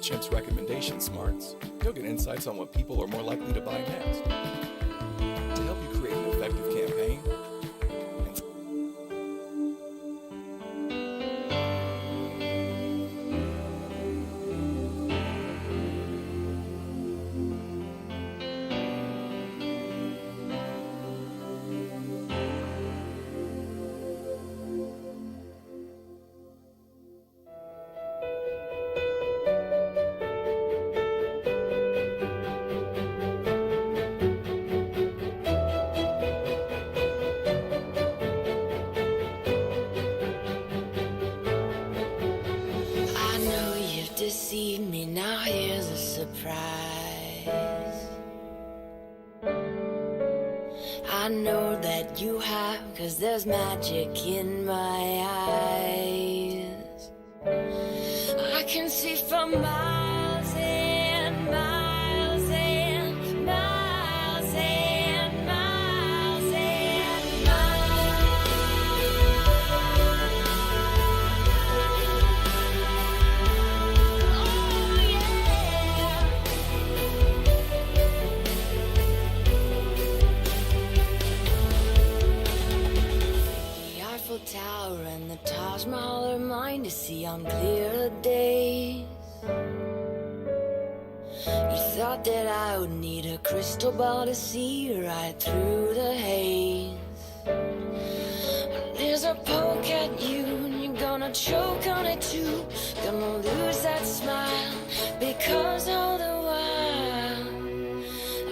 MailChimp's recommendation smarts, you'll get insights on what people are more likely to buy next. To help you create an effective campaign, Deceived me, now here's a surprise. I know that you have, 'cause there's magic in my eyes. I can see from miles and miles and miles and miles and miles. Tower and the Taj Mahal are mine to see on clear days. You thought that I would need a crystal ball to see right through the haze. There's a poke at you and you're gonna choke on it too. Gonna lose that smile because all the while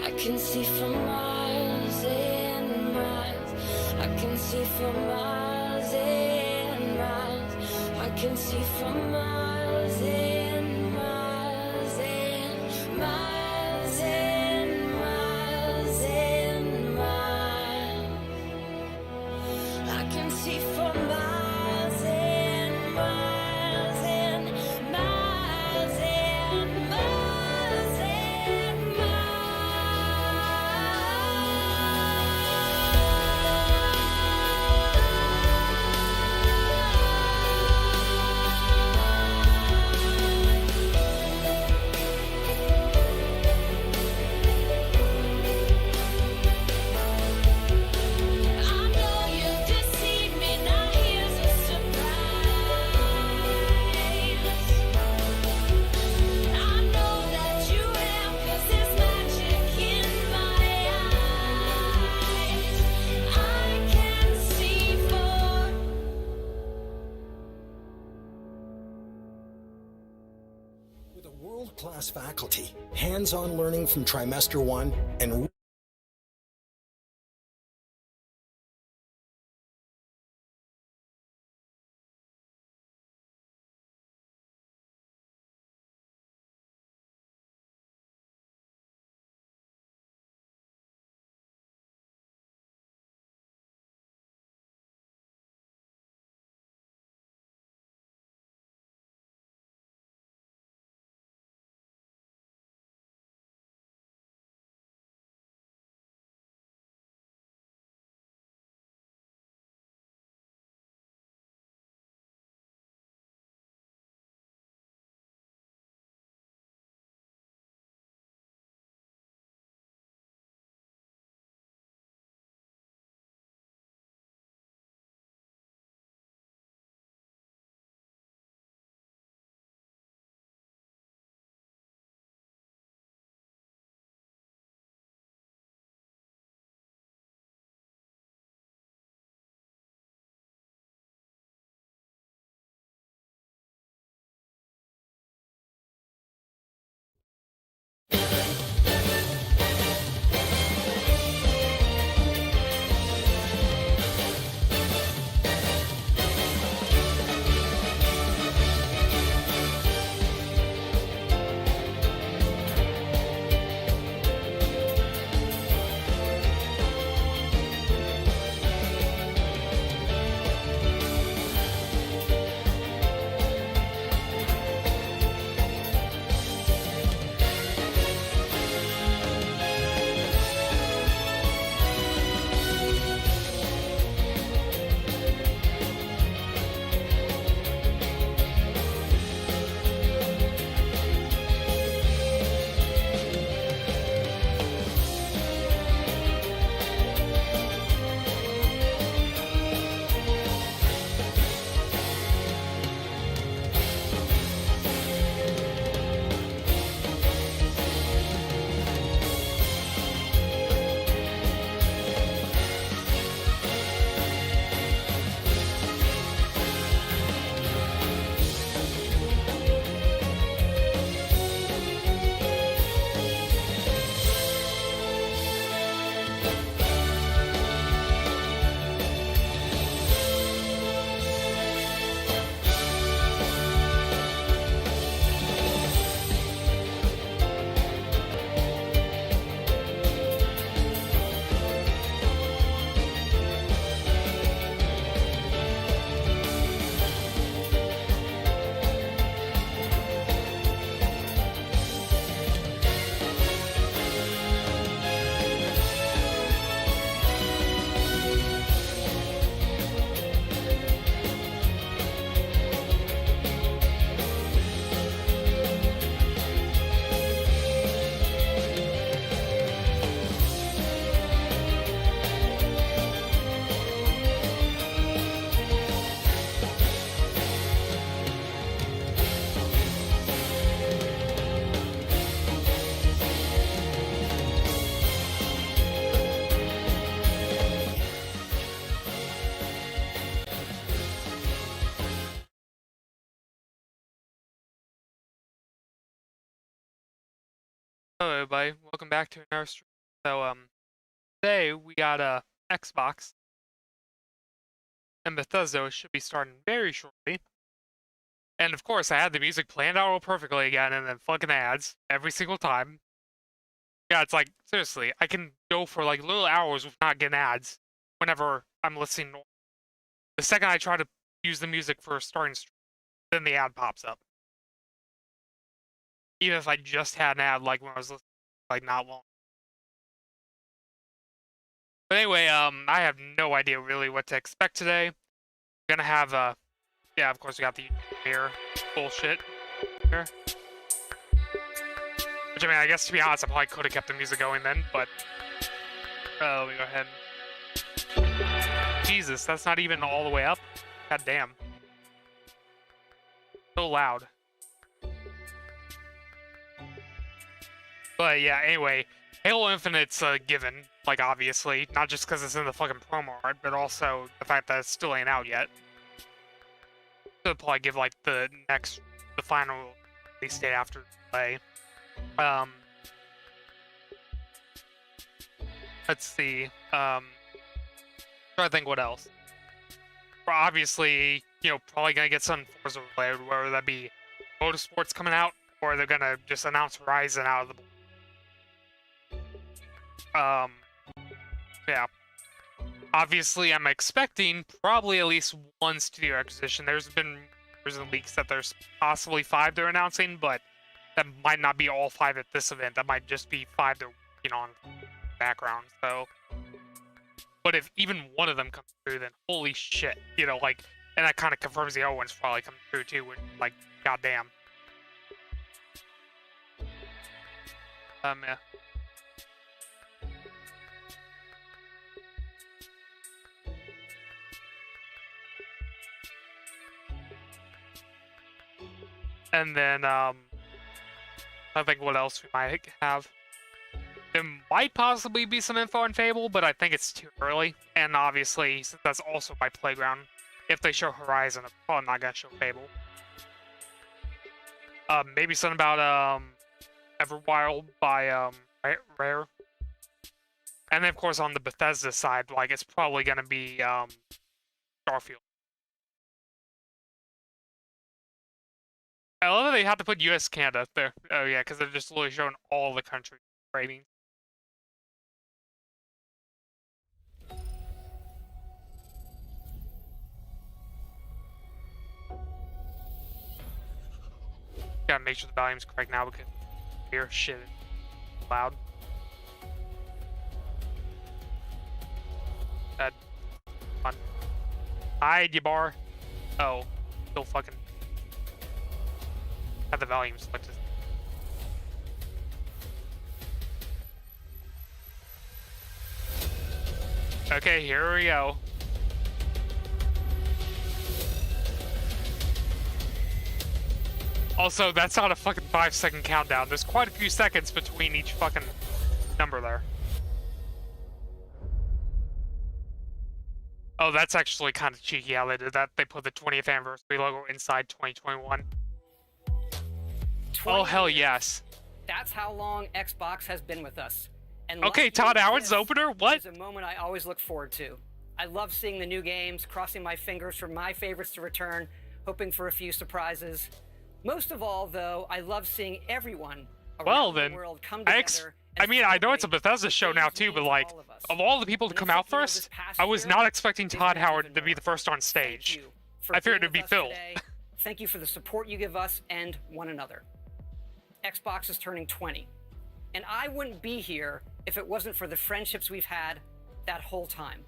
I can see for miles and miles. I can see for miles and miles. I can see for miles and miles and miles and miles and miles. I can see for miles and miles and miles and miles and miles. With a world-class faculty, hands-on learning from trimester 1, and everybody? Welcome back to another stream. So, today we got a Xbox and Bethesda should be starting very shortly. And of course, I had the music planned out all perfectly again, and then fucking ads every single time. Yeah, it's like, seriously, I can go for like little hours with not getting ads whenever I'm listening. The second I try to use the music for starting stream, then the ad pops up. Even if I just had an ad like when I was listening, like not long. But anyway, I have no idea really what to expect today. We're gonna have, yeah, of course we got the mirror bullshit here. Which, I mean, I guess to be honest, I probably could have kept the music going then, but... let me go ahead and... Jesus, that's not even all the way up? God damn. So loud. But yeah, anyway, Halo Infinite's a given, like, obviously. Not just because it's in the fucking promo art, but also the fact that it still ain't out yet. So probably give, like, the final release date after the play. Let's see. Try to think what else. We're obviously, you know, probably gonna get some Forza related, whether that be Motorsports coming out, or they're gonna just announce Horizon out of the yeah. Obviously, I'm expecting probably at least one studio acquisition. There's been leaks that there's possibly 5 they're announcing, but that might not be all 5 at this event. That might just be 5 they're working on in the background. So, but if even one of them comes through, then holy shit, you know, like, and that kind of confirms the other one's probably coming through too. When, like, goddamn. Yeah. And then, I think what else we might have. There might possibly be some info on Fable, but I think it's too early. And obviously, since that's also by Playground, if they show Horizon, I'm probably not gonna show Fable. Maybe something about, Everwild by, Rare. And then, of course, on the Bethesda side, like, it's probably gonna be, Starfield. I love that they have to put US Canada up there. Oh yeah, because they're just literally showing all the country ratings. Gotta make sure the volume's correct now because I hear shit loud. That fun. Hide, you bar. Oh, still fucking. Have the volume selected. Okay, here we go. Also, that's not a fucking 5-second countdown. There's quite a few seconds between each fucking number there. Oh, that's actually kind of cheeky how they did that. They put the 20th anniversary logo inside 2021. Oh, hell yes. That's how long Xbox has been with us. And okay, Todd Howard's opener? What? It's a moment I always look forward to. I love seeing the new games, crossing my fingers for my favorites to return, hoping for a few surprises. Most of all, though, I love seeing everyone around the world come together. I mean, I know it's a Bethesda show now too, but like, of all the people to come out first, I was not expecting Todd Howard to be the first on stage. I figured it'd be Phil. Thank you for the support you give us and one another. Xbox is turning 20. And I wouldn't be here if it wasn't for the friendships we've had that whole time.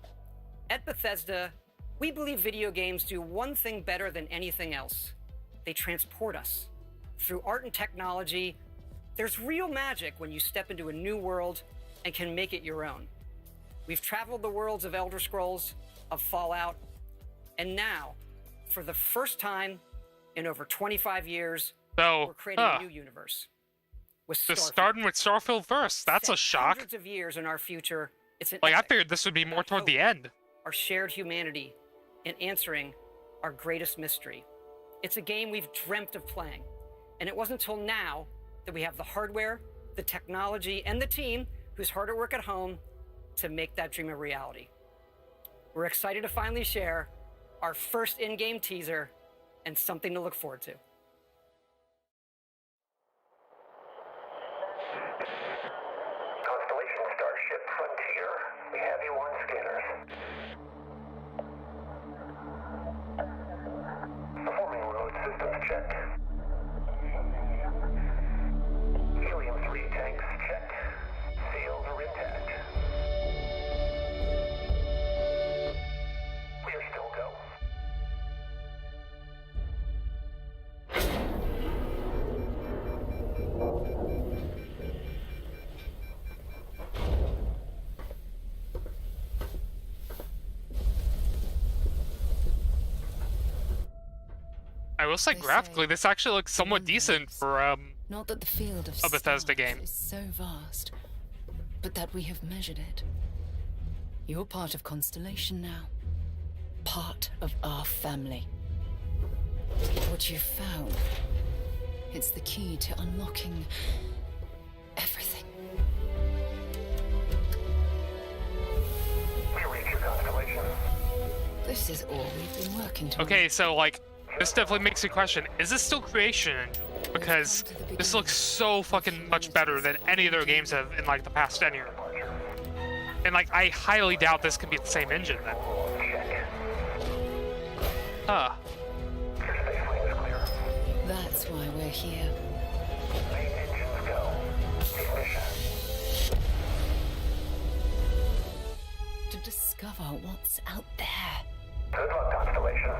At Bethesda, we believe video games do one thing better than anything else. They transport us. Through art and technology, there's real magic when you step into a new world and can make it your own. We've traveled the worlds of Elder Scrolls, of Fallout, and now, for the first time in over 25 years, we're creating a new universe. Starting with Starfield first. That's a shock. Hundreds of years in our future, it's an like, I figured this would be more toward the end. Our shared humanity and answering our greatest mystery. It's a game we've dreamt of playing. And it wasn't until now that we have the hardware the technology, and the team who's hard at work at home to make that dream a reality. We're excited to finally share our first in-game teaser and something to look forward to. Constellation Starship Frontier. We have you on scanners. Performing remote systems check. Helium-3 tanks checked. Seals are intact. We are still go. I will say graphically, this actually looks somewhat decent for Not that the field of a Bethesda stars game. is so vast, but that we have measured it. You're part of Constellation now. Part of our family. What you've found, it's the key to unlocking everything. We reach your constellation. This is all we've been working towards. Okay, so like, this definitely makes you question, is this still Creation Engine? Because this looks so fucking much better than any of their games have in like the past 10 years. And like, I highly doubt this can be the same engine then. Huh. Your space lane is clear. That's why we're here. Main engines go. Ignition. To discover what's out there. Good luck, Constellation.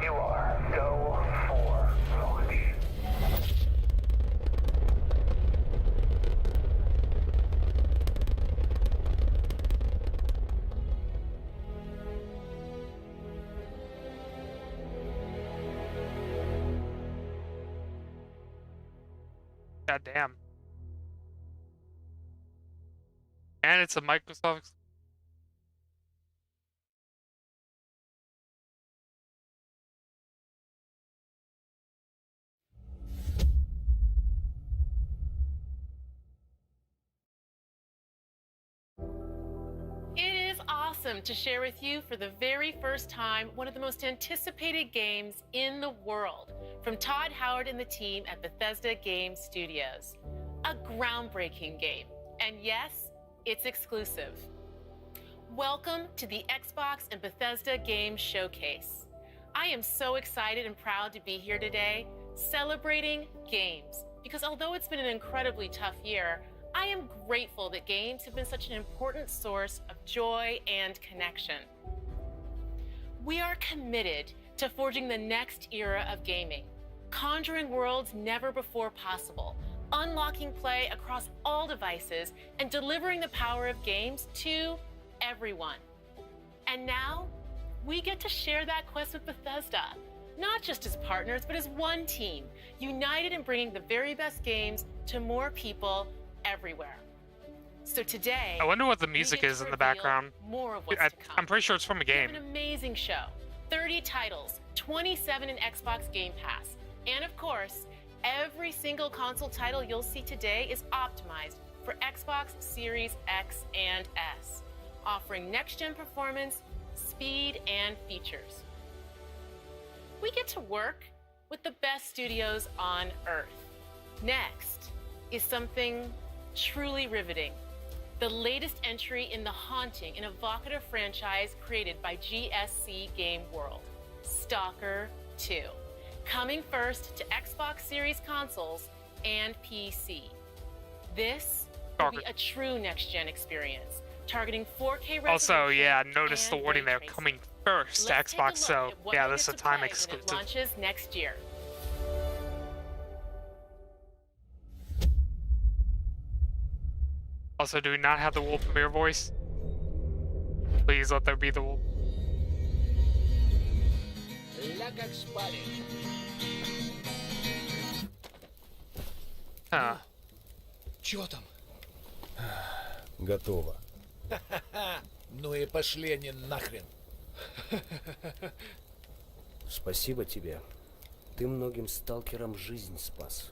You are go for launch. God damn. And it's a Microsoft. It is awesome to share with you for the very first time one of the most anticipated games in the world from Todd Howard and the team at Bethesda Game Studios. A groundbreaking game, and yes, it's exclusive. Welcome to the Xbox and Bethesda Game Showcase. I am so excited and proud to be here today celebrating games, because although it's been an incredibly tough year, I am grateful that games have been such an important source of joy and connection. We are committed to forging the next era of gaming, conjuring worlds never before possible, unlocking play across all devices, and delivering the power of games to everyone. And now, we get to share that quest with Bethesda, not just as partners, but as one team, united in bringing the very best games to more people everywhere. So today, I wonder what the music is in the background. More of what's to come. I'm pretty sure it's from a We have game. an amazing show. 30 titles, 27 in Xbox Game Pass. And of course, every single console title you'll see today is optimized for Xbox Series X and S, offering next-gen performance, speed, and features. We get to work with the best studios on Earth. Next is something truly riveting. The latest entry in the haunting and evocative franchise created by GSC Game World, Stalker 2. Coming first to Xbox Series consoles and PC. This will be a true next-gen experience, targeting 4K resolution. Also, yeah, notice the and warning ray there, tracing. coming first to Let's take a Xbox, look so at what yeah, you'll this is get a to time play when it exclusive. launches next year. Also, do we not have the World Premiere voice? Please let there be the World. Huh. Чё там? Готово. Ну и пошли они нахрен. Спасибо тебе. Ты многим сталкерам жизнь спас.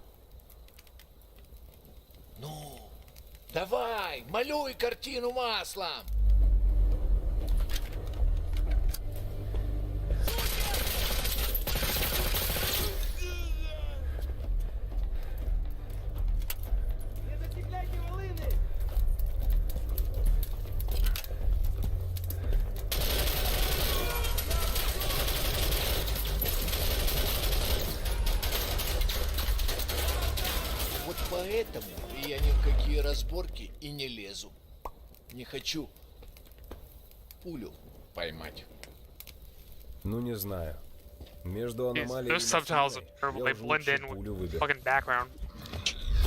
Ну, Давай, малюй картину маслом. Вот поэтому я ни в какие разборки и не лезу. Не хочу пулю поймать. Ну не знаю. Между These аномалией those subtitles are terrible. They blend in пулю with выберу. fucking background.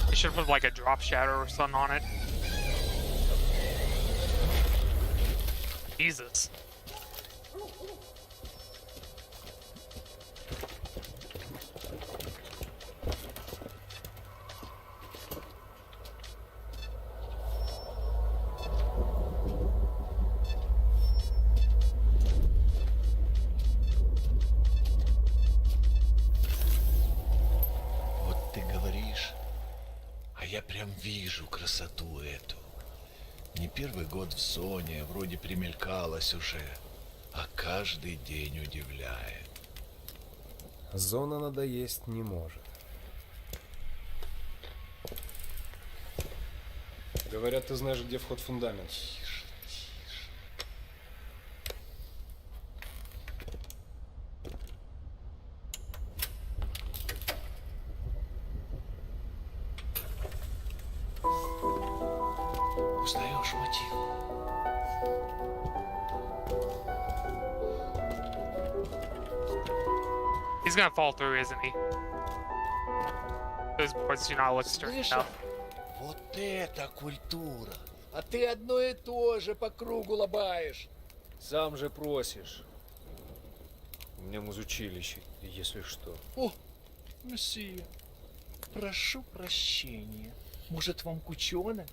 You should put like a drop shadow or something on it. Jesus. Вот ты говоришь, а я прям вижу красоту эту. Не первый год в зоне, вроде примелькалась уже, а каждый день удивляет. Зона надоесть не может. Говорят, ты знаешь, где вход в фундамент. Узнаешь мотив? He's gonna fall through, isn't he? Those boards do not look sturdy Слышал? enough. Вот это культура! А ты одно и то же по кругу лобаешь. Сам же просишь. У меня музучилище, если что. О, месье, прошу прощения. Может, вам кучёна?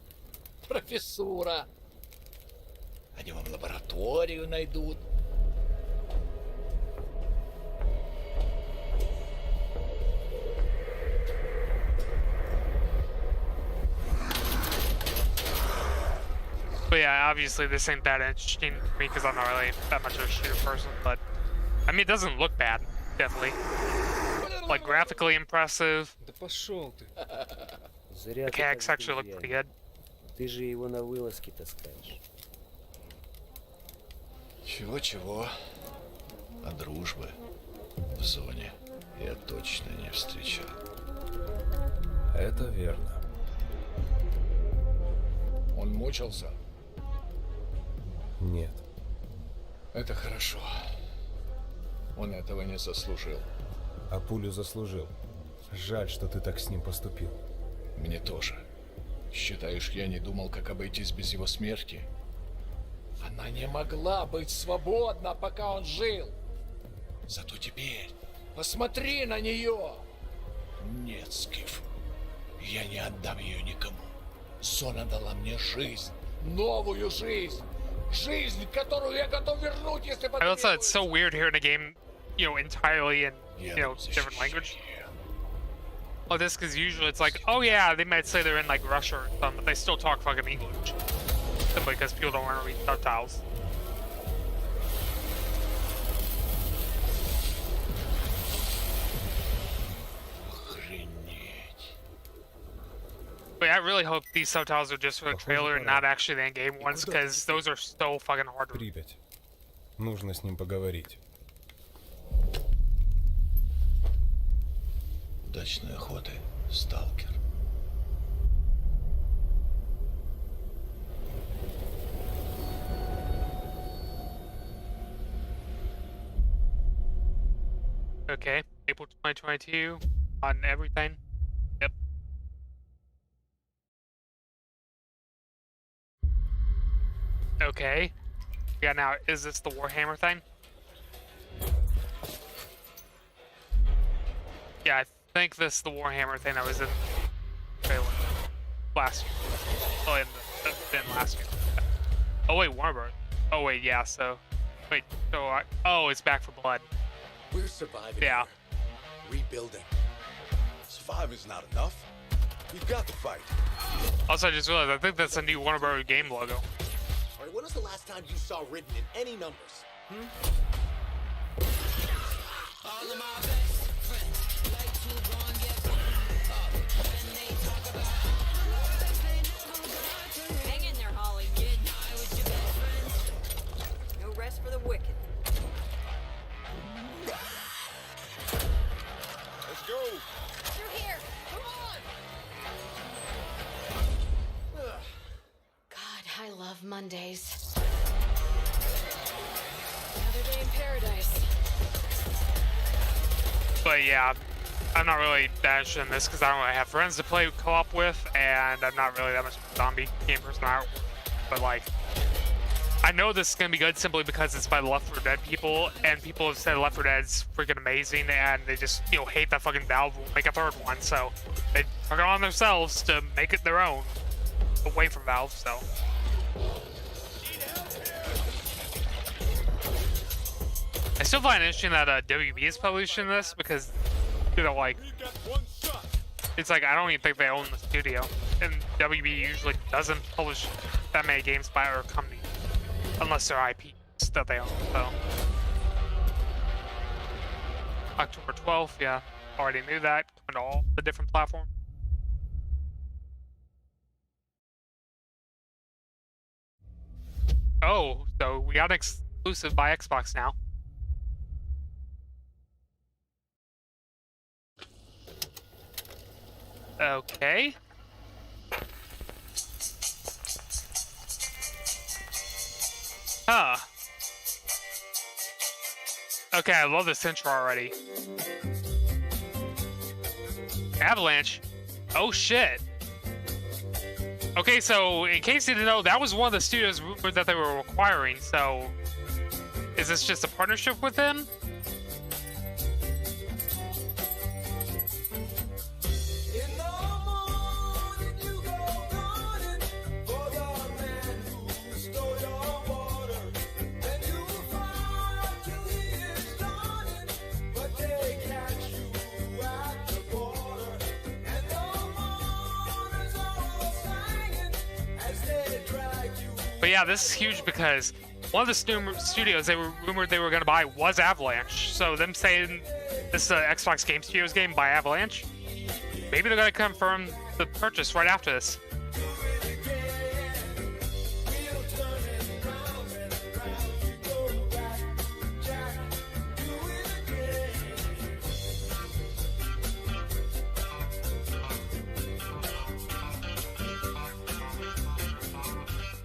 Профессура. Они вам лабораторию найдут. But yeah, obviously this ain't that interesting to me because I'm not really that much of a shooter person. But I mean, it doesn't look bad, definitely. Like graphically impressive. Да пошел ты. The mechanics actually look pretty good. Ты же его на вылазки таскаешь. Чего-чего, а дружбы в зоне я точно не встречал. Это верно. Он мучился? Нет. Это хорошо. Он этого не заслужил. А пулю заслужил. Жаль, что ты так с ним поступил. Мне тоже. Считаешь, я не думал, как обойтись без его смерти? Она не могла быть свободна, пока он жил. Зато теперь посмотри на нее. Нет, Скиф, я не отдам ее никому. Зона дала мне жизнь, новую жизнь. Жизнь, которую я готов вернуть, если I also, it's потребуется. so weird hearing a game, you know, entirely in, you know, different language. Well, this because usually it's like, oh yeah, they might say they're in like Russia or something, but they still talk fucking English. Simply because people don't want to read subtitles. But I really hope these subtitles are just for the trailer and not actually the in-game ones, because those are so fucking hard to read. Припять. Нужно с ним поговорить. Удачной охоты, сталкер. Okay, April 2022 on everything. Yep. Okay. Yeah, now, is this the Warhammer thing? Yeah, I think this is the Warhammer thing that was in the trailer last year. Oh, in last year. Oh, wait, Warhammer. Oh, wait, yeah, so... Wait, so oh, it's Back for Blood. We're surviving. Yeah. Here. Rebuilding. Surviving's not enough. We've got to fight. Also, I just realized I think that's a new Warner Bros. Game logo. Alright, when was the last time you saw written in any numbers? All of my best friends like to go and get burned up when they talk about they never got to hang in there, Holly. Get high with your best friends. No rest for the wicked. Let's go! Through here. Come on. God, I love Mondays. Another day in paradise. But yeah, I'm not really that interested in this because I don't really have friends to play co-op with, and I'm not really that much of a zombie game person. But like, I know this is gonna be good simply because it's by the Left 4 Dead people, and people have said Left 4 Dead's freaking amazing, and they just hate that fucking Valve will make a third one, so they took it on themselves to make it their own, away from Valve. So. I still find it interesting that WB is publishing this because, like, it's like I don't even think they own the studio, and WB usually doesn't publish that many games by our company unless they're IPs that they own. So, October 12th, yeah, already knew that, coming to all the different platforms. Oh, so we got an exclusive by Xbox now. Okay. Huh. Okay, I love this intro already. Avalanche. Oh shit. Okay, so in case you didn't know, that was one of the studios rumored that they were acquiring, so is this just a partnership with them? But yeah, this is huge because one of the studios they were rumored they were going to buy was Avalanche. So them saying this is an Xbox Game Studios game by Avalanche, maybe they're going to confirm the purchase right after this.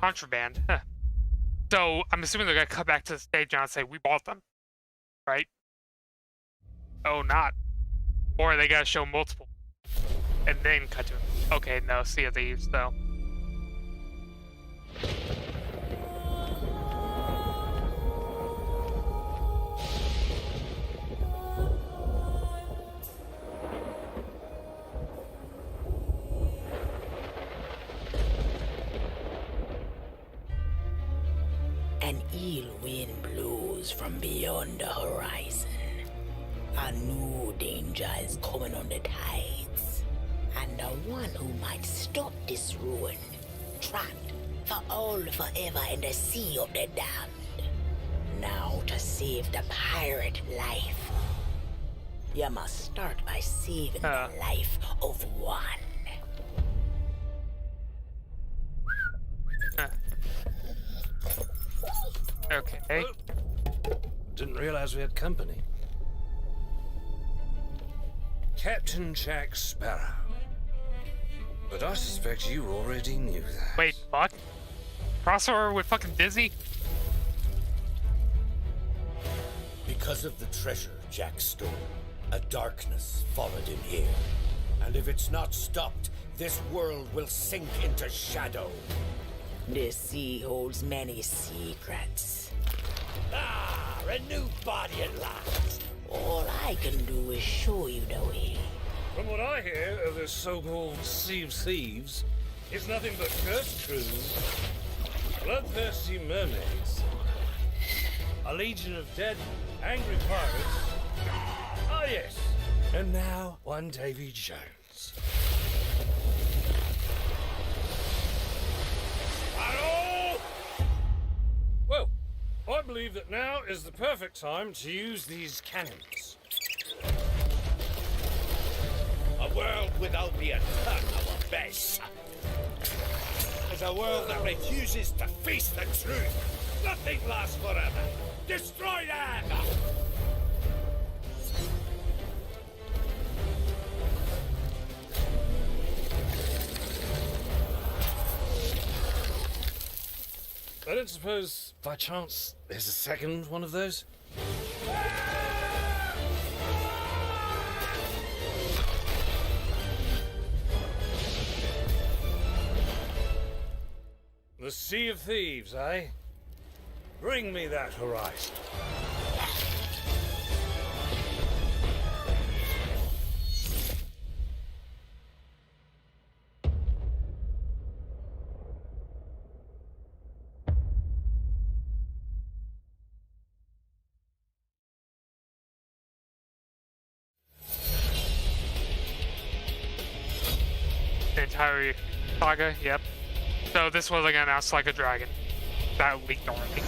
Contraband. Huh. So I'm assuming they're gonna come back to the stage now and say we bought them, right? Oh, not. Or they gotta show multiple and then cut to it. Okay, no, Sea of Thieves though. An ill wind blows from beyond the horizon. A new danger is coming on the tides. And the one who might stop this ruin, trapped for all forever in the sea of the damned. Now to save the pirate life, you must start by saving the life of one. Okay. Didn't realize we had company. Captain Jack Sparrow. But I suspect you already knew that. Wait, what? Crossover with fucking Disney? Because of the treasure Jack stole, a darkness followed him here. And if it's not stopped, this world will sink into shadow. This sea holds many secrets. Ah, a new body at last. All I can do is show you the way. From what I hear of this so-called Sea of Thieves, it's nothing but cursed crews, bloodthirsty mermaids, a legion of dead, angry pirates. Ah, yes. And now, one Davy Jones. believe that now is the perfect time to use these cannons. A world without the attack our base is a world that refuses to face the truth. Nothing lasts forever. Destroy them! I don't suppose, by chance, there's a second one of those? The Sea of Thieves, eh? Bring me that horizon. The entire saga, yep. So this wasn't announced like a dragon. That leaked already.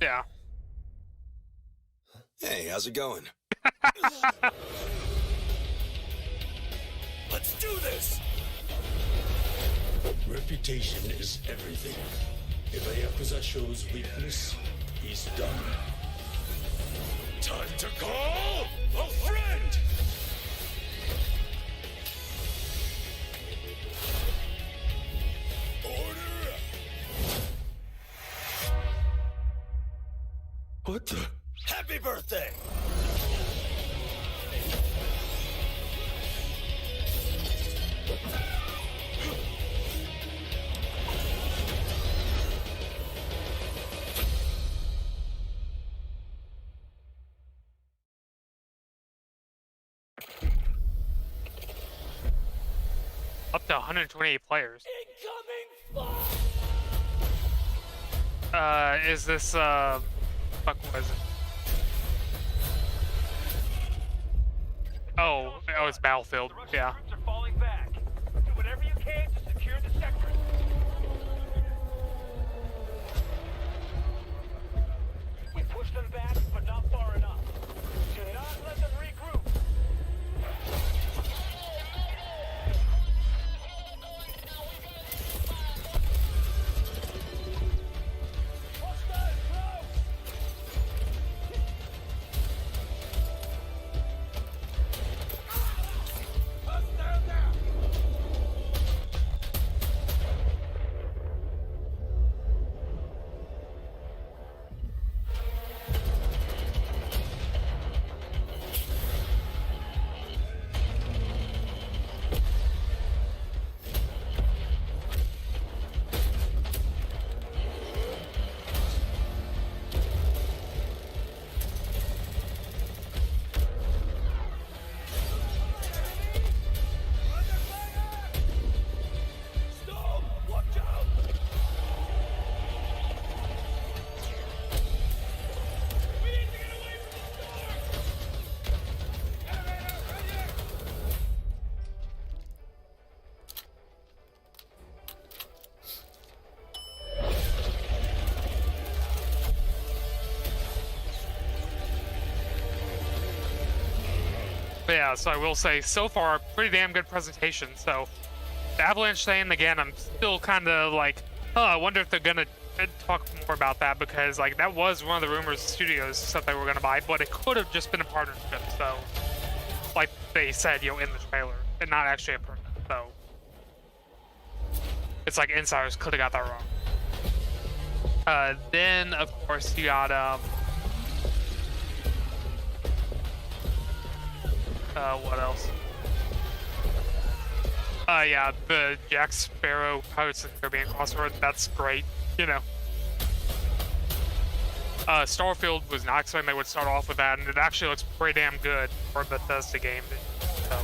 Yeah. Hey, how's it going? Let's do this! Reputation is everything. If a Yakuza shows weakness, he's done. Time to call a friend! Order! What the? Happy birthday! Up to 128 players. Is this, fuck, what is it? Oh, it's Battlefield, yeah. Troops are falling back. Do whatever you can to secure the sector. We pushed them back, but not far enough. Do not let them regroup. But yeah, so I will say, so far, pretty damn good presentation. So, the Avalanche thing, again, I'm still kind of like, I wonder if they're gonna talk more about that, because like that was one of the rumors studios said they were gonna buy, but it could have just been a partnership. So, like they said, in the trailer, and not actually a person. So, it's like insiders could have got that wrong. Then of course you got what else? Yeah, the Jack Sparrow Pirates of the Caribbean crossover, that's great, Starfield was not expecting they would start off with that, and it actually looks pretty damn good for a Bethesda game. So.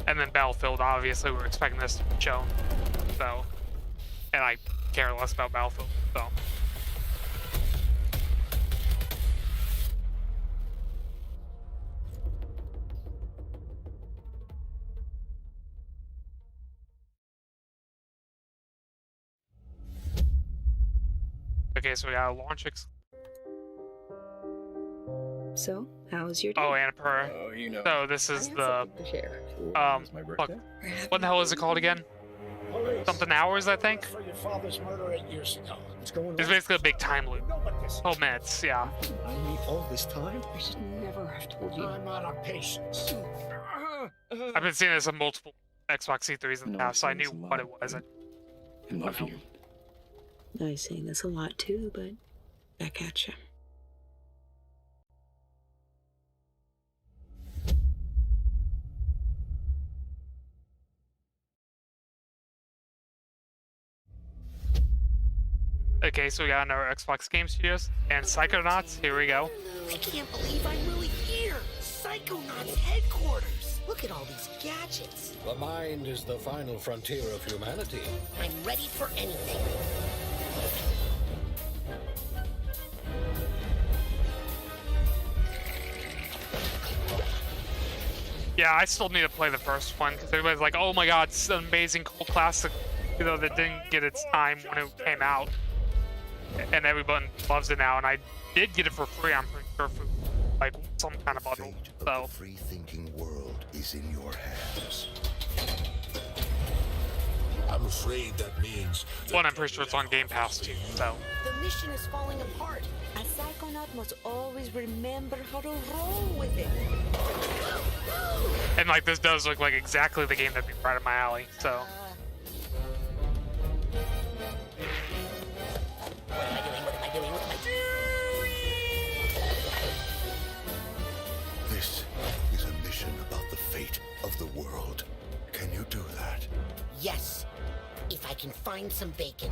And then Battlefield, obviously, we were expecting this to be shown. So, and I care less about Battlefield, so. Okay, so we got a launch. So, how's your day? Oh, and per. Oh, you know. So this is the It's my fuck. birthday. What the hell is it called again? Something hours, I think. For your father's murder 8 years ago. What's going on? It's basically a big time loop. No, but this 12 minutes, yeah. I need all this time? I should never have told you. I'm out of patience. I've been seeing this on multiple Xbox E3s in the past, so I knew what it was. I love you. I say this a lot too, but back at you. Okay, so we got another Xbox Game Studios and Psychonauts. Here we go. I can't believe I'm really here. Psychonauts headquarters. Look at all these gadgets. The mind is the final frontier of humanity. I'm ready for anything. Yeah, I still need to play the first one because everybody's like, "Oh my God, it's an amazing cult classic," you know, that didn't get its time when it came out, and everyone loves it now. And I did get it for free. I'm pretty sure for like some kind of bundle. So. The free-thinking world is in your hands. I'm afraid that means. Well, I'm pretty sure it's on Game Pass too. So. The mission is falling apart. A psychonaut must always remember how to roll with it. And like this does look like exactly the game that'd be right up my alley. So. What am I doing? What am I doing? What am I doing? This is a mission about the fate of the world. Can you do that? Yes, if I can find some bacon.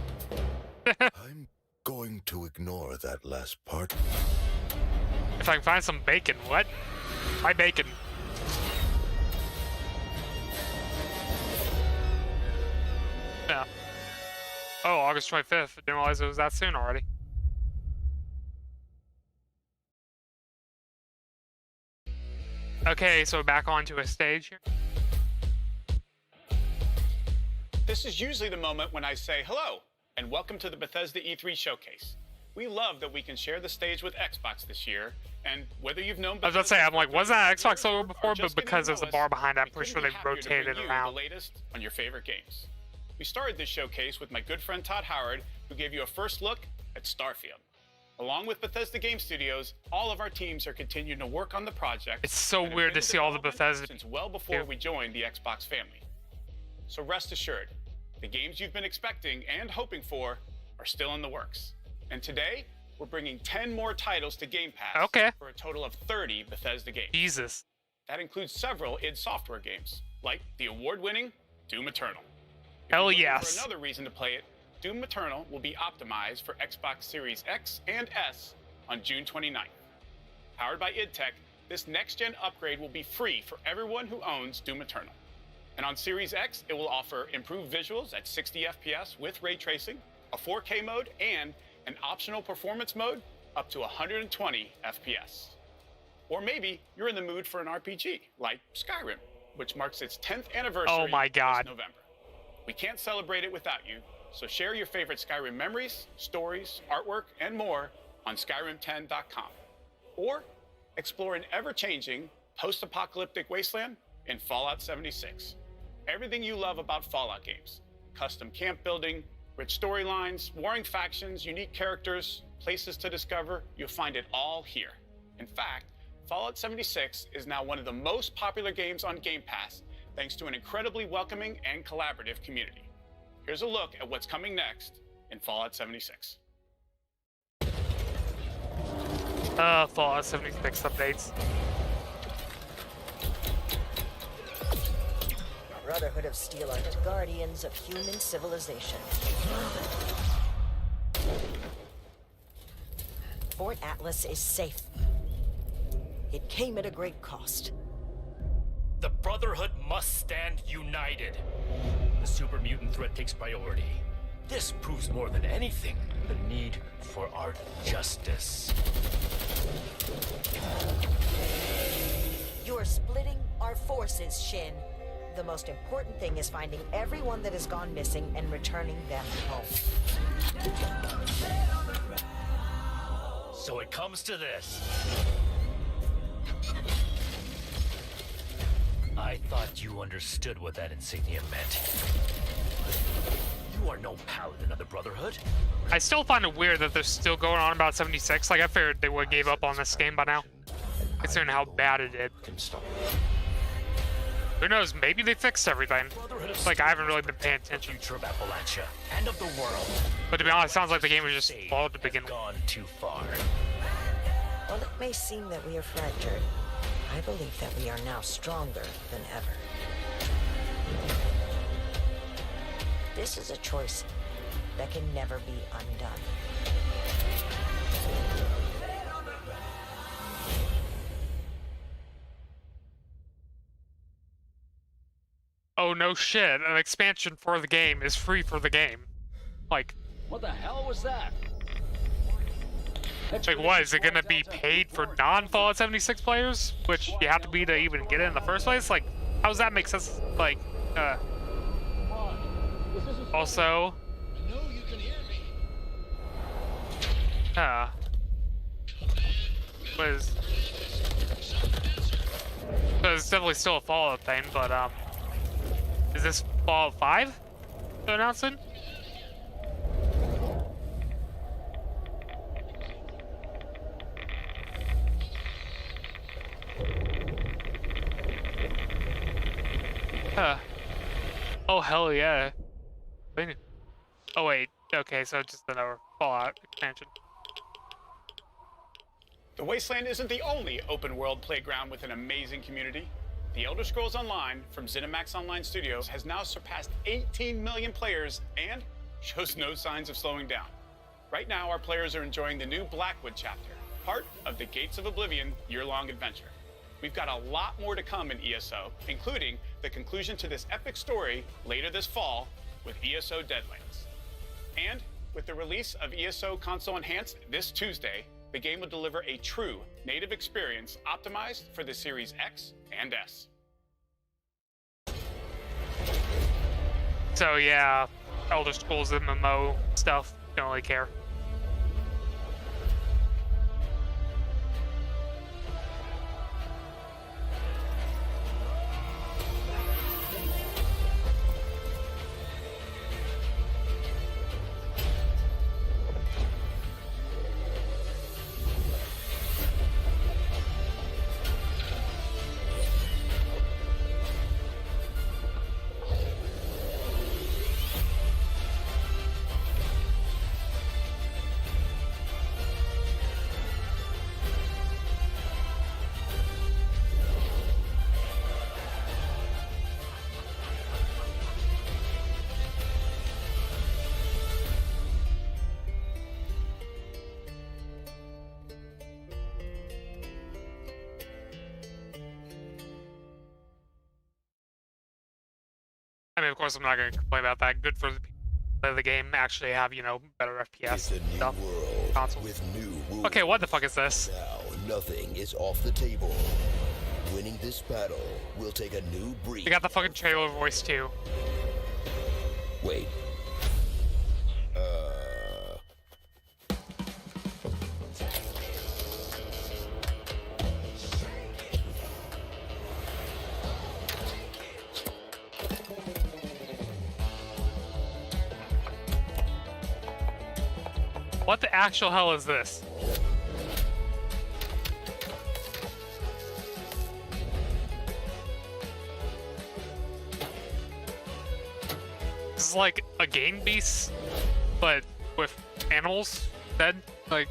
I'm going to ignore that last part. If I can find some bacon, what? Why bacon? Yeah. Oh, August 25th. I didn't realize it was that soon already. Okay, so back onto a stage here. This is usually the moment when I say hello and welcome to the Bethesda E3 showcase. We love that we can share the stage with Xbox this year, and whether you've known I was about to say, I'm like, wasn't that Xbox logo before? But because there's a bar behind it, I'm pretty sure they rotated it around. The latest on your favorite games. We started this showcase with my good friend Todd Howard, who gave you a first look at Starfield. Along with Bethesda Game Studios, all of our teams are continuing to work on the project. It's so weird to see all the Bethesda since well before we joined the Xbox family. So rest assured, the games you've been expecting and hoping for are still in the works. And today, we're bringing 10 more titles to Game Pass for a total of 30 Bethesda games. Jesus. That includes several id Software games, like the award-winning Doom Eternal. Hell yes. For another reason to play it, Doom Eternal will be optimized for Xbox Series X and S on June 29th. Powered by id Tech, this next-gen upgrade will be free for everyone who owns Doom Eternal. And on Series X, it will offer improved visuals at 60 FPS with ray tracing, a 4K mode, and an optional performance mode up to 120 FPS. Or maybe you're in the mood for an RPG, like Skyrim, which marks its 10th anniversary this November. We can't celebrate it without you, so share your favorite Skyrim memories, stories, artwork, and more on Skyrim10.com. Or explore an ever-changing, post-apocalyptic wasteland in Fallout 76. Everything you love about Fallout games. Custom camp building, rich storylines, warring factions, unique characters, places to discover, you'll find it all here. In fact, Fallout 76 is now one of the most popular games on Game Pass, thanks to an incredibly welcoming and collaborative community. Here's a look at what's coming next in Fallout 76. Fallout 76 updates. Brotherhood of Steel are the guardians of human civilization. Fort Atlas is safe. It came at a great cost. The Brotherhood must stand united. The super mutant threat takes priority. This proves more than anything the need for our justice. You're splitting our forces, Shin. The most important thing is finding everyone that has gone missing and returning them home. So it comes to this. I thought you understood what that insignia meant. You are no paladin of the Brotherhood. I still find it weird that they're still going on about 76. Like, I figured they would have gave up on this game by now, considering how bad it did. Who knows? Maybe they fixed everything. Like, I haven't really been paying attention. Future of Appalachia and of the world. But to be honest, it sounds like the game was just flawed to begin with. Gone too far. While it may seem that we are fractured, I believe that we are now stronger than ever. This is a choice that can never be undone. Oh no shit, an expansion for the game is free for the game. Like, what the hell was that? Like, what, is it gonna be paid for non-Fallout 76 players? Which you have to be to even get it in the first place? Like, how does that make sense? Like, also... was... So it's definitely still a Fallout thing, but, is this Fallout 5 they're announcing? Oh, hell yeah. Oh, wait. Okay, so just another Fallout expansion. The Wasteland isn't the only open-world playground with an amazing community. The Elder Scrolls Online from ZeniMax Online Studios has now surpassed 18 million players and shows no signs of slowing down. Right now, our players are enjoying the new Blackwood chapter, part of the Gates of Oblivion year-long adventure. We've got a lot more to come in ESO, including the conclusion to this epic story later this fall with ESO Deadlands. And with the release of ESO Console Enhanced this Tuesday, the game will deliver a true native experience optimized for the Series X and S. So yeah, Elder Scrolls MMO stuff, don't really care. I mean, of course, I'm not going to complain about that. Good for the people who play the game, actually have, you know, better FPS stuff. Consoles. With new rules. Okay, what the fuck is this? Now, nothing is off the table. Winning this battle will take a new breed. They got the fucking trailer voice, too. Wait. What the actual hell is this? This is like a Game Beast, but with animals instead. Like,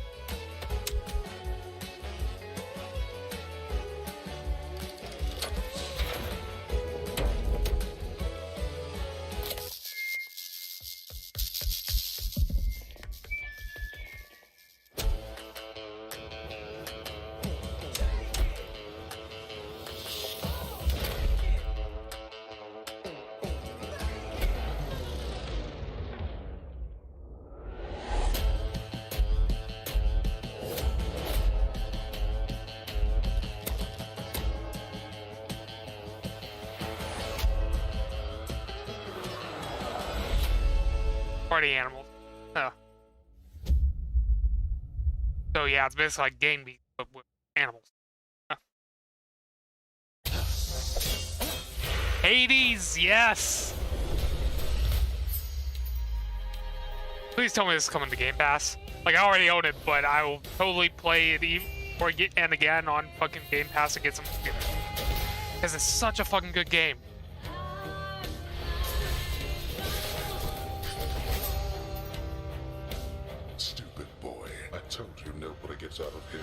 party animals. Oh. So yeah, it's basically like Game Beat, but with animals. Huh. Hades, yes! Please tell me this is coming to Game Pass. Like, I already own it, but I will totally play it and again on fucking Game Pass to get some... Because it's such a fucking good game. Stupid boy. I told you nobody gets out of here.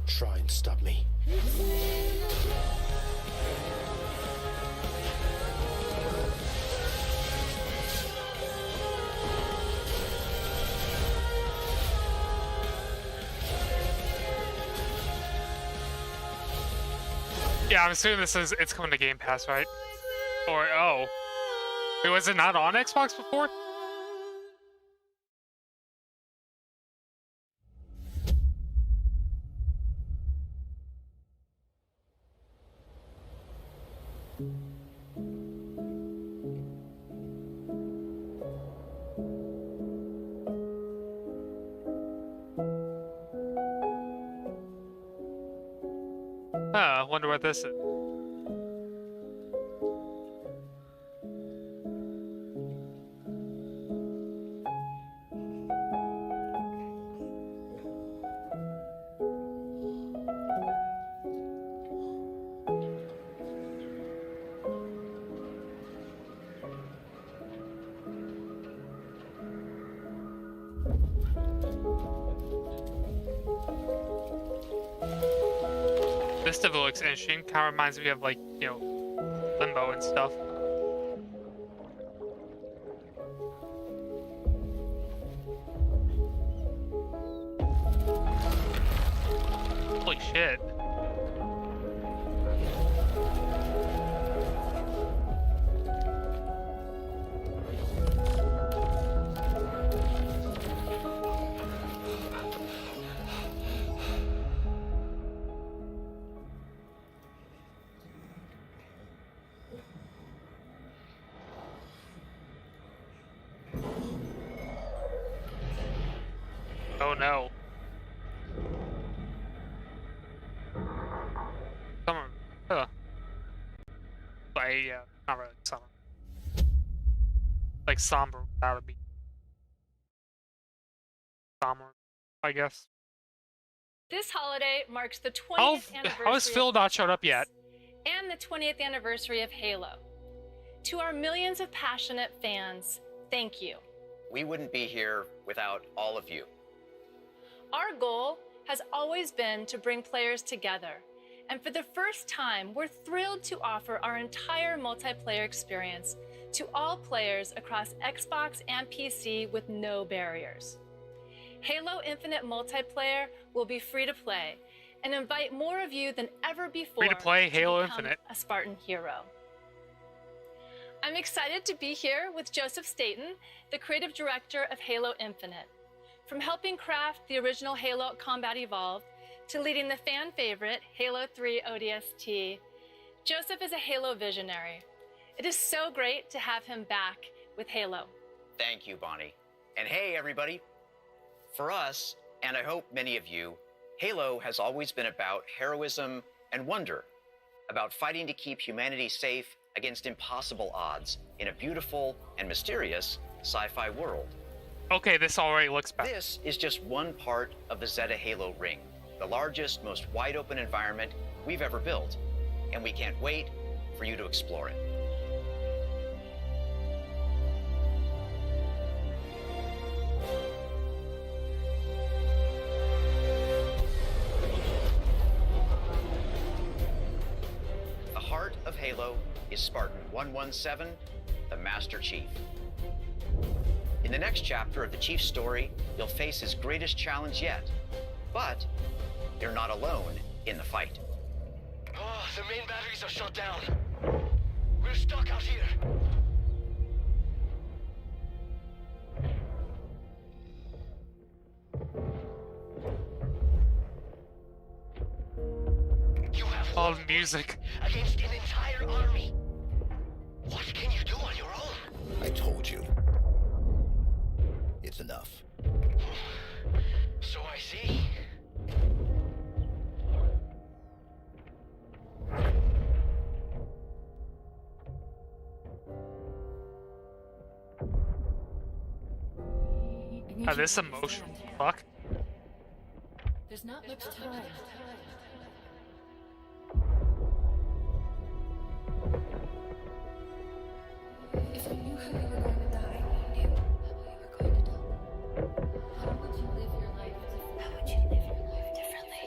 Try and stop me. Yeah, I'm assuming it's coming to Game Pass, right? Or, oh. Wait, was it not on Xbox before? I wonder what this is. This stuff looks interesting. Kind of reminds me of, like, you know, Limbo and stuff. Holy shit. Oh no. Summer. Not really summer. Like somber without a beat. Somber, I guess. This holiday marks the 20th anniversary. How has Phil not showed up yet? And the 20th anniversary of Halo. To our millions of passionate fans, thank you. We wouldn't be here without all of you. Our goal has always been to bring players together, and for the first time, we're thrilled to offer our entire multiplayer experience to all players across Xbox and PC with no barriers. Halo Infinite multiplayer will be free to play and invite more of you than ever before Free to play Halo become Infinite. a Spartan hero. I'm excited to be here with Joseph Staten, the creative director of Halo Infinite. From helping craft the original Halo Combat Evolved to leading the fan favorite Halo 3 ODST, Joseph is a Halo visionary. It is so great to have him back with Halo. Thank you, Bonnie. And hey, everybody. For us, and I hope many of you, Halo has always been about heroism and wonder, about fighting to keep humanity safe against impossible odds in a beautiful and mysterious sci-fi world. Okay, this already looks bad. This is just one part of the Zeta Halo ring, the largest, most wide-open environment we've ever built, and we can't wait for you to explore it. The heart of Halo is Spartan 117, the Master Chief. In the next chapter of the Chief's story, you'll face his greatest challenge yet. But you're not alone in the fight. Oh, the main batteries are shut down. We're stuck out here. You have all the music against an entire army. What can you do on your own? I told you. This emotion. Fuck. There's not much time. If you knew how you were going to die, you knew how you were going to die. How would you live your life differently? How would you live your life differently?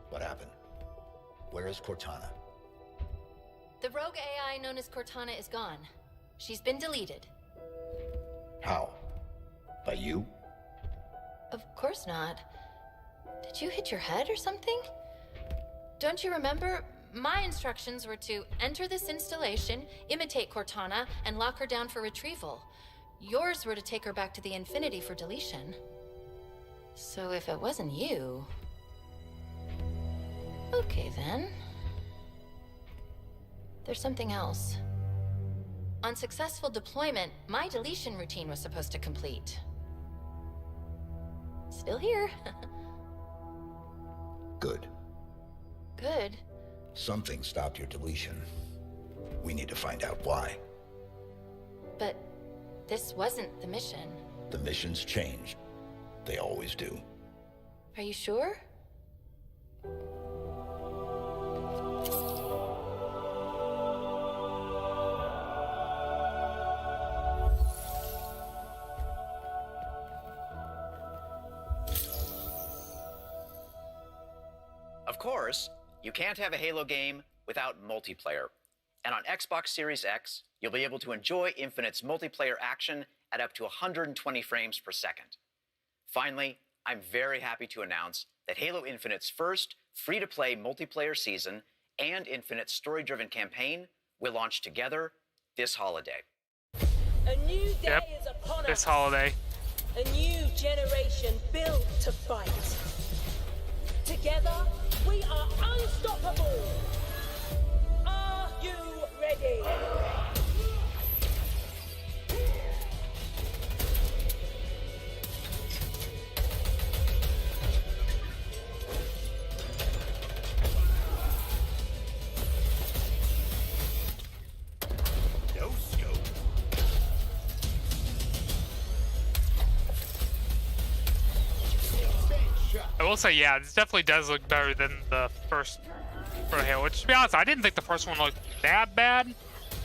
What happened? Where is Cortana? The rogue AI known as Cortana is gone. She's been deleted. How? By you? Of course not. Did you hit your head or something? Don't you remember? My instructions were to enter this installation, imitate Cortana, and lock her down for retrieval. Yours were to take her back to the Infinity for deletion. So if it wasn't you... Okay then. There's something else. On successful deployment, my deletion routine was supposed to complete. Still here. Good. Good. Something stopped your deletion. We need to find out why. But this wasn't the mission. The missions changed. They always do. Are you sure? Of course, you can't have a Halo game without multiplayer. And on Xbox Series X, you'll be able to enjoy Infinite's multiplayer action at up to 120 frames per second. Finally, I'm very happy to announce that Halo Infinite's first free-to-play multiplayer season and Infinite's story-driven campaign will launch together this holiday. A new day is upon this us. holiday. A new generation built to fight. Together, we are unstoppable. Are you ready? No scope. I will say, yeah, this definitely does look better than the first for Halo. Which, to be honest, I didn't think the first one looked that bad,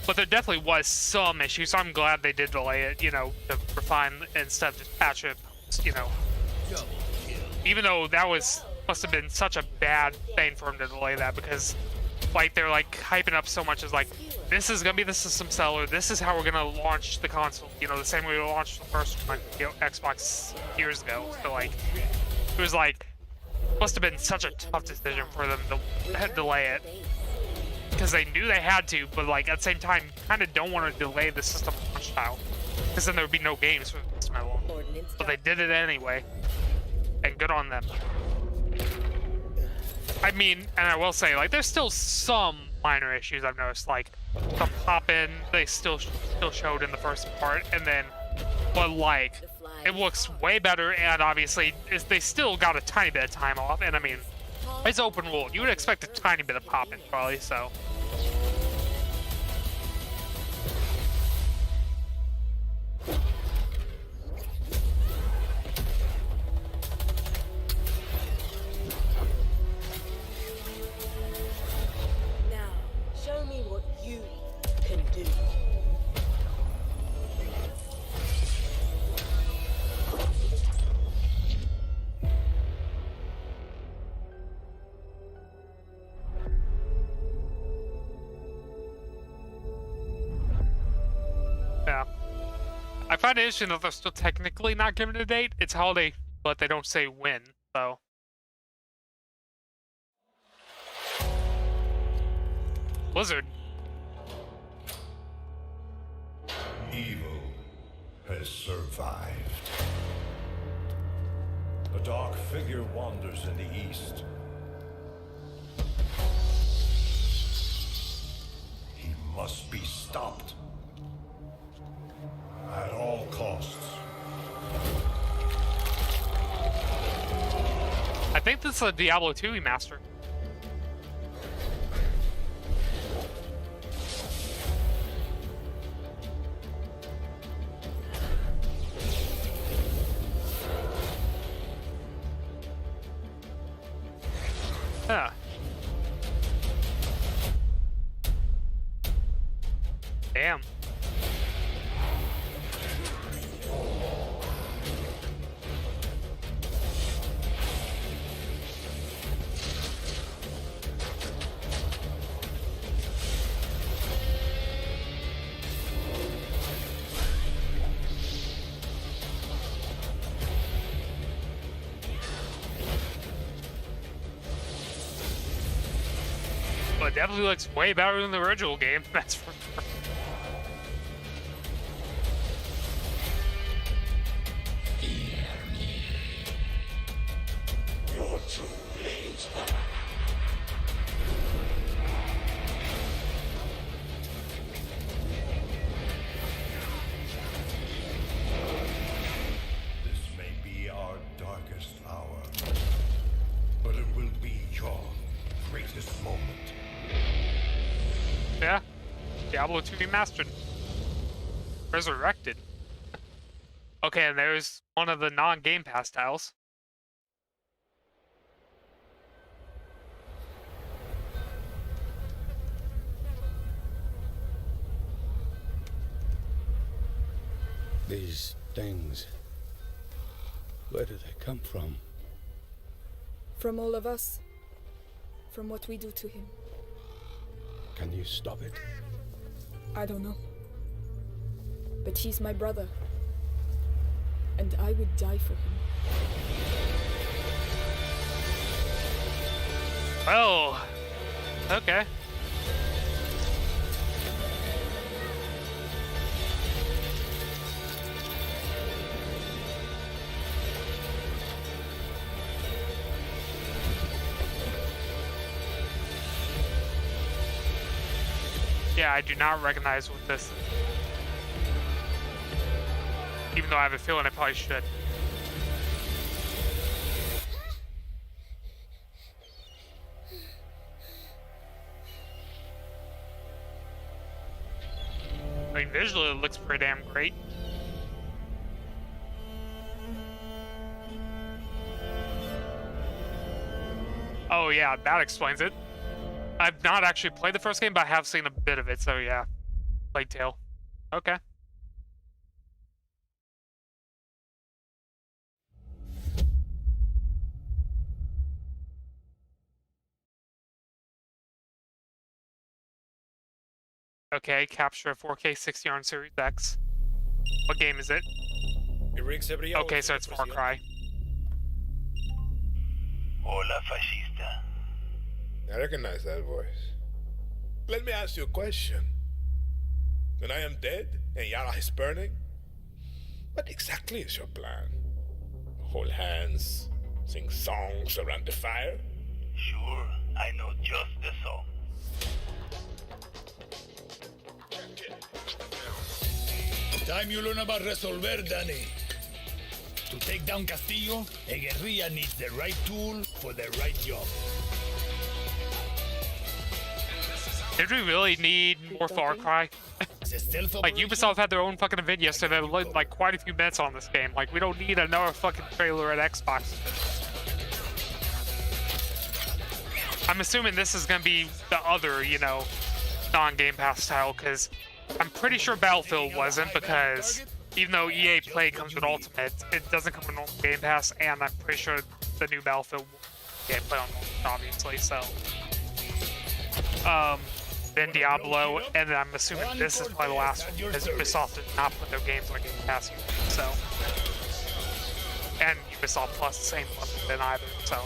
but there definitely was some issues. So I'm glad they did delay it, you know, to refine instead of just patch it, you know. Even though that must have been such a bad thing for them to delay that, because like they're like hyping up so much as like, this is gonna be the system seller, this is how we're gonna launch the console, you know, the same way we launched the first one, you know, Xbox years ago. So like, it was like, must have been such a tough decision for them to delay it, because they knew they had to, but like at the same time, kind of don't want to delay the system launch style, because then there would be no games for the system at all. But they did it anyway, and good on them. I mean, and I will say, like, there's still some minor issues I've noticed, like the pop-in they still showed in the first part, and then, but like, it looks way better, and obviously they still got a tiny bit of time off, and I mean, it's open world. You would expect a tiny bit of pop-in probably, so. Now, show me what you can do. Yeah. I find it interesting that they're still technically not giving a date. It's holiday, but they don't say when, so. Blizzard. Evil has survived. A dark figure wanders in the east. He must be stopped. At all costs. I think this is a Diablo 2 remaster. Huh. Damn. But it definitely looks way better than the original game, that's for sure. This may be our darkest hour, but it will be your greatest moment. Yeah. Diablo 2 Remastered. Resurrected. Okay, and there's one of the non-Game Pass tiles. These things, where do they come from? From all of us. From what we do to him. Can you stop it? I don't know. But he's my brother. And I would die for him. Oh. Okay. Yeah, I do not recognize what this is. Even though I have a feeling I probably should. I mean, visually it looks pretty damn great. Oh yeah, that explains it. I've not actually played the first game, but I have seen a bit of it, so yeah. Plague Tale. Okay. Okay, capture a 4K 60 on Series X. What game is it? Okay, so it's Far Cry. Hola, fascista. I recognize that voice. Let me ask you a question. When I am dead and Yara is burning, what exactly is your plan? Hold hands, sing songs around the fire? Sure, I know just the song. Time you learn about resolver, Danny. To take down Castillo, a guerrilla needs the right tool for the right job. Did we really need more Far Cry? Like, Ubisoft had their own fucking event yesterday that lit like quite a few minutes on this game. Like, we don't need another fucking trailer at Xbox. I'm assuming this is gonna be the other, you know, non-Game Pass title, because I'm pretty sure Battlefield wasn't, because even though EA Play comes with Ultimate, it doesn't come with normal Game Pass, and I'm pretty sure the new Battlefield EA Play on Ultimate, obviously, so. Then Diablo, and then I'm assuming this is probably the last one, because Ubisoft did not put their games on Game Pass yet, so. And Ubisoft Plus, the same one, then either, so.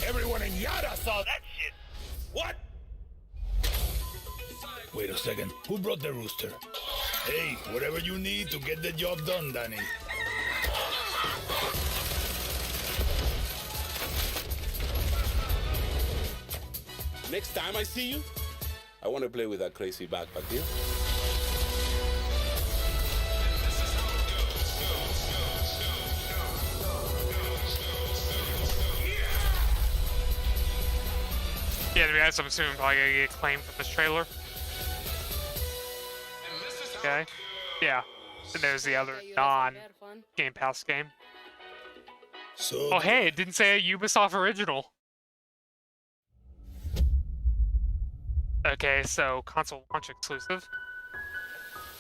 Everyone in Yara saw that shit. What? Wait a second. Who brought the rooster? Hey, whatever you need to get the job done, Danny. Next time I see you, I want to play with that crazy backpack here. Yeah, to be honest, I'm assuming probably gonna get claimed from this trailer. Okay. Yeah. And there's the other non-Game Pass game. So oh, hey, it didn't say a Ubisoft original. Okay, so console launch exclusive.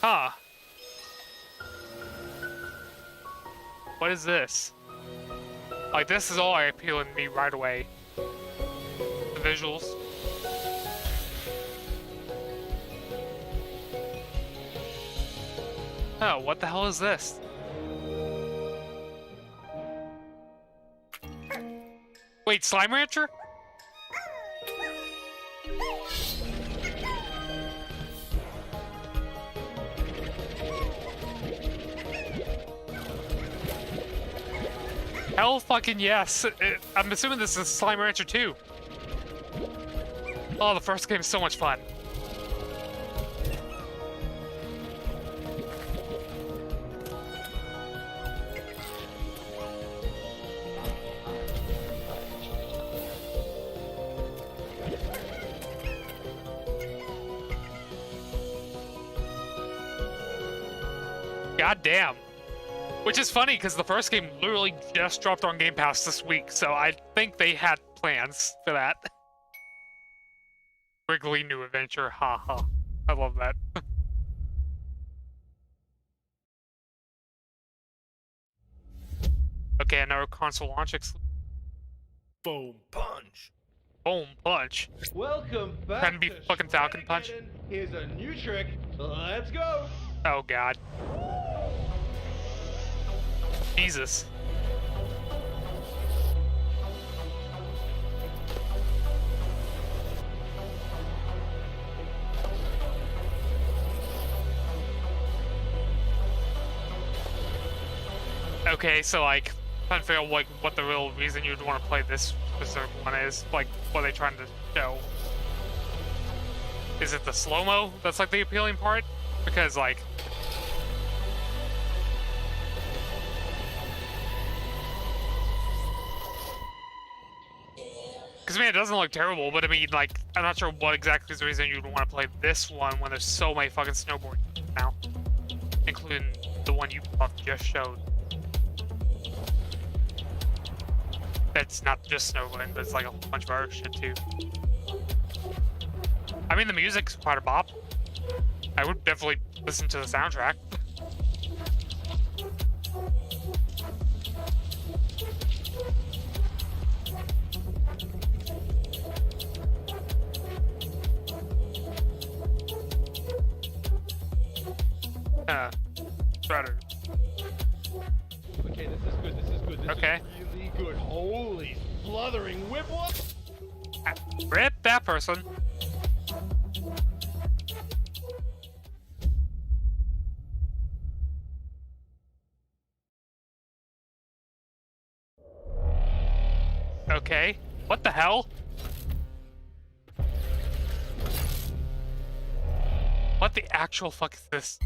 Huh. What is this? Like, this is all appealing to me right away. The visuals. Oh, what the hell is this? Wait, Slime Rancher? Hell fucking yes. I'm assuming this is Slime Rancher 2. Oh, the first game is so much fun. God damn. Which is funny because the first game literally just dropped on Game Pass this week, so I think they had plans for that. Wrigley New Adventure, haha. I love that. Okay, another console launch exclusive. Boom punch. Boom punch. Welcome back. Can be fucking Falcon Punch. Here's a new trick. Let's go. Oh god. Jesus. Okay, so like, trying to figure out like what the real reason you'd want to play this specific one is. Like, what are they trying to show? Is it the slow-mo that's like the appealing part? Because like, because I mean, it doesn't look terrible, but I mean, like, I'm not sure what exactly is the reason you'd want to play this one when there's so many fucking snowboard now, including the one you just showed. That's not just snowboarding, but it's like a whole bunch of other shit too. I mean, the music's quite a bop. I would definitely listen to the soundtrack. Better. Okay, this is good. This is good. This okay. is really good. Holy sluthering whip whoop! Rip that person. Okay. What the hell? What the actual fuck is this?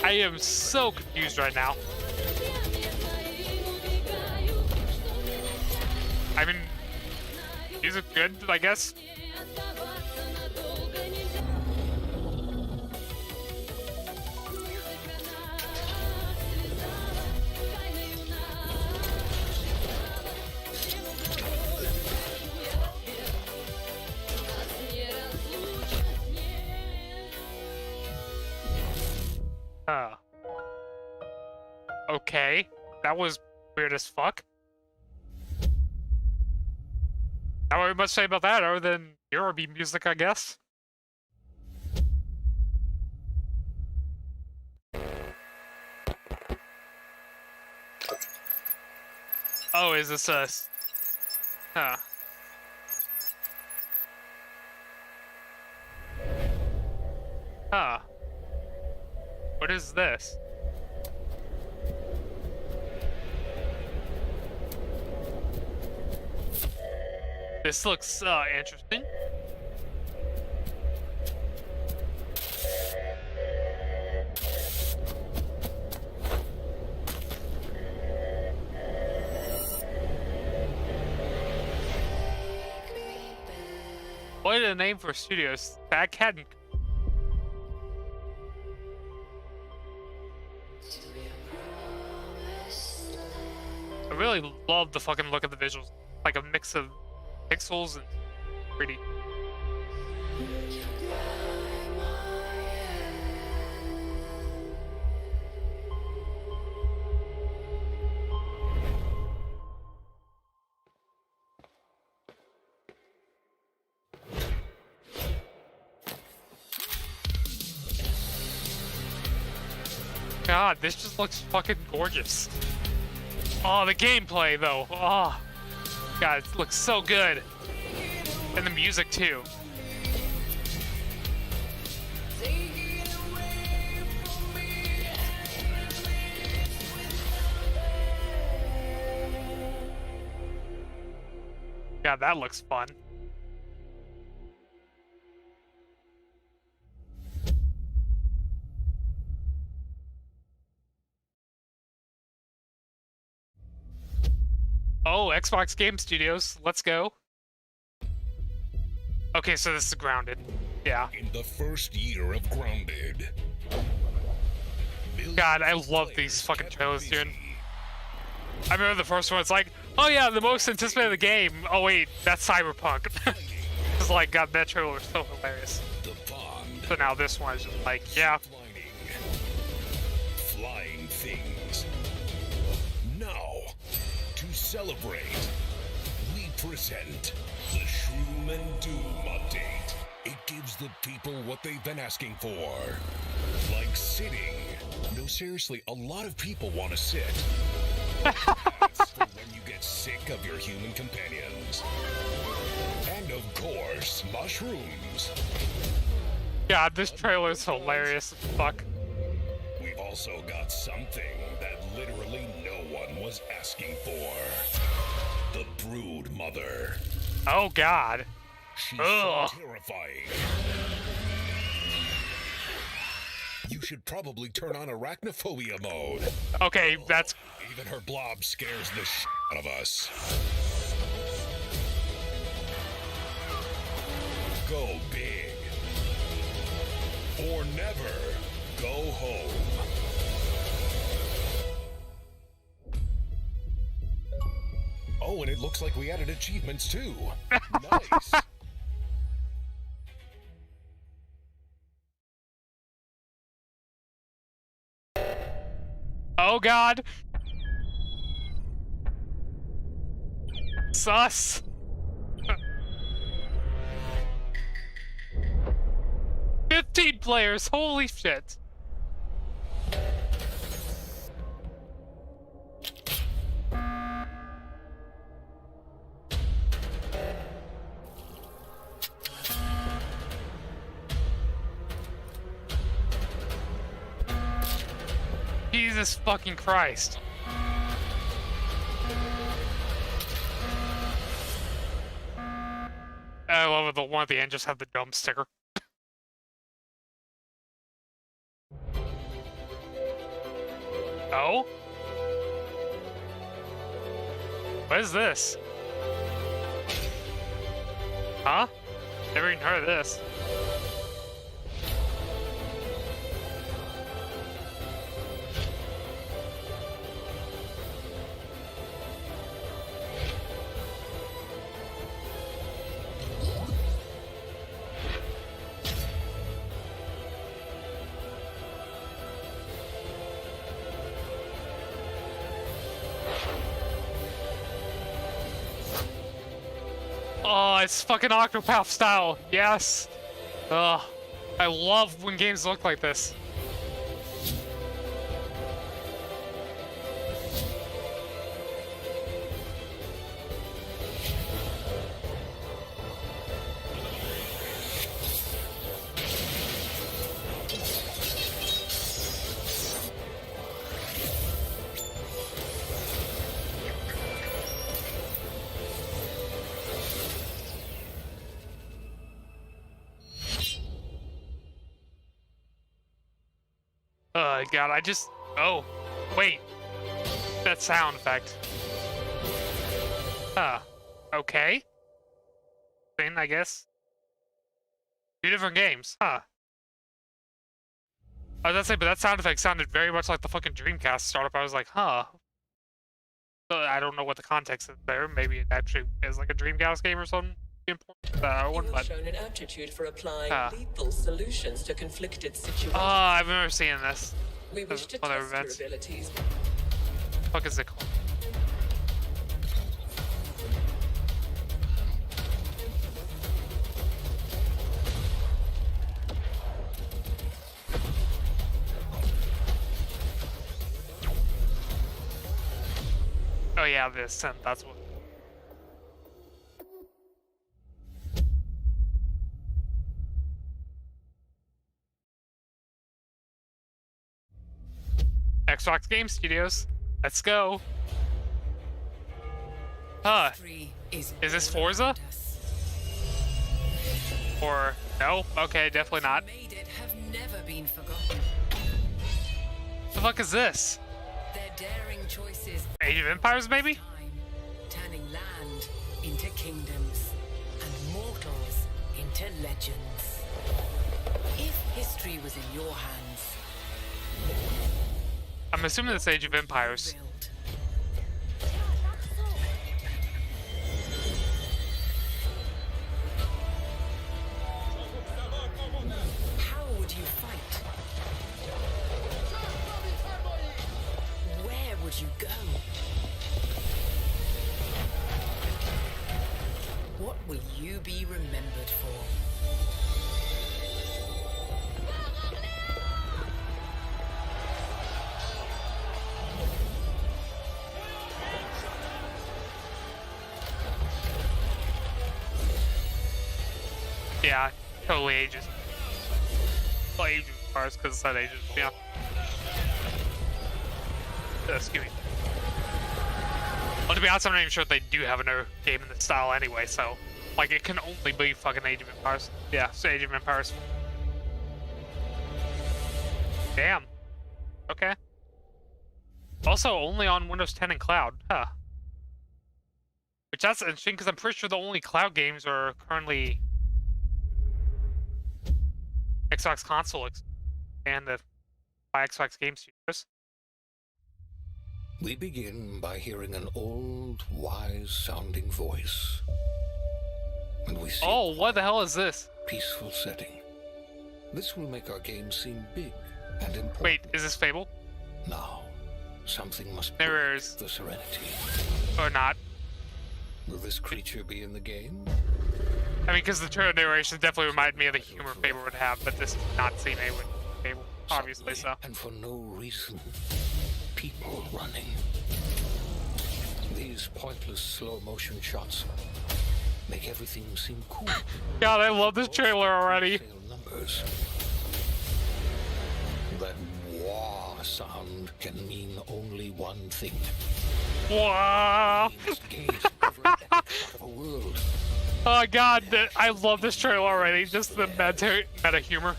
I am so confused right now. I mean, music good, I guess. Okay, that was weird as fuck. Not really much to say about that other than Eurobeat music, I guess. Oh, is this a... Huh. Huh. What is this? This looks interesting. What a name for studios. Bad Cat and... I really love the fucking look of the visuals. Like a mix of pixels and pretty. God, this just looks fucking gorgeous. Oh, the gameplay though. Oh, God, it looks so good. And the music too. Yeah, that looks fun. Oh, Xbox Game Studios, let's go. Okay, so this is Grounded. Yeah. In the first year of Grounded. God, I love these fucking trailers, dude. I remember the first one, it's like, oh yeah, the most anticipated game. Oh wait, that's Cyberpunk. It's like, God, that trailer was so hilarious. So now this one is just like, yeah. Flying things. Now, to celebrate, we present the Shroom and Doom update. It gives the people what they've been asking for. Like sitting. No, seriously, a lot of people want to sit. That's for when you get sick of your human companions. And of course, mushrooms. God, this trailer is hilarious as fuck. We've also got something that literally no one was asking for. The Brood Mother. Oh God. She's so terrifying. You should probably turn on arachnophobia mode. Okay, that's... Even her blob scares the shit out of us. Go big. Or never go home. Oh, and it looks like we added achievements too. Nice. Oh God. Sus. $15 players, holy shit. Jesus fucking Christ. I love it, the one at the end just had the dumb sticker. Oh? What is this? Huh? Never even heard of this. Oh, it's fucking Octopath style. Yes. Ugh. I love when games look like this. God, I just... Oh, wait. That sound effect. Huh. Okay. Thing, I guess. 2 different games, huh? I was gonna say, but that sound effect sounded very much like the fucking Dreamcast startup. I was like, huh. So I don't know what the context is there. Maybe it actually is like a Dreamcast game or something. Important. You have shown an aptitude for applying lethal solutions to conflicted situations. Oh, I remember seeing this. We wish to Other test events. your abilities. Fuck is it called? Oh yeah, this, and that's what. Xbox Game Studios. Let's go. Huh. Is this Forza? Or no? Okay, definitely not. Have never been forgotten. The fuck is this? Their daring choices. Age of Empires, maybe? Turning land into kingdoms and mortals into legends. If history was in your hands, I'm assuming it's Age of Empires. how would you fight? Where would you go? What will you be remembered for? Yeah, totally ages. Well, Age of Empires, because it's not ages, yeah. Excuse me. Well, to be honest, I'm not even sure if they do have another game in this style anyway, so... Like, it can only be fucking Age of Empires. Yeah, so Age of Empires. Damn. Okay. Also, only on Windows 10 and Cloud. Huh. Which that's interesting, because I'm pretty sure the only cloud games are currently... Xbox console and the by Xbox Game Studios. We begin by hearing an old, wise-sounding voice. And we see oh, what the hell is this? Peaceful setting. This will make our game seem big and important. Wait, is this Fable? Now, something must there break is the serenity. Or not. Will this creature be in the game? I mean, because the turn narration definitely reminded me of the humor Fable would have, but this does not seem a with Fable, obviously so. And for no reason, people running. These pointless slow-motion shots make everything seem cool. God, I love this trailer already. Numbers. That wah sound can mean only one thing. Wow. Of a world. Oh god, I love this trailer already. Just the meta humor.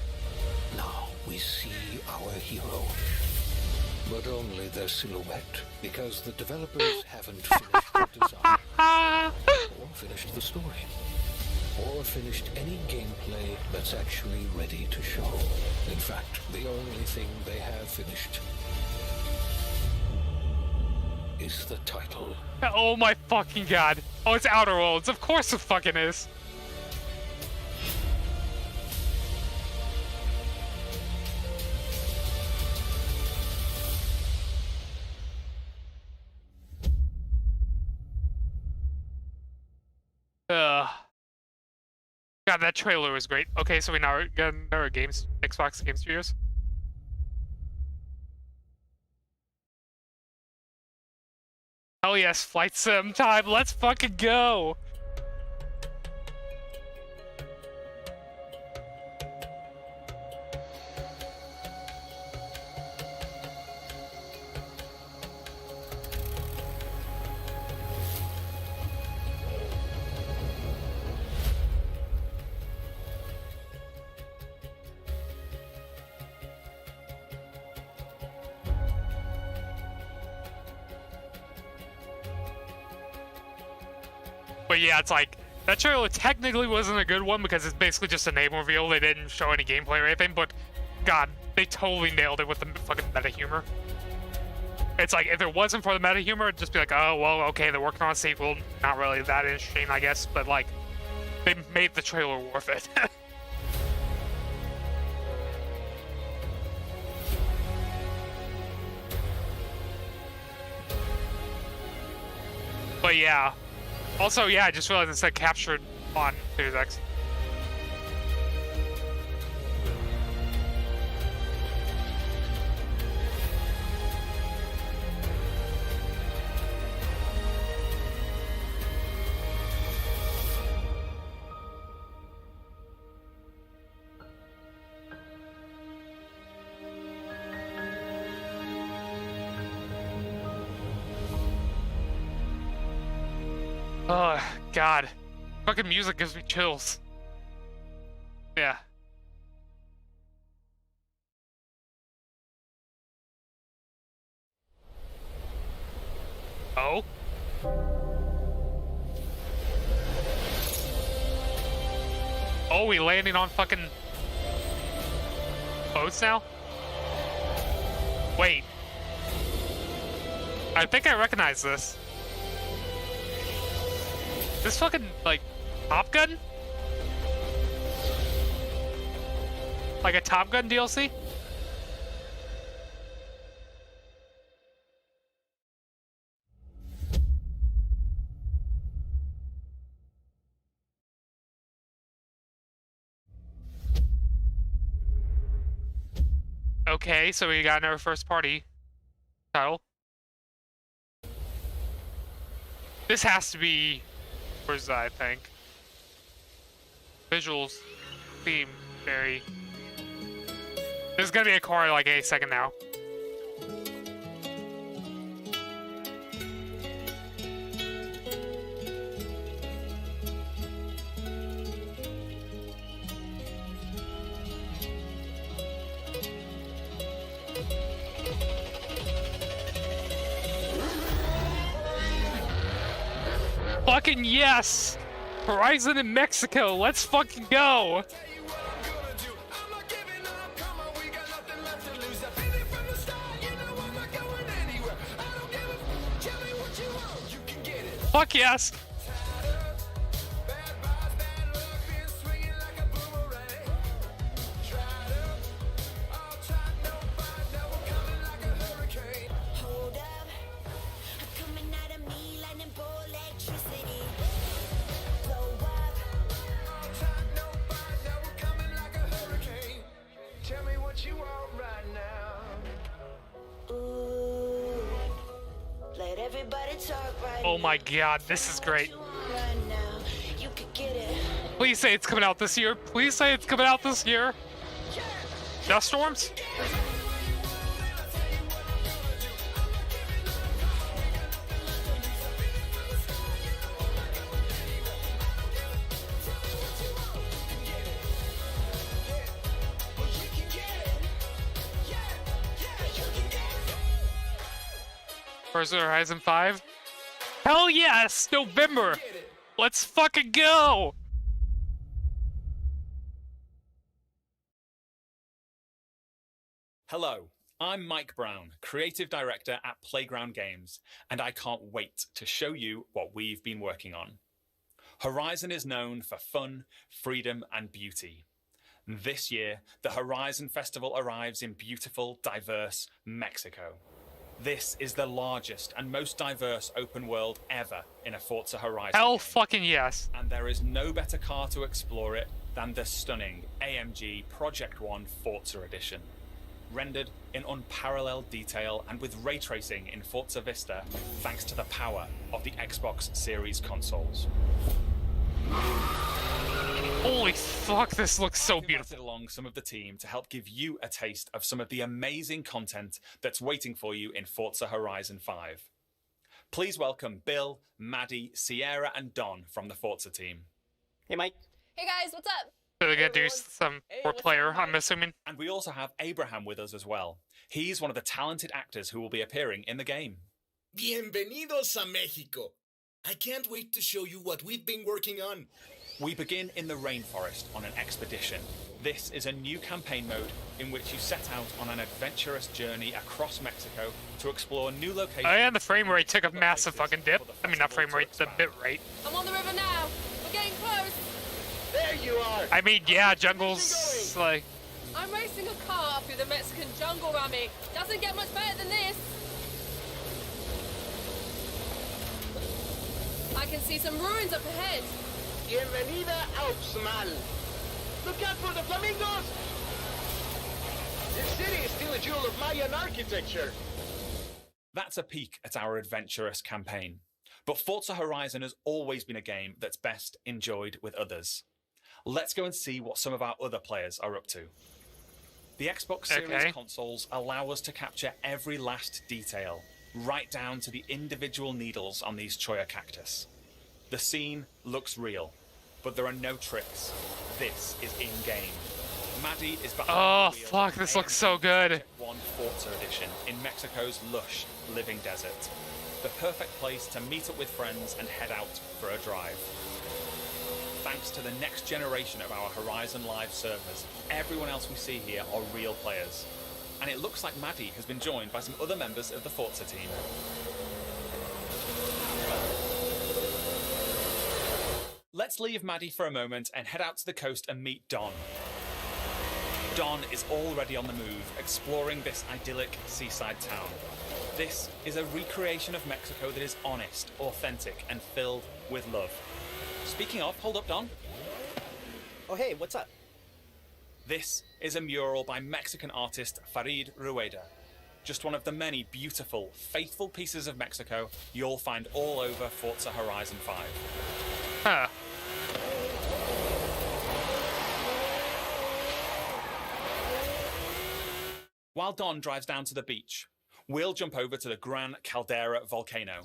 Now we see our hero. But only their silhouette, because the developers haven't finished the design, or finished the story, or finished any gameplay that's actually ready to show. In fact, the only thing they have finished is the title. Oh my fucking god. Oh, it's Outer Worlds. Of course it fucking is. God, that trailer was great. Okay, so we now got another games, Xbox Game Studios. Hell yes, flight sim time. Let's fucking go. But yeah, it's like That trailer technically wasn't a good one because it's basically just a name reveal. They didn't show any gameplay or anything, but God, they totally nailed it with the fucking meta humor. It's like, if it wasn't for the meta humor, it'd just be like, oh, well, okay, they're working on a sequel. Not really that interesting, I guess, but like, they made the trailer worth it. But yeah. Also, yeah, I just realized it said captured on Series X. Oh, God. Fucking music gives me chills. Yeah. Oh? Oh, we landing on fucking boats now? Wait. I think I recognize this. This fucking, like, Top Gun? Like a Top Gun DLC? Okay, so we got another first party title. This has to be Forza, I think. Visuals, theme, very. This is gonna be a car like any second now. Fucking yes! Horizon in Mexico, let's fucking go! Fuck yes! Oh my god, this is great. Please say it's coming out this year. Please say it's coming out this year. Dust storms? Forza Horizon 5? Hell yes! November! Let's fucking go! Hello, I'm Mike Brown, Creative Director at Playground Games, and I can't wait to show you what we've been working on. Horizon is known for fun, freedom, and beauty. This year, the Horizon Festival arrives in beautiful, diverse Mexico. This is the largest and most diverse open world ever in a Forza Horizon Hell game. fucking yes. And there is no better car to explore it than the stunning AMG Project One Forza Edition. Rendered in unparalleled detail and with ray tracing in Forza Vista, thanks to the power of the Xbox Series consoles. Holy fuck, this looks so beautiful. I've invited along some of the team to help give you a taste of some of the amazing content that's waiting for you in Forza Horizon 5. Please welcome Bill, Maddie, Sierra, and Don from the Forza team. Hey, Mike. Hey guys, what's up? So they're gonna do some more player, I'm assuming. And we also have Abraham with us as well. He's one of the talented actors who will be appearing in the game. Bienvenidos a México. I can't wait to show you what we've been working on. We begin in the rainforest on an expedition. This is a new campaign mode in which you set out on an adventurous journey across Mexico to explore new locations. Oh yeah, and the frame rate took a massive fucking dip. I mean, not frame rate, the bit rate. I'm on the river now. We're getting close. There you are. I mean, yeah, jungle's like... I'm racing a car through the Mexican jungle, Rami. Doesn't get much better than this. I can see some ruins up ahead. Bienvenida Alpsmal. Look out for the flamingos! This city is still a jewel of Mayan architecture. That's a peek at our adventurous campaign. But Forza Horizon has always been a game that's best enjoyed with others. Let's go and see what some of our other players are up to. The Xbox Series consoles allow us to capture every last detail, right down to the individual needles on these cholla cactus. The scene looks real, but there are no tricks. This is in-game. Maddie is behind Oh, the wheel fuck, of this an looks so good. One Forza edition in Mexico's lush, living desert. The perfect place to meet up with friends and head out for a drive. Thanks to the next generation of our Horizon Live servers, everyone else we see here are real players. And it looks like Maddie has been joined by some other members of the Forza team. Let's leave Maddie for a moment and head out to the coast and meet Don. Don is already on the move, exploring this idyllic seaside town. This is a recreation of Mexico that is honest, authentic, and filled with love. Speaking of, hold up, Don. Oh, hey, what's up? This is a mural by Mexican artist Farid Rueda. Just one of the many beautiful, faithful pieces of Mexico you'll find all over Forza Horizon 5. Huh. While Don drives down to the beach, we'll jump over to the Gran Caldera volcano.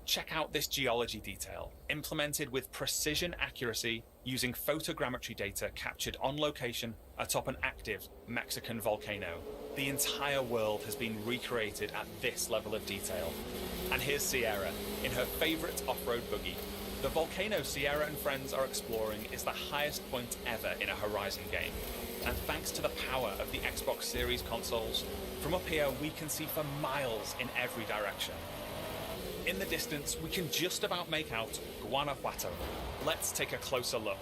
Check out this geology detail, implemented with precision accuracy using photogrammetry data captured on location atop an active Mexican volcano. The entire world has been recreated at this level of detail. And here's Sierra in her favorite off-road buggy. The volcano Sierra and friends are exploring is the highest point ever in a Horizon game. And thanks to the power of the Xbox Series consoles, from up here we can see for miles in every direction. In the distance, we can just about make out Guanajuato. Let's take a closer look.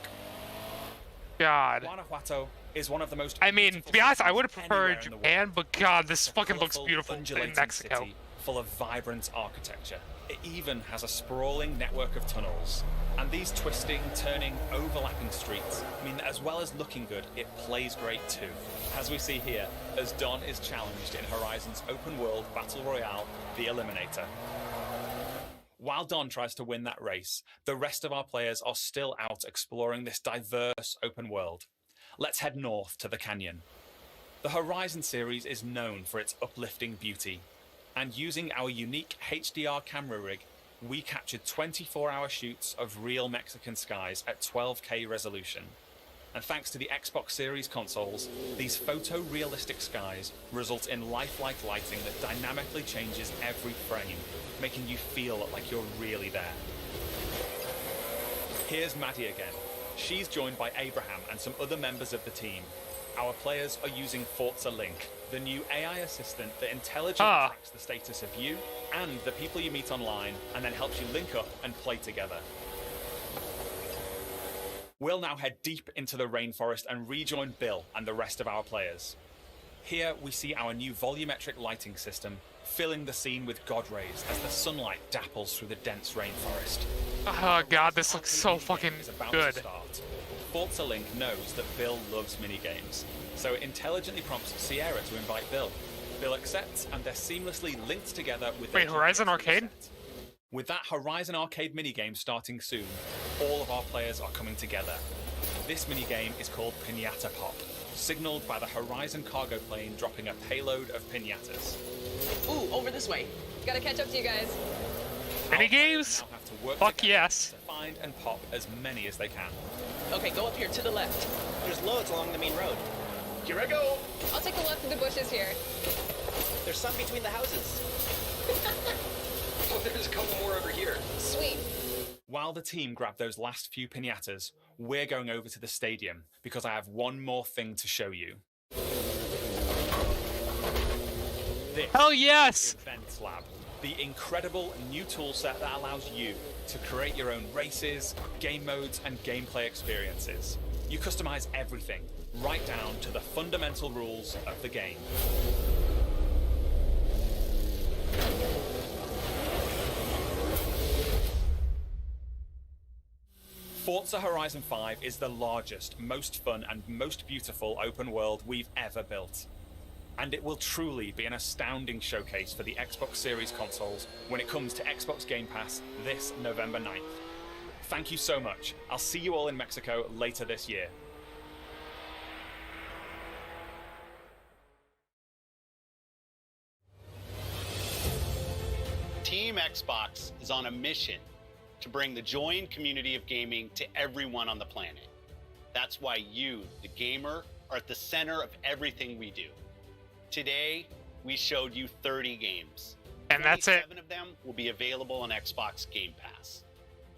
God. Guanajuato is one of the most... I mean, to be honest, I would have preferred Japan, but God, this fucking looks beautiful in Mexico. City full of vibrant architecture. It even has a sprawling network of tunnels. And these twisting, turning, overlapping streets mean that as well as looking good, it plays great too. As we see here, as Don is challenged in Horizon's open world battle royale, The Eliminator. While Don tries to win that race, the rest of our players are still out exploring this diverse open world. Let's head north to the canyon. The Horizon series is known for its uplifting beauty, and using our unique HDR camera rig, we captured 24-hour shoots of real Mexican skies at 12K resolution. And thanks to the Xbox Series consoles, these photorealistic skies result in lifelike lighting that dynamically changes every frame, making you feel like you're really there. Here's Maddie again. She's joined by Abraham and some other members of the team. Our players are using Forza Link, the new AI assistant that intelligently tracks the status of you and the people you meet online, and then helps you link up and play together. We'll now head deep into the rainforest and rejoin Bill and the rest of our players. Here we see our new volumetric lighting system, filling the scene with God rays as the sunlight dapples through the dense rainforest. Oh God, this looks so fucking good. Forza Link knows that Bill loves minigames, so it intelligently prompts Sierra to invite Bill. Bill accepts, and they're seamlessly linked together with... Wait, Horizon Arcade? With that Horizon Arcade minigame starting soon, all of our players are coming together. This minigame is called Piñata Pop, signaled by the Horizon cargo plane dropping a payload of piñatas. Ooh, over this way. Gotta catch up to you guys. Minigames? Fuck yes. To find and pop as many as they can. Okay, go up here to the left. There's loads along the main road. Here I go. I'll take the left of the bushes here. There's some between the houses. there's a couple more over here. Sweet. While the team grab those last few piñatas, we're going over to the stadium because I have one more thing to show you. This Hell yes! is Events Lab, the incredible new toolset that allows you to create your own races, game modes, and gameplay experiences. You customize everything, right down to the fundamental rules of the game. Forza Horizon 5 is the largest, most fun, and most beautiful open world we've ever built. And it will truly be an astounding showcase for the Xbox Series consoles when it comes to Xbox Game Pass this November 9th. Thank you so much. I'll see you all in Mexico later this year. Team Xbox is on a mission to bring the joy and community of gaming to everyone on the planet. That's why you, the gamer, are at the center of everything we do. Today, we showed you 30 games. And that's it. 27 of them will be available on Xbox Game Pass.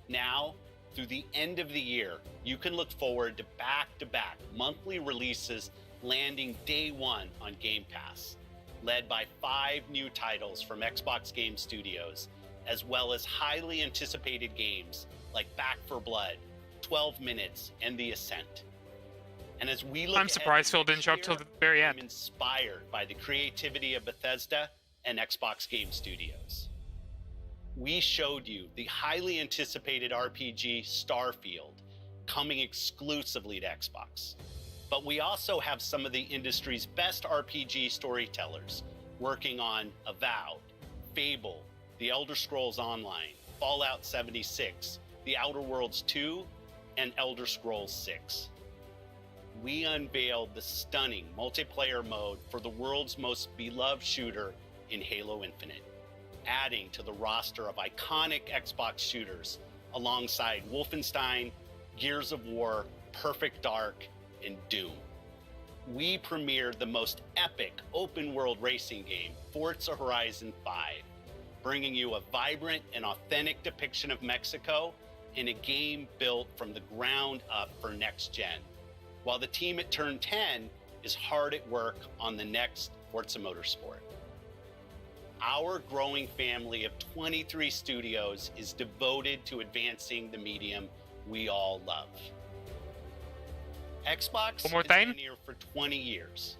Now, through the end of the year, you can look forward to back-to-back monthly releases landing day one on Game Pass, led by 5 new titles from Xbox Game Studios, as well as highly anticipated games like Back 4 Blood, 12 Minutes, and The Ascent. And as we look I'm surprised Phil didn't show up till the very end. I'm inspired by the creativity of Bethesda and Xbox Game Studios. We showed you the highly anticipated RPG Starfield coming exclusively to Xbox. But we also have some of the industry's best RPG storytellers working on Avowed, Fable, The Elder Scrolls Online, Fallout 76, The Outer Worlds 2, and Elder Scrolls 6. We unveiled the stunning multiplayer mode for the world's most beloved shooter in Halo Infinite, adding to the roster of iconic Xbox shooters alongside Wolfenstein, Gears of War, Perfect Dark, and Doom. We premiered the most epic open-world racing game, Forza Horizon 5, bringing you a vibrant and authentic depiction of Mexico in a game built from the ground up for next gen, while the team at Turn 10 is hard at work on the next Forza Motorsport. Our growing family of 23 studios is devoted to advancing the medium we all love. Xbox has been here for 20 years,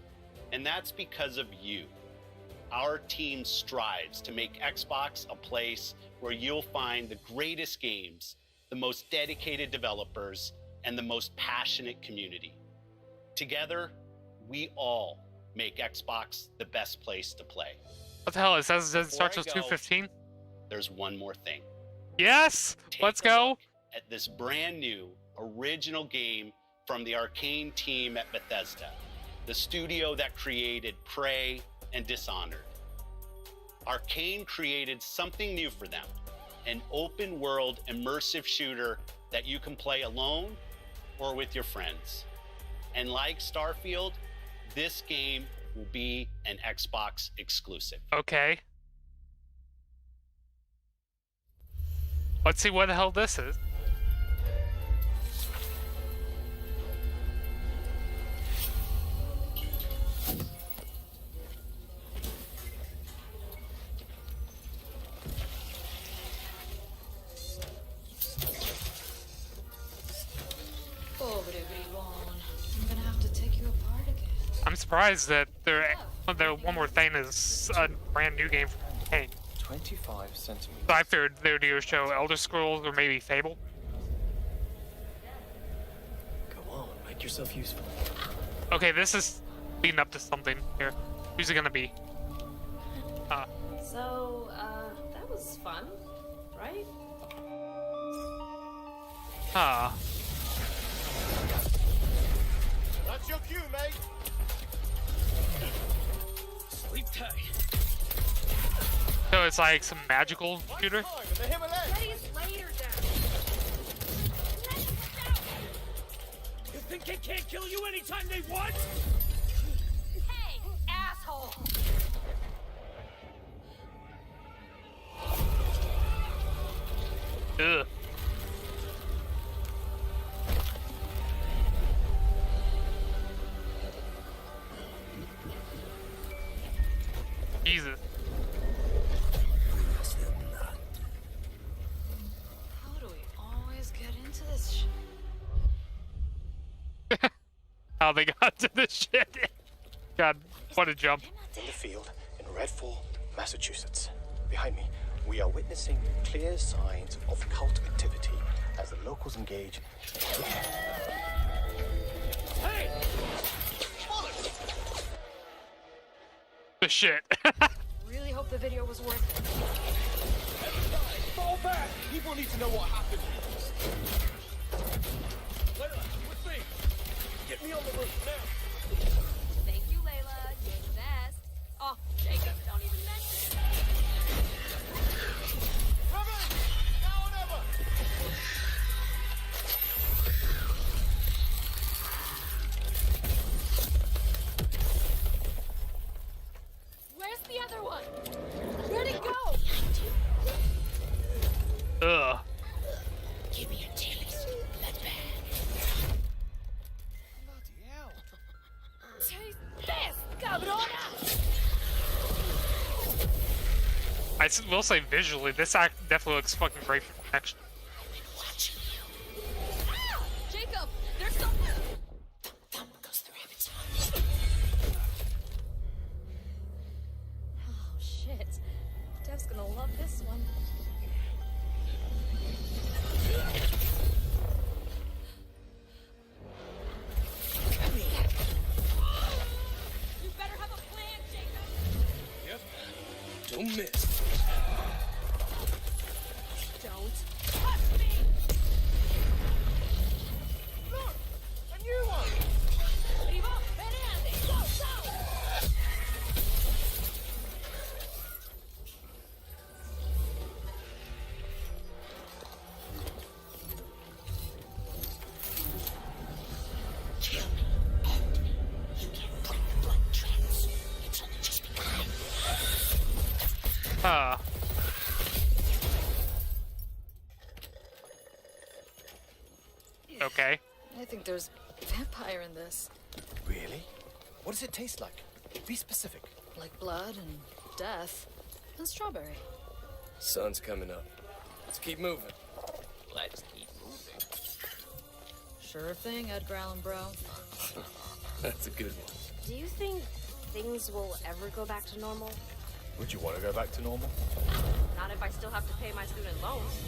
and that's because of you. Our team strives to make Xbox a place where you'll find the greatest games, the most dedicated developers, and the most passionate community. Together, we all make Xbox the best place to play. What the hell? It says it starts with 2:15? There's one more thing. Yes! Let's go! At this brand new, original game from the Arcane team at Bethesda, the studio that created Prey and Dishonored. Arcane created something new for them, an open-world immersive shooter that you can play alone or with your friends. And like Starfield, this game will be an Xbox exclusive. Okay. Let's see what the hell this is. I'm surprised that there one more thing is a brand new game from Arcane. 25 centimeters. So I figured they would either show Elder Scrolls or maybe Fable. Go on, make yourself useful. Okay, this is leading up to something here. Who's it gonna be? So, that was fun, right? That's your cue, mate. Sleep tight. So it's like some magical shooter? You think they can't kill you anytime they want? Hey, asshole! Ugh. Jesus. How do we always get into this shit? How they got to this shit. God, what a jump. In the field in Redfall, Massachusetts. Behind me, we are witnessing clear signs of cult activity as the locals engage. Hey! The shit. Really hope the video was worth it. Fall back! People need to know what happened. Layla, with me. Get me on the roof now. Thank you, Layla. You're the best. Oh, Jacob, don't even mention it. Come in! Now or never! Where's the other one? Where'd it go? Ugh. Give me a taste, bloodbag. Bloody hell. Taste this, cabrona! Will say visually, this act definitely looks fucking great for action. Ah! Jacob, there's something! Oh, shit. Dev's gonna love this one. You better have a plan, Jacob! Yep. Don't miss. Don't touch me! Look! A new one! Primo, Fernande, go, go! Huh. Okay. I think there's vampire in this. Really? What does it taste like? Be specific. Like blood and death and strawberry. Sun's coming up. Let's keep moving. Let's keep moving. Sure thing, Edgar Allan bro. That's a good one. Do you think things will ever go back to normal? Would you want to go back to normal? Not if I still have to pay my student loans.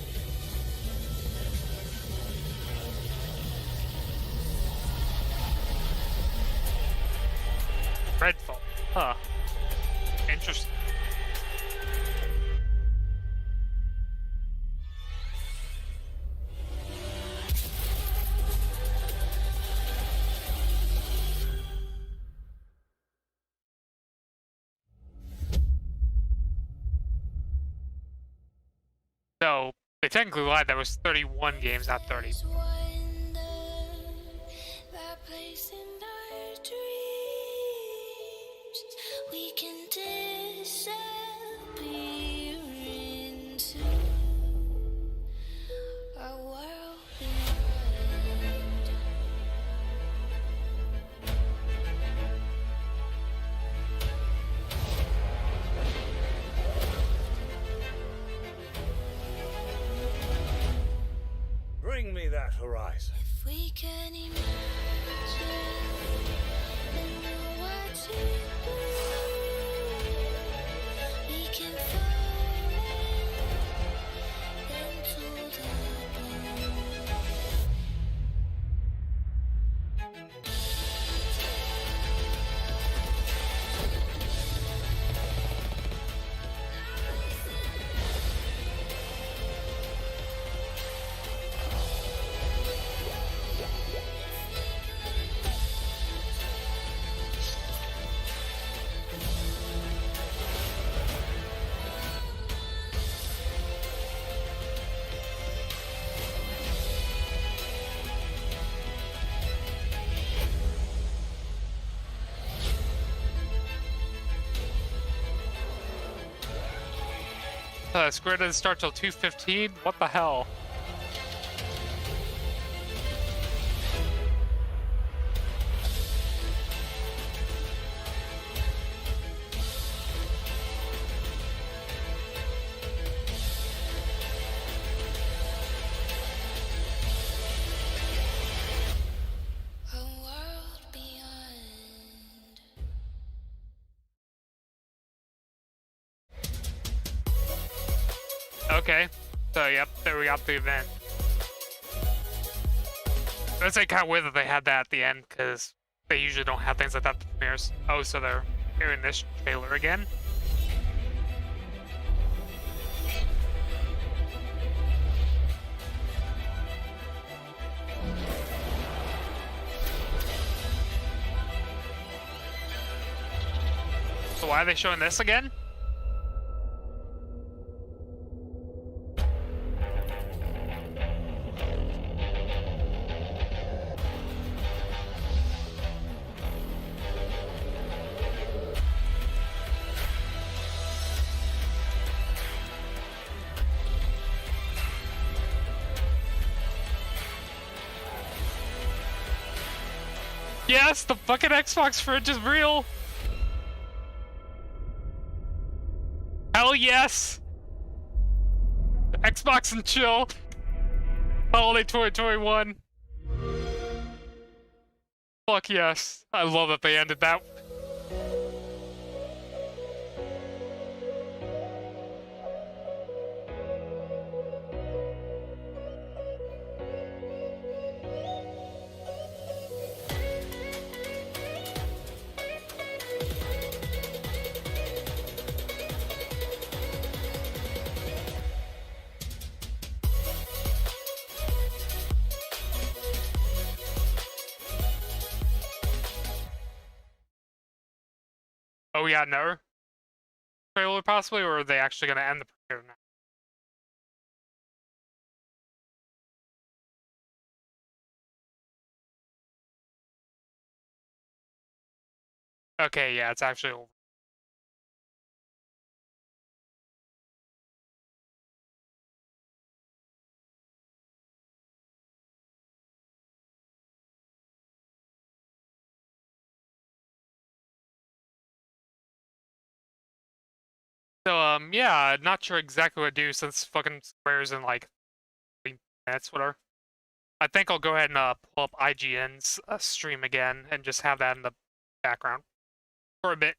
Redfall. Huh. Interesting. So, they technically lied. That was 31 games, not 30. We can disappear into a world beyond. Bring me that horizon. If we can imagine what to do, we can fall into the Square doesn't start till 2:15? What the hell? Okay. So, yep, there we got the event. I'd say kind of weird that they had that at the end, because they usually don't have things like that at the premieres. Oh, so they're airing this trailer again? So why are they showing this again? Yes, the fucking Xbox fridge is real! Hell yes! Xbox and chill! Holiday 2021. Fuck yes. I love that they ended that. Oh, we got another trailer possibly, or are they actually going to end the premiere now? Okay, yeah, it's actually over. So, yeah, not sure exactly what to do since fucking Square's in like 3 minutes, whatever. I think I'll go ahead and pull up IGN's stream again and just have that in the background for a bit.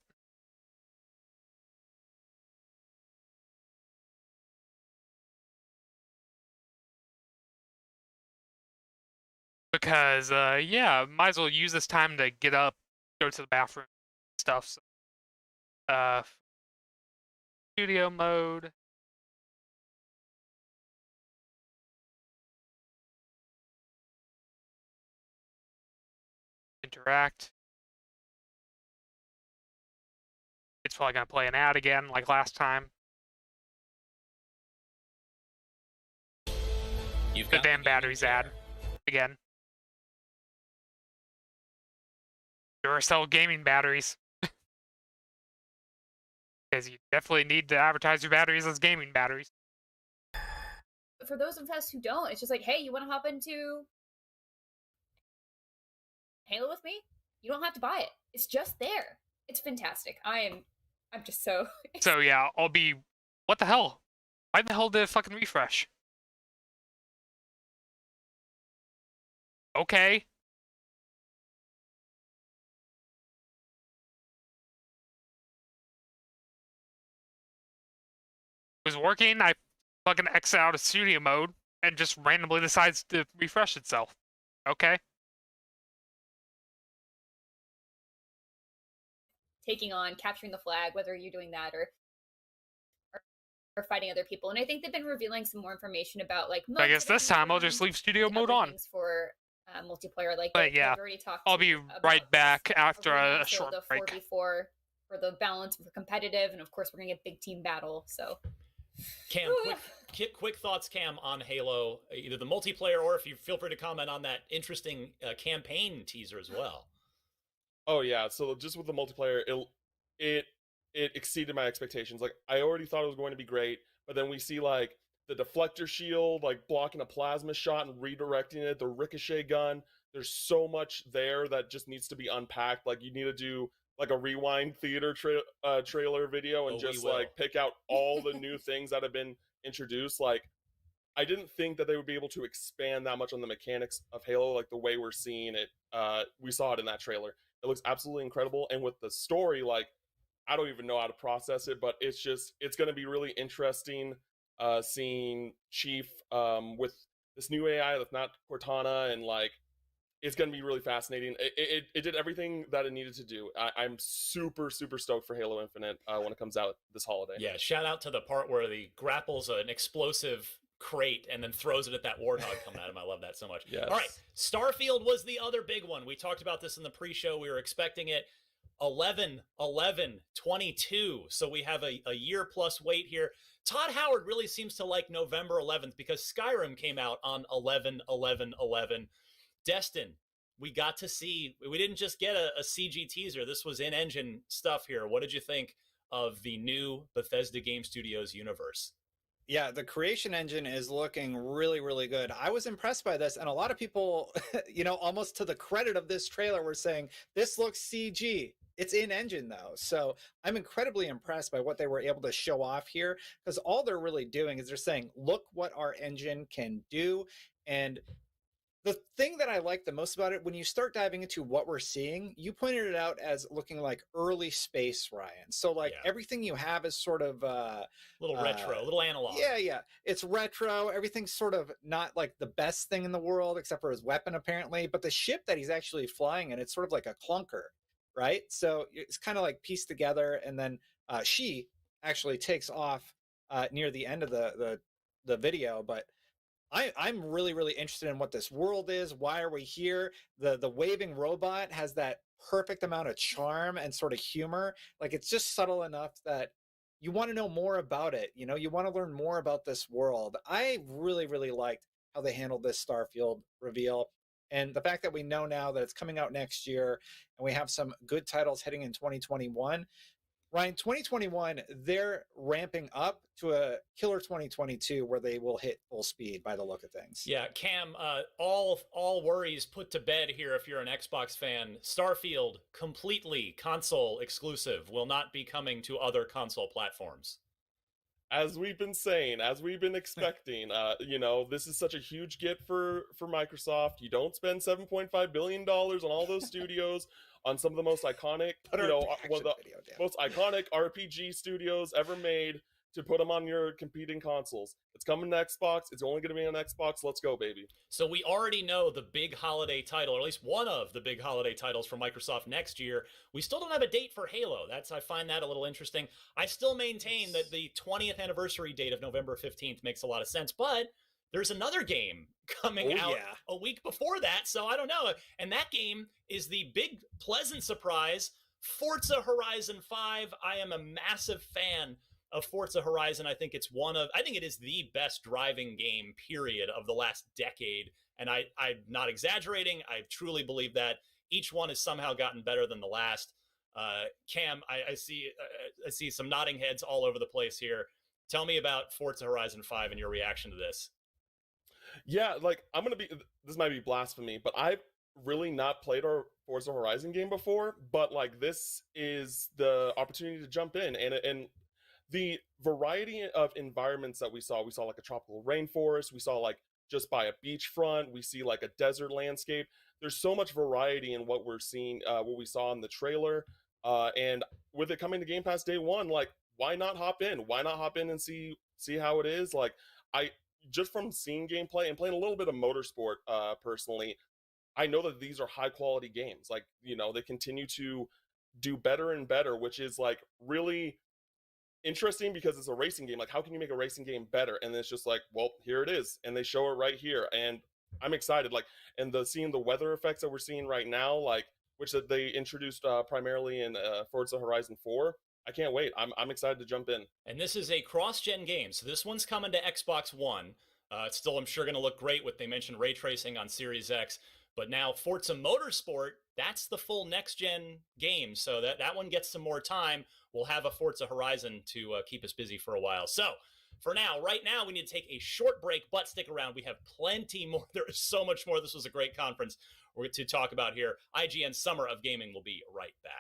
Because, yeah, might as well use this time to get up, go to the bathroom, stuff. So, studio mode. Interact. It's probably going to play an ad again, like last time. You've the damn batteries ad again. Duracell gaming batteries. Because you definitely need to advertise your batteries as gaming batteries. For those of us who don't, it's just like, hey, you want to hop into Halo with me? You don't have to buy it. It's just there. It's fantastic. I'm just so... So yeah, I'll be... What the hell? Why the hell did it fucking refresh? Okay. It was working, I fucking exit out of studio mode and just randomly decides to refresh itself. Okay. Taking on, capturing the flag, whether you're doing that or fighting other people. And I think they've been revealing some more information about like. I guess this time I'll just leave studio mode on. For multiplayer, like. But yeah, I'll be right back after a short break. The 4v4 for the balance for competitive, and of course we're gonna get big team battle. So. Cam, quick thoughts, Cam, on Halo, either the multiplayer or if you feel free to comment on that interesting campaign teaser as well. Oh yeah, so just with the multiplayer, it exceeded my expectations. Like I already thought it was going to be great, but then we see like the deflector shield like blocking a plasma shot and redirecting it, the ricochet gun. There's so much there that just needs to be unpacked. Like you need to do like a rewind theater trailer video and just like pick out all the new things that have been introduced. Like I didn't think that they would be able to expand that much on the mechanics of Halo like the way we're seeing it. We saw it in that trailer. It looks absolutely incredible, and with the story, like I don't even know how to process it, but it's going to be really interesting seeing Chief with this new AI that's not Cortana, and like it's going to be really fascinating. It did everything that it needed to do. I'm super stoked for Halo Infinite when it comes out this holiday. Yeah, shout out to the part where he grapples an explosive crate and then throws it at that warthog coming at him. I love that so much. Yes. All right, Starfield was the other big one. We talked about this in the pre-show. We were expecting it 11/11/22, so we have a year plus wait here. Todd Howard really seems to like November 11th because Skyrim came out on 11/11/11. Destin, we got to see, we didn't just get a CG teaser. This was in-engine stuff here. What did you think of the new Bethesda Game Studios universe? Yeah, the creation engine is looking really, really good. I was impressed by this, and a lot of people, almost to the credit of this trailer, were saying, this looks CG. It's in-engine, though. So I'm incredibly impressed by what they were able to show off here, because all they're really doing is they're saying, look what our engine can do. And the thing that I like the most about it, when you start diving into what we're seeing, you pointed it out as looking like early space, Ryan. So like everything you have is sort of a little retro, a little analog. Yeah. It's retro. Everything's sort of not like the best thing in the world, except for his weapon, apparently. But the ship that he's actually flying in, it's sort of like a clunker, right? So it's kind of like pieced together. And then she actually takes off near the end of the video. But I'm really, really interested in what this world is. Why are we here? The waving robot has that perfect amount of charm and sort of humor. Like, it's just subtle enough that you want to know more about it. You want to learn more about this world. I really, really liked how they handled this Starfield reveal. And the fact that we know now that it's coming out next year and we have some good titles heading in 2021. Ryan, 2021, they're ramping up to a killer 2022 where they will hit full speed by the look of things. Yeah, Cam, all worries put to bed here if you're an Xbox fan. Starfield, completely console exclusive, will not be coming to other console platforms. As we've been saying, as we've been expecting, this is such a huge get for Microsoft. You don't spend $7.5 billion on all those studios, on some of the most iconic, one of the most iconic RPG studios ever made, to put them on your competing consoles. It's coming to Xbox. It's only going to be on Xbox. Let's go, baby. So we already know the big holiday title, or at least one of the big holiday titles for Microsoft next year. We still don't have a date for Halo. I find that a little interesting. I still maintain that the 20th anniversary date of November 15th makes a lot of sense, but there's another game coming out a week before that, so I don't know. And that game is the big, pleasant surprise, Forza Horizon 5. I am a massive fan of Forza Horizon. I think it is the best driving game, period, of the last decade. And I'm not exaggerating. I truly believe that. Each one has somehow gotten better than the last. Cam, I see some nodding heads all over the place here. Tell me about Forza Horizon 5 and your reaction to this. Yeah, like, this might be blasphemy, but I've really not played our Forza Horizon game before, but like, this is the opportunity to jump in, and the variety of environments that we saw like a tropical rainforest, we saw like just by a beachfront, we see like a desert landscape. There's so much variety in what we're seeing, what we saw in the trailer, and with it coming to Game Pass day one, like, why not hop in? Why not hop in and see how it is? Like, just from seeing gameplay and playing a little bit of motorsport, personally, I know that these are high quality games. Like, they continue to do better and better, which is like really interesting because it's a racing game. Like, how can you make a racing game better? And it's just like, well, here it is, and they show it right here, and I'm excited. Like, and seeing the weather effects that we're seeing right now, like, which that they introduced primarily in Forza Horizon 4. I can't wait. I'm excited to jump in. And this is a cross-gen game, so this one's coming to Xbox One. It's still, I'm sure, going to look great with, they mentioned ray tracing on Series X. But now Forza Motorsport, that's the full next-gen game, so that one gets some more time. We'll have a Forza Horizon to keep us busy for a while. So for now, right now, we need to take a short break, but stick around. We have plenty more. There is so much more. This was a great conference to talk about here. IGN Summer of Gaming will be right back.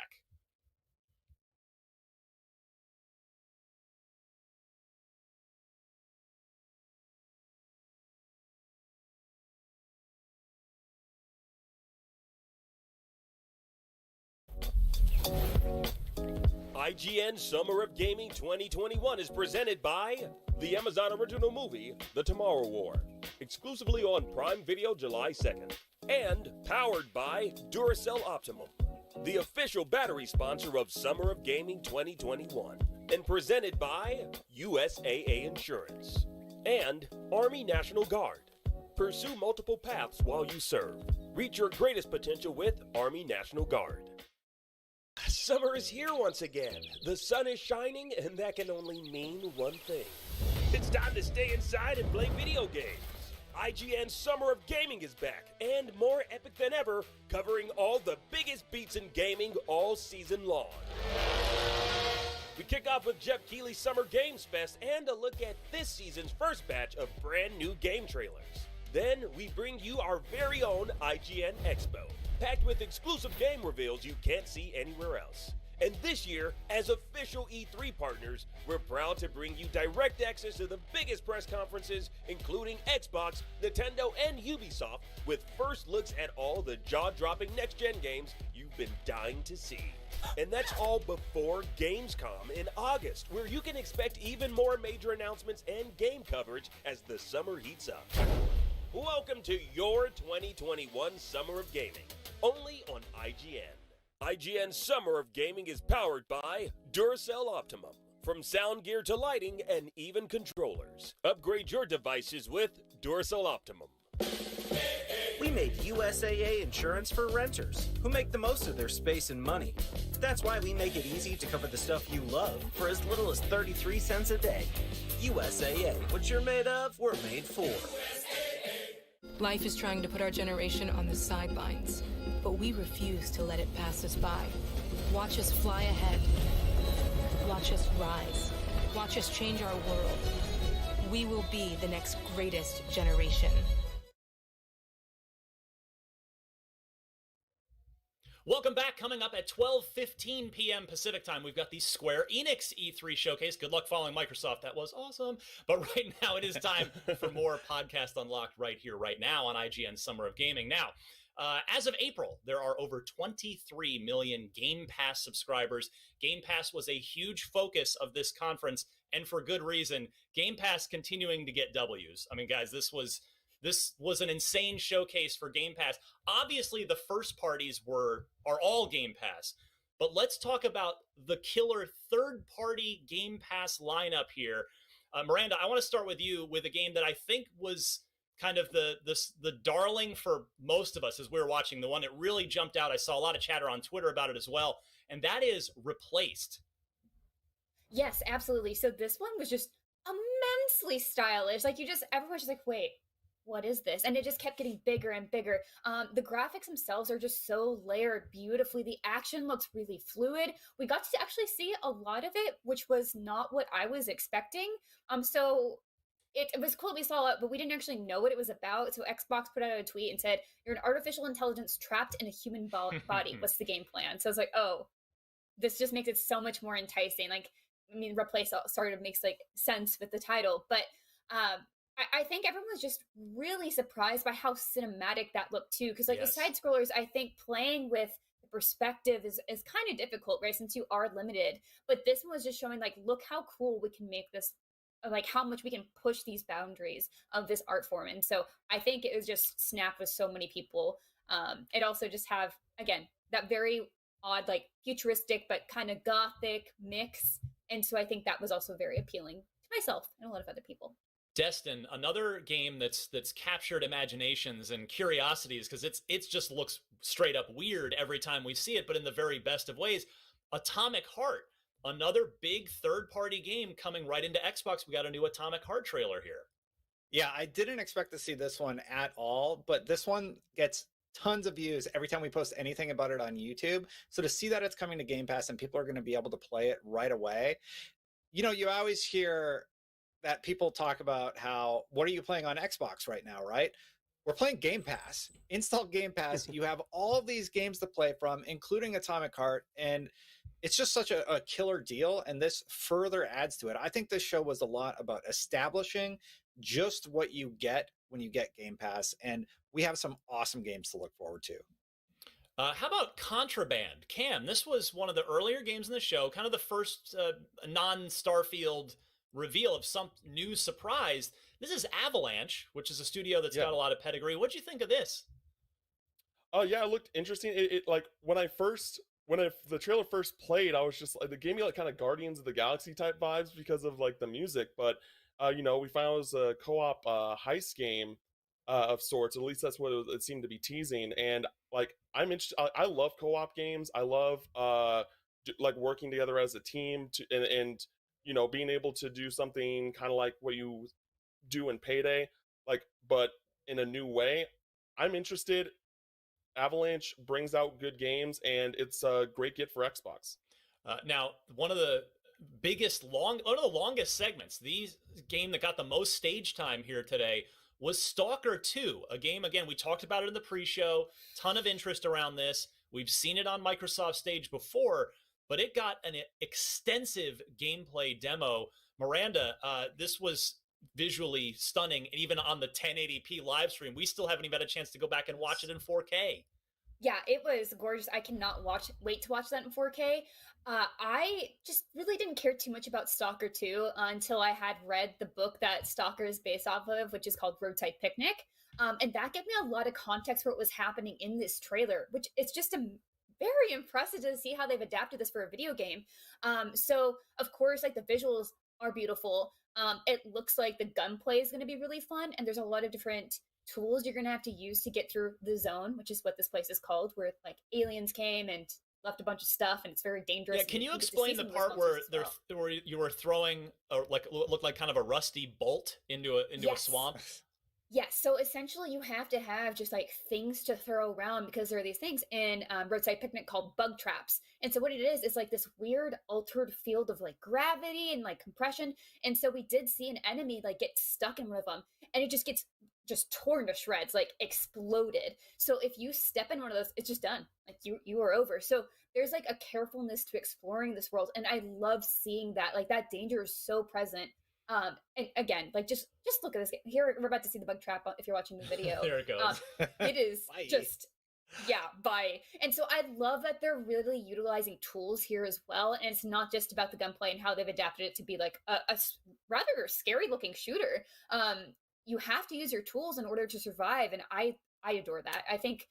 IGN Summer of Gaming 2021 is presented by the Amazon original movie, The Tomorrow War, exclusively on Prime Video July 2nd. And powered by Duracell Optimum, the official battery sponsor of Summer of Gaming 2021, and presented by USAA Insurance and Army National Guard. Pursue multiple paths while you serve. Reach your greatest potential with Army National Guard. Summer is here once again. The sun is shining, and that can only mean one thing. It's time to stay inside and play video games. IGN's Summer of Gaming is back, and more epic than ever, covering all the biggest beats in gaming all season long. We kick off with Jeff Keighley's Summer Games Fest and a look at this season's first batch of brand new game trailers. Then we bring you our very own IGN Expo, packed with exclusive game reveals you can't see anywhere else. And this year, as official E3 partners, we're proud to bring you direct access to the biggest press conferences, including Xbox, Nintendo, and Ubisoft, with first looks at all the jaw-dropping next-gen games you've been dying to see. And that's all before Gamescom in August, where you can expect even more major announcements and game coverage as the summer heats up. Welcome to your 2021 Summer of Gaming, only on IGN. IGN's Summer of Gaming is powered by Duracell Optimum. From sound gear to lighting and even controllers. Upgrade your devices with Duracell Optimum. We made USAA insurance for renters who make the most of their space and money. That's why we make it easy to cover the stuff you love for as little as 33 cents a day. USAA, what you're made of, we're made for. Life is trying to put our generation on the sidelines, but we refuse to let it pass us by. Watch us fly ahead. Watch us rise. Watch us change our world. We will be the next greatest generation. Welcome back. Coming up at 12:15 p.m. Pacific time, we've got the Square-Enix E3 showcase. Good luck following Microsoft. That was awesome. But right now, it is time for more Podcast Unlocked right here, right now on IGN Summer of Gaming. Now, as of April, there are over 23 million Game Pass subscribers. Game Pass was a huge focus of this conference, and for good reason. Game Pass continuing to get W's. I mean, guys, this was an insane showcase for Game Pass. Obviously, the first parties are all Game Pass, but let's talk about the killer third-party Game Pass lineup here. Miranda, I want to start with you with a game that I think was kind of the darling for most of us as we were watching, the one that really jumped out. I saw a lot of chatter on Twitter about it as well, and that is Replaced. Yes, absolutely. So this one was just immensely stylish. Like everyone's just like, wait, what is this? And it just kept getting bigger and bigger. The graphics themselves are just so layered beautifully. The action looks really fluid. We got to actually see a lot of it, which was not what I was expecting. So it was cool that we saw it, but we didn't actually know what it was about. So Xbox put out a tweet and said, "You're an artificial intelligence trapped in a human body. What's the game plan?" So I was like, oh, this just makes it so much more enticing. Like, I mean, Replace sort of makes like sense with the title, but I think everyone was just really surprised by how cinematic that looked too. Because like the side scrollers, I think playing with the perspective is kind of difficult, right? Since you are limited. But this one was just showing like, look how cool we can make this, like how much we can push these boundaries of this art form. And so I think it was just snapped with so many people. It also just have, again, that very odd, like futuristic, but kind of gothic mix. And so I think that was also very appealing to myself and a lot of other people. Destin, another game that's captured imaginations and curiosities because it's just looks straight up weird every time we see it, but in the very best of ways. Atomic Heart, another big third-party game coming right into Xbox. We got a new Atomic Heart trailer here. Yeah, I didn't expect to see this one at all, but this one gets tons of views every time we post anything about it on YouTube. So to see that it's coming to Game Pass and people are going to be able to play it right away, you know, you always hear that people talk about how, what are you playing on Xbox right now, right? We're playing Game Pass. Install Game Pass. You have all of these games to play from, including Atomic Heart, and it's just such a killer deal, and this further adds to it. I think this show was a lot about establishing just what you get when you get Game Pass, and we have some awesome games to look forward to. How about Contraband? Cam, this was one of the earlier games in the show, kind of the first non-Starfield reveal of some new surprise. This is Avalanche, which is a studio that's got a lot of pedigree. What'd you think of this? Oh yeah, it looked interesting. It like when the trailer first played, I was just like, it gave me like kind of Guardians of the Galaxy type vibes because of like the music. But we found it was a co-op heist game of sorts. At least that's what it seemed to be teasing. And like I'm interested. I love co-op games. I love like working together as a team and being able to do something kind of like what you do in Payday, like but in a new way. I'm interested. Avalanche brings out good games, and it's a great get for Xbox. Now, one of the longest segments, the game that got the most stage time here today was Stalker 2, a game, again, we talked about it in the pre-show, ton of interest around this. We've seen it on Microsoft stage before, but it got an extensive gameplay demo. Miranda, this was visually stunning, and even on the 1080p live stream, we still haven't even had a chance to go back and watch it in 4K. Yeah, it was gorgeous. I cannot wait to watch that in 4K. I just really didn't care too much about Stalker 2 until I had read the book that Stalker is based off of, which is called Roadside Picnic. And that gave me a lot of context for what was happening in this trailer, which it's just very impressive to see how they've adapted this for a video game. So, of course, like the visuals are beautiful. It looks like the gunplay is going to be really fun, and there's a lot of different tools you're going to have to use to get through the zone, which is what this place is called, where like aliens came and left a bunch of stuff, and it's very dangerous. Yeah, can you explain the part where where you were throwing looked like kind of a rusty bolt into a swamp? Yes, so essentially you have to have just like things to throw around because there are these things in Roadside Picnic called bug traps. And so what it is like this weird altered field of like gravity and like compression. And so we did see an enemy like get stuck in one of them, and it just gets torn to shreds, like exploded. So if you step in one of those, it's just done. Like you are over. So there's like a carefulness to exploring this world, and I love seeing that. Like that danger is so present. And again, like just look at this game. Here we're about to see the bug trap if you're watching the video. There it goes. It is bye. And so I love that they're really utilizing tools here as well, and it's not just about the gunplay and how they've adapted it to be like a rather scary looking shooter. You have to use your tools in order to survive, and I adore that. I think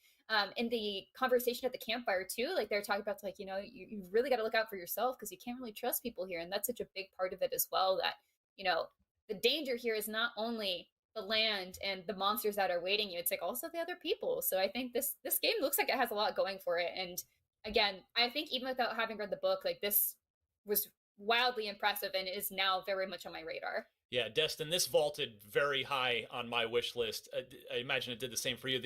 in the conversation at the campfire too, like they're talking about like, you really got to look out for yourself because you can't really trust people here, and that's such a big part of it as well, that the danger here is not only the land and the monsters that are waiting you, it's like also the other people. So I think this game looks like it has a lot going for it. And again, I think even without having read the book, like this was wildly impressive and is now very much on my radar. Yeah, Destin, this vaulted very high on my wish list. I imagine it did the same for you.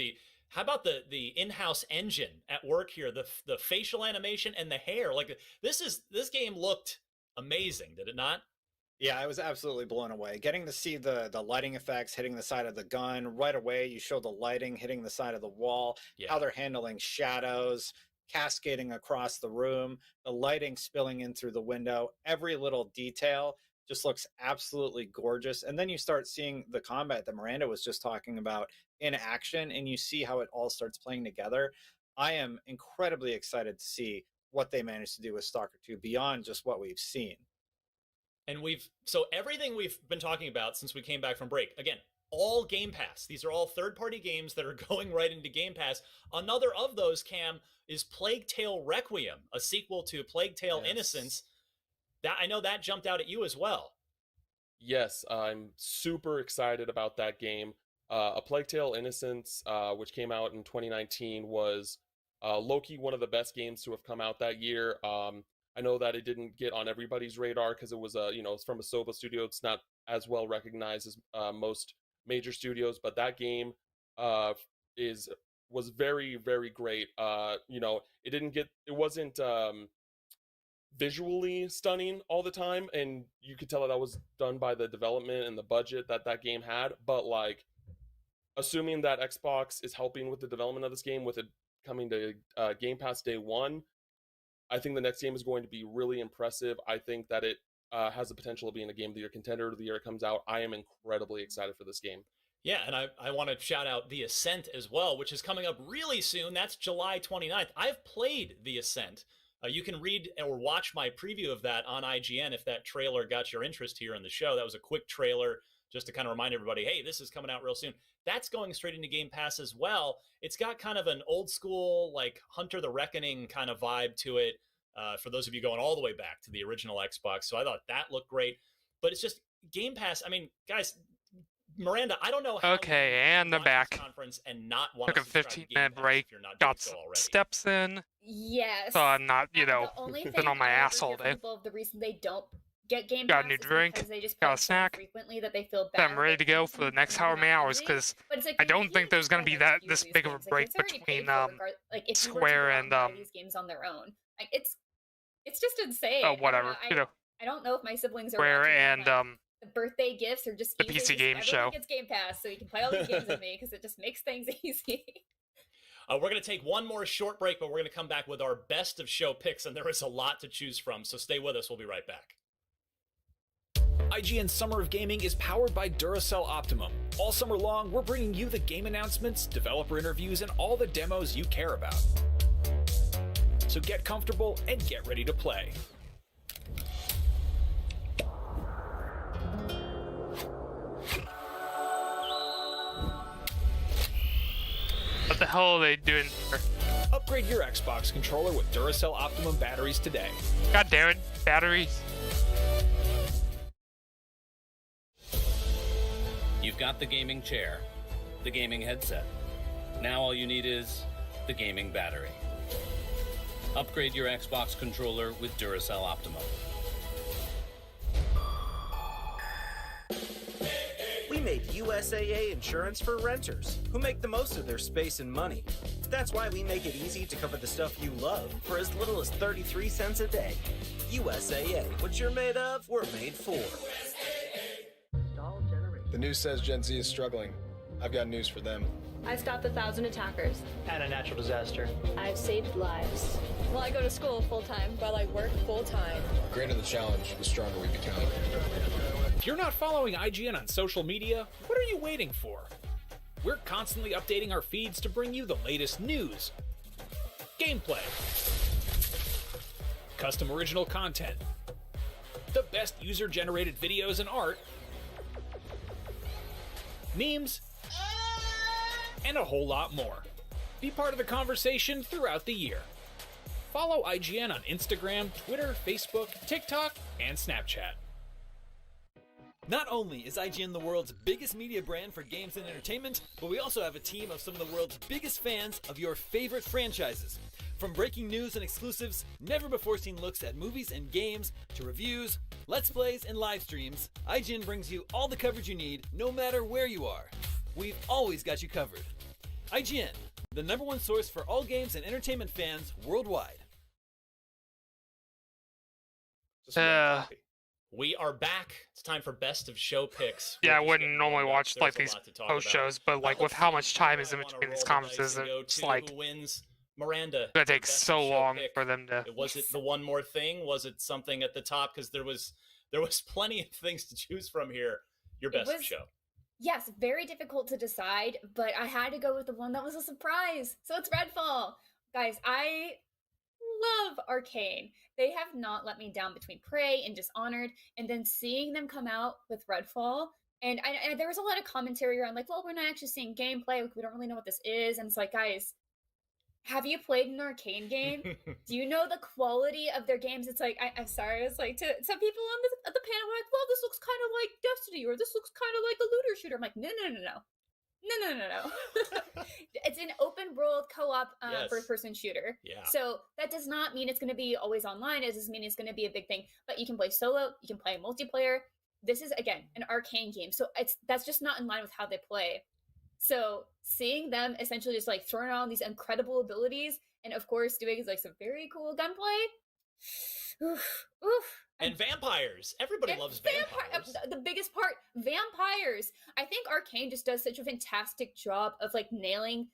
How about the in-house engine at work here? The facial animation and the hair. Like this game looked amazing, did it not? Yeah, I was absolutely blown away. Getting to see the lighting effects hitting the side of the gun right away. You show the lighting hitting the side of the wall, how they're handling shadows, cascading across the room, the lighting spilling in through the window. Every little detail just looks absolutely gorgeous. And then you start seeing the combat that Miranda was just talking about in action, and you see how it all starts playing together. I am incredibly excited to see what they managed to do with Stalker 2 beyond just what we've seen. And so everything we've been talking about since we came back from break, again, all Game Pass. These are all third-party games that are going right into Game Pass. Another of those, Cam, is Plague Tale Requiem, a sequel to Plague Tale Innocence. That I know that jumped out at you as well. Yes, I'm super excited about that game. A Plague Tale Innocence, which came out in 2019, was low-key one of the best games to have come out that year. I know that it didn't get on everybody's radar because it was it's from a Sova studio. It's not as well recognized as most major studios, but that game was very, very great. It wasn't visually stunning all the time, and you could tell that was done by the development and the budget that game had. But like, assuming that Xbox is helping with the development of this game, with it coming to Game Pass day one, I think the next game is going to be really impressive. I think that it has the potential of being a Game of the Year contender the year it comes out. I am incredibly excited for this game. Yeah, and I want to shout out The Ascent as well, which is coming up really soon. That's July 29th. I've played The Ascent. You can read or watch my preview of that on IGN if that trailer got your interest here in the show. That was a quick trailer just to kind of remind everybody, hey, this is coming out real soon. That's going straight into Game Pass as well. It's got kind of an old school, like Hunter the Reckoning kind of vibe to it, for those of you going all the way back to the original Xbox. So I thought that looked great. But it's just Game Pass. I mean, guys, Miranda, I don't know how Okay, and I'm back. conference and not want Took to a 15-minute break. you're not Got doing so some already. steps in. Yes. So I'm not, The only been thing on my I ass ever all hear from day. people, the reason they don't get Game Got Pass a new is drink, because they just got play a so snack. frequently that they feel bad. I'm ready to go for the next however many hours because But it's like, I don't think there's going to be this big of a games. Like, break it's already paid between for like if you were to Square go out and buy these games on their own. Like it's just insane. oh whatever, I don't know if my siblings are Square watching and the birthday gifts or just the easy. PC Just Game everyone Show. gets Game Pass so you can play all these games with me because it just makes things easy. We're going to take one more short break, but we're going to come back with our best of show picks, and there is a lot to choose from, so stay with us. We'll be right back. IGN Summer of Gaming is powered by Duracell Optimum. All summer long, we're bringing you the game announcements, developer interviews, and all the demos you care about. So get comfortable and get ready to play. What the hell are they doing there? Upgrade your Xbox controller with Duracell Optimum batteries today. God damn it, batteries. You've got the gaming chair, the gaming headset. Now all you need is the gaming battery. Upgrade your Xbox controller with Duracell Optimum. We made USAA insurance for renters who make the most of their space and money. That's why we make it easy to cover the stuff you love for as little as 33 cents a day. USAA, what you're made of, we're made for. The news says Gen Z is struggling. I've got news for them. I stopped 1,000 attackers. And a natural disaster. I've saved lives. Well, I go to school full-time, while I work full-time. The greater the challenge, the stronger we become. If you're not following IGN on social media, what are you waiting for? We're constantly updating our feeds to bring you the latest news, gameplay, custom original content, the best user-generated videos and art, memes, and a whole lot more. Be part of the conversation throughout the year. Follow IGN on Instagram, Twitter, Facebook, TikTok, and Snapchat. Not only is IGN the world's biggest media brand for games and entertainment, but we also have a team of some of the world's biggest fans of your favorite franchises. From breaking news and exclusives, never-before-seen looks at movies and games, to reviews, let's plays, and live streams, IGN brings you all the coverage you need, no matter where you are. We've always got you covered. IGN, the #1 source for all games and entertainment fans worldwide. We are back. It's time for best of show picks. Yeah, I wouldn't normally watch like these post shows, but like with how much time is in between these conferences, it's like who wins. Miranda, it takes so long for them to. Was it the one more thing? Was it something at the top? Because there was plenty of things to choose from here. Your best of show. Yes, very difficult to decide, but I had to go with the one that was a surprise. So it's Redfall. Guys, I love Arcane. They have not let me down between Prey and Dishonored, and then seeing them come out with Redfall, and there was a lot of commentary around like, well, we're not actually seeing gameplay, we don't really know what this is, and it's like, guys, have you played an Arcane game? Do you know the quality of their games? It's like, I'm sorry, it's like to some people on the panel were like, well, this looks kind of like Destiny, or this looks kind of like a looter shooter. I'm like, no. It's an open world co-op first-person shooter. Yeah. So that does not mean it's going to be always online. It doesn't mean it's going to be a big thing. But you can play solo. You can play multiplayer. This is, again, an Arcane game. So that's just not in line with how they play. So seeing them essentially just like throwing on these incredible abilities, and of course doing like some very cool gunplay. Oof. And vampires. Everybody loves vampires. The biggest part, vampires. I think Arcane just does such a fantastic job of like nailing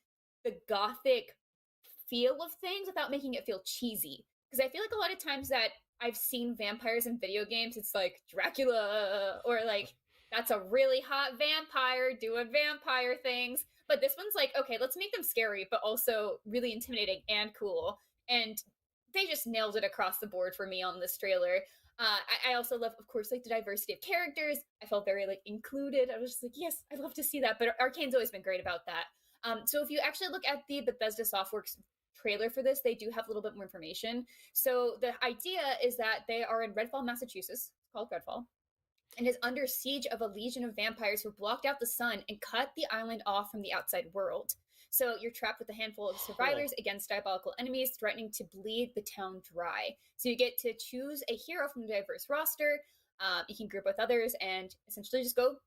the gothic feel of things without making it feel cheesy. Because I feel like a lot of times that I've seen vampires in video games, it's like Dracula, or like that's a really hot vampire doing vampire things. But this one's like, okay, let's make them scary, but also really intimidating and cool. And they just nailed it across the board for me on this trailer. I also love, of course, like the diversity of characters. I felt very like included. I was just like, yes, I'd love to see that. But Arcane's always been great about that. So if you actually look at the Bethesda Softworks trailer for this, they do have a little bit more information. So the idea is that they are in Redfall, Massachusetts. It's called Redfall, and is under siege of a legion of vampires who blocked out the sun and cut the island off from the outside world. So you're trapped with a handful of survivors against diabolical enemies threatening to bleed the town dry. So you get to choose a hero from a diverse roster. You can group with others and essentially just go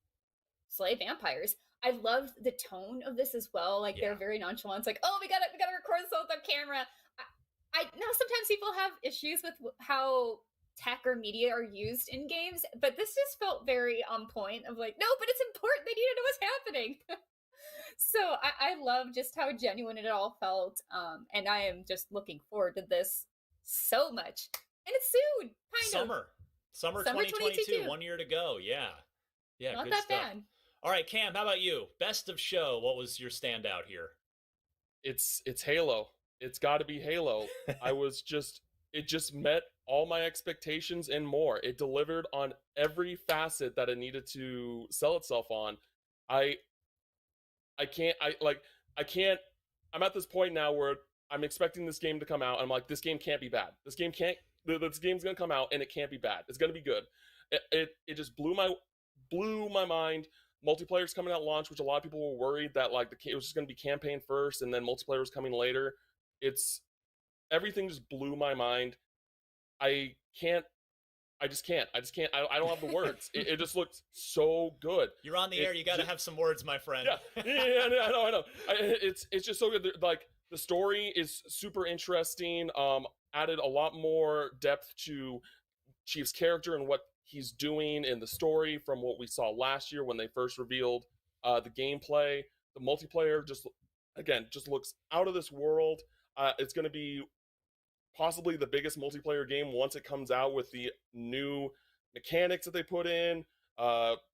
slay vampires. I loved the tone of this as well. Like they're very nonchalant. It's like, oh, we gotta record this with our camera. I know sometimes people have issues with how tech or media are used in games, but this just felt very on point of like, no, but it's important. They need to know what's happening. So I love just how genuine it all felt. And I am just looking forward to this so much. And it's soon, Summer 2022, 1 year to go. Yeah. Not good that stuff. bad. All right, Cam, how about you? Best of show. What was your standout here? It's Halo. It's got to be Halo. It just met all my expectations and more. It delivered on every facet that it needed to sell itself on. I'm at this point now where I'm expecting this game to come out. I'm like, this game can't be bad. This game's gonna come out and it can't be bad. It's gonna be good. It just blew my mind. Multiplayer's coming out launch, which a lot of people were worried that like it was just gonna be campaign first and then multiplayer was coming later. Everything just blew my mind. I just can't. I don't have the words. It just looked so good. You're on the air. You got to have some words, my friend. Yeah, I know. It's just so good. Like the story is super interesting. Added a lot more depth to Chief's character and what he's doing in the story from what we saw last year when they first revealed the gameplay. The multiplayer just looks out of this world. It's going to be possibly the biggest multiplayer game once it comes out with the new mechanics that they put in,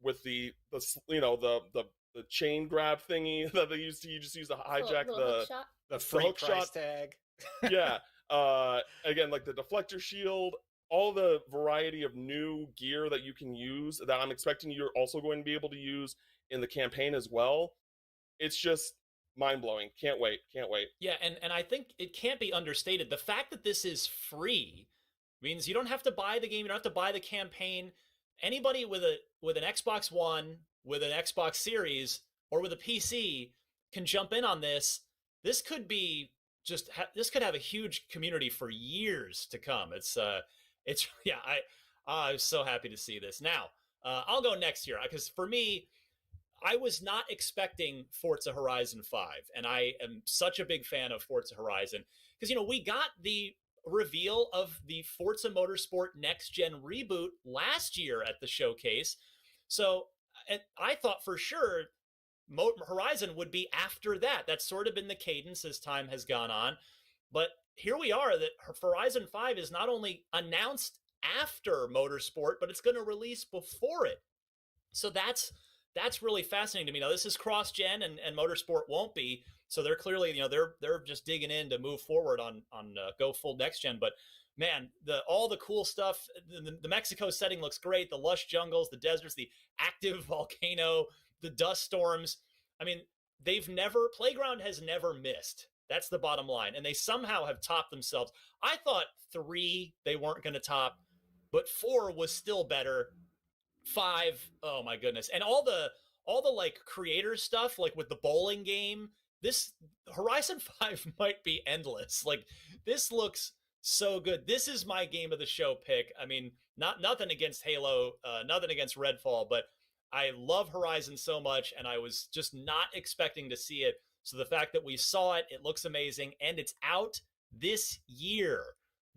with the chain grab thingy that they used to. You just use to hijack the free hook price shot tag. Yeah. Again, like the deflector shield, all the variety of new gear that you can use that I'm expecting you're also going to be able to use in the campaign as well. It's just mind-blowing. Can't wait. Yeah, and I think it can't be understated. The fact that this is free means you don't have to buy the game, you don't have to buy the campaign. Anybody with an Xbox One, with an Xbox Series, or with a PC can jump in on this. This could be this could have a huge community for years to come. I'm so happy to see this. Now, I'll go next here because for me, I was not expecting Forza Horizon 5, and I am such a big fan of Forza Horizon because, we got the reveal of the Forza Motorsport Next Gen reboot last year at the showcase. So I thought for sure Horizon would be after that. That's sort of been the cadence as time has gone on. But here we are, that Horizon 5 is not only announced after Motorsport, but it's going to release before it. So that's really fascinating to me. Now, this is cross-gen, and Motorsport won't be. So they're clearly, they're just digging in to move forward on go full next-gen. But man, all the cool stuff, the Mexico setting looks great. The lush jungles, the deserts, the active volcano, the dust storms. I mean, Playground has never missed. That's the bottom line. And they somehow have topped themselves. I thought 3 they weren't going to top, but 4 was still better. 5, oh my goodness. And all the like creator stuff, like with the bowling game, this Horizon 5 might be endless. Like, this looks so good. This is my game of the show pick. I mean, nothing against Halo, nothing against Redfall, but I love Horizon so much, and I was just not expecting to see it. So the fact that we saw it, it looks amazing, and it's out this year.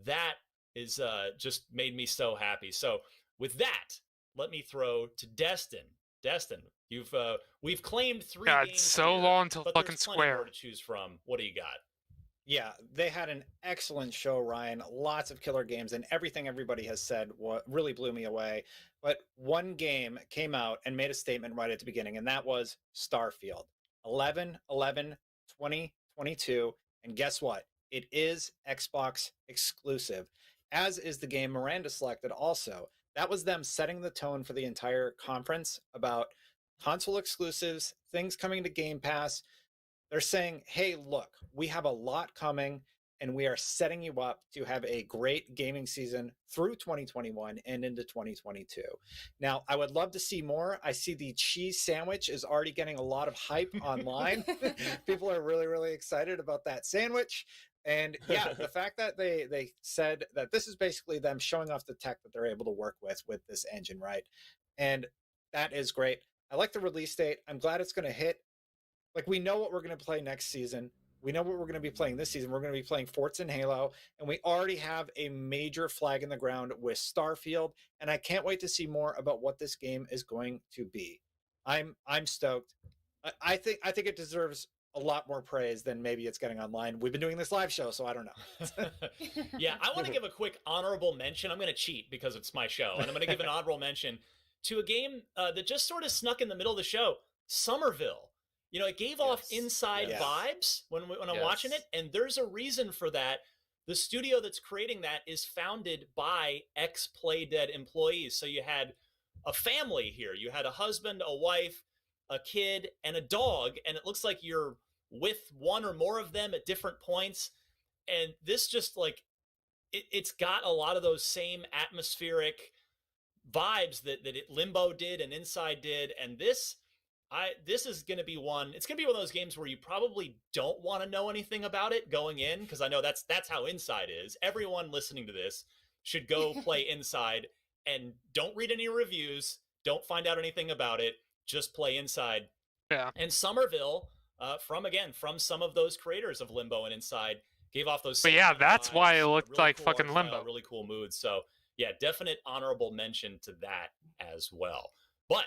That is just made me so happy. So with that, let me throw to Destin. Destin, we've claimed 3 games. So here, long to but fucking there's plenty Square more to choose from. What do you got? Yeah, they had an excellent show, Ryan. Lots of killer games, and everything everybody has said really blew me away. But one game came out and made a statement right at the beginning, and that was Starfield. 11/11/2022, and guess what? it is Xbox exclusive, as is the game Miranda selected also. That was them setting the tone for the entire conference about console exclusives, things coming to Game Pass. They're saying, hey, look, we have a lot coming, and we are setting you up to have a great gaming season through 2021 and into 2022. Now, I would love to see more. I see the cheese sandwich is already getting a lot of hype online. People are really, really excited about that sandwich. And yeah, the fact that they said that this is basically them showing off the tech that they're able to work with this engine, right? And that is great. I like the release date. I'm glad it's going to hit. Like, we know what we're going to play next season. We know what we're going to be playing this season. We're going to be playing Forza and Halo, and we already have a major flag in the ground with Starfield, and I can't wait to see more about what this game is going to be. I'm stoked. I think it deserves a lot more praise than maybe it's getting online. We've been doing this live show, so I don't know. Yeah, I want to give a quick honorable mention. I'm going to cheat because it's my show, and I'm going to give an honorable mention to a game that just sort of snuck in the middle of the show, Somerville. You know, it gave off inside vibes when I'm watching it, and there's a reason for that. The studio that's creating that is founded by ex-Playdead employees. So you had a family here. You had a husband, a wife, a kid, and a dog, and it looks like you're with one or more of them at different points. And this just, like, it's got a lot of those same atmospheric vibes that Limbo did and Inside did, and this is going to be one. It's going to be one of those games where you probably don't want to know anything about it going in, because I know that's how Inside is. Everyone listening to this should go play Inside and don't read any reviews. Don't find out anything about it. Just play Inside. Yeah. And Somerville, from some of those creators of Limbo and Inside, gave off those. But yeah, that's why it looked like fucking Limbo. Really cool mood. So yeah, definite honorable mention to that as well. But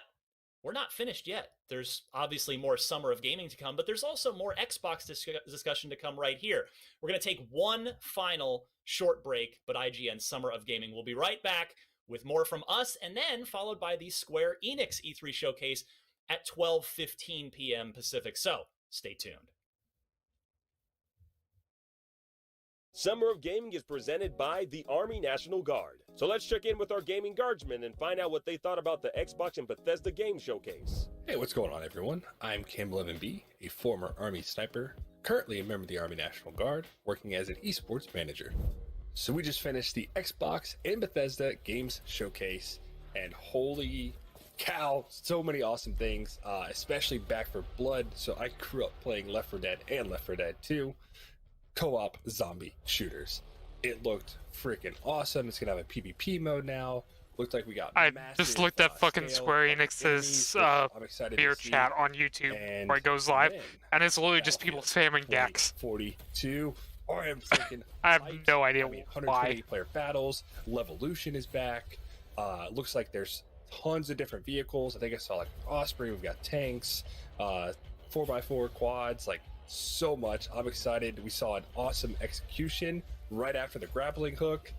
we're not finished yet. There's obviously more Summer of Gaming to come, but there's also more Xbox discussion to come right here. We're going to take one final short break, but IGN Summer of Gaming will be right back with more from us, and then followed by the Square-Enix E3 showcase at 12:15 p.m. Pacific. So stay tuned. Summer of Gaming is presented by the Army National Guard. So let's check in with our gaming guardsmen and find out what they thought about the Xbox and Bethesda Game Showcase. Hey, what's going on, everyone? I'm Cam11B, a former Army sniper, currently a member of the Army National Guard, working as an esports manager. So we just finished the Xbox and Bethesda Games Showcase, and holy cow, so many awesome things, especially Back 4 Blood. So I grew up playing Left 4 Dead and Left 4 Dead 2. Co-op zombie shooters. It looked freaking awesome. It's gonna have a PvP mode now. Looked like we got. I just looked at fucking Square Enix's beer chat on YouTube before it goes live, and it's literally just people spamming Gex. 42. I am freaking. I have no idea 120 why. player battles. Levolution is back. Looks like there's tons of different vehicles. I think I saw like Osprey. We've got tanks, 4x4 quads, like. So much. I'm excited. We saw an awesome execution right after the grappling hook.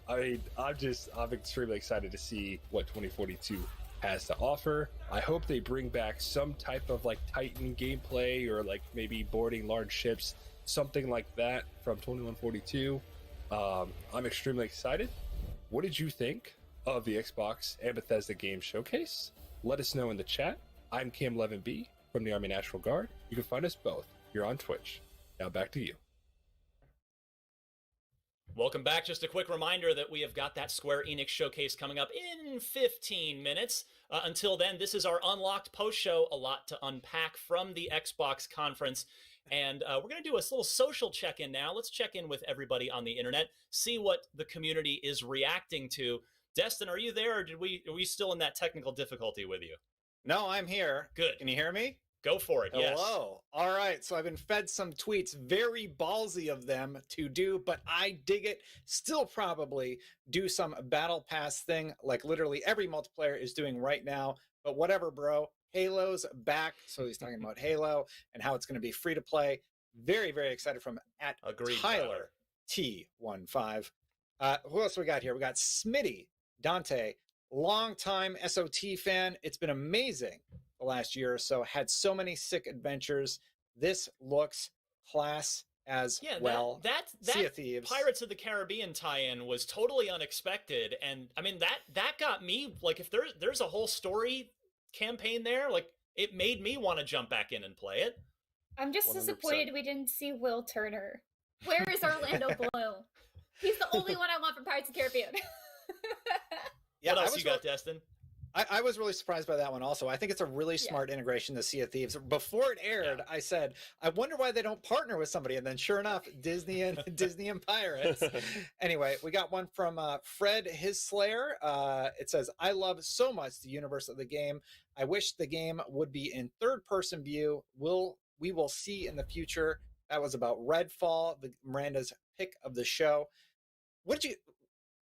I mean, I'm extremely excited to see what 2042 has to offer. I hope they bring back some type of like Titan gameplay, or like maybe boarding large ships, something like that from 2142. I'm extremely excited. What did you think of the Xbox and Bethesda Game Showcase? Let us know in the chat. I'm Cam11B from the Army National Guard. You can find us both. You're on Twitch. Now back to you. Welcome back. Just a quick reminder that we have got that Square-Enix showcase coming up in 15 minutes. Until then, this is our Unlocked post-show. A lot to unpack from the Xbox conference. And we're going to do a little social check-in now. Let's check in with everybody on the internet, see what the community is reacting to. Destin, are you there, or are we still in that technical difficulty with you? No, I'm here. Good. Can you hear me? Go for it. Yes. Hello. All right. So I've been fed some tweets, very ballsy of them to do, but I dig it. Still probably do some battle pass thing like literally every multiplayer is doing right now. But whatever, bro. Halo's back. So he's talking about Halo and how it's going to be free to play. Very, very excited from Tyler T15. Who else we got here? We got Smitty, Dante, longtime SOT fan. It's been amazing. The last year or so, had so many sick adventures. This looks class as Yeah, well. that Sea of Thieves. Pirates of the Caribbean tie-in was totally unexpected, and I mean that got me like, if there's a whole story campaign there, like it made me want to jump back in and play it. I'm just 100%. disappointed we didn't see Will Turner. Where is Orlando Bloom? He's the only one I want from Pirates of the Caribbean. Yeah, What else you got, Destin? I was really surprised by that one also. I think it's a really smart integration to Sea of Thieves. Before it aired, I said, I wonder why they don't partner with somebody. And then sure enough, Disney and Pirates. Anyway, we got one from Fred His Slayer. It says, I love so much the universe of the game. I wish the game would be in third-person view. We will see in the future. That was about Redfall, Miranda's pick of the show.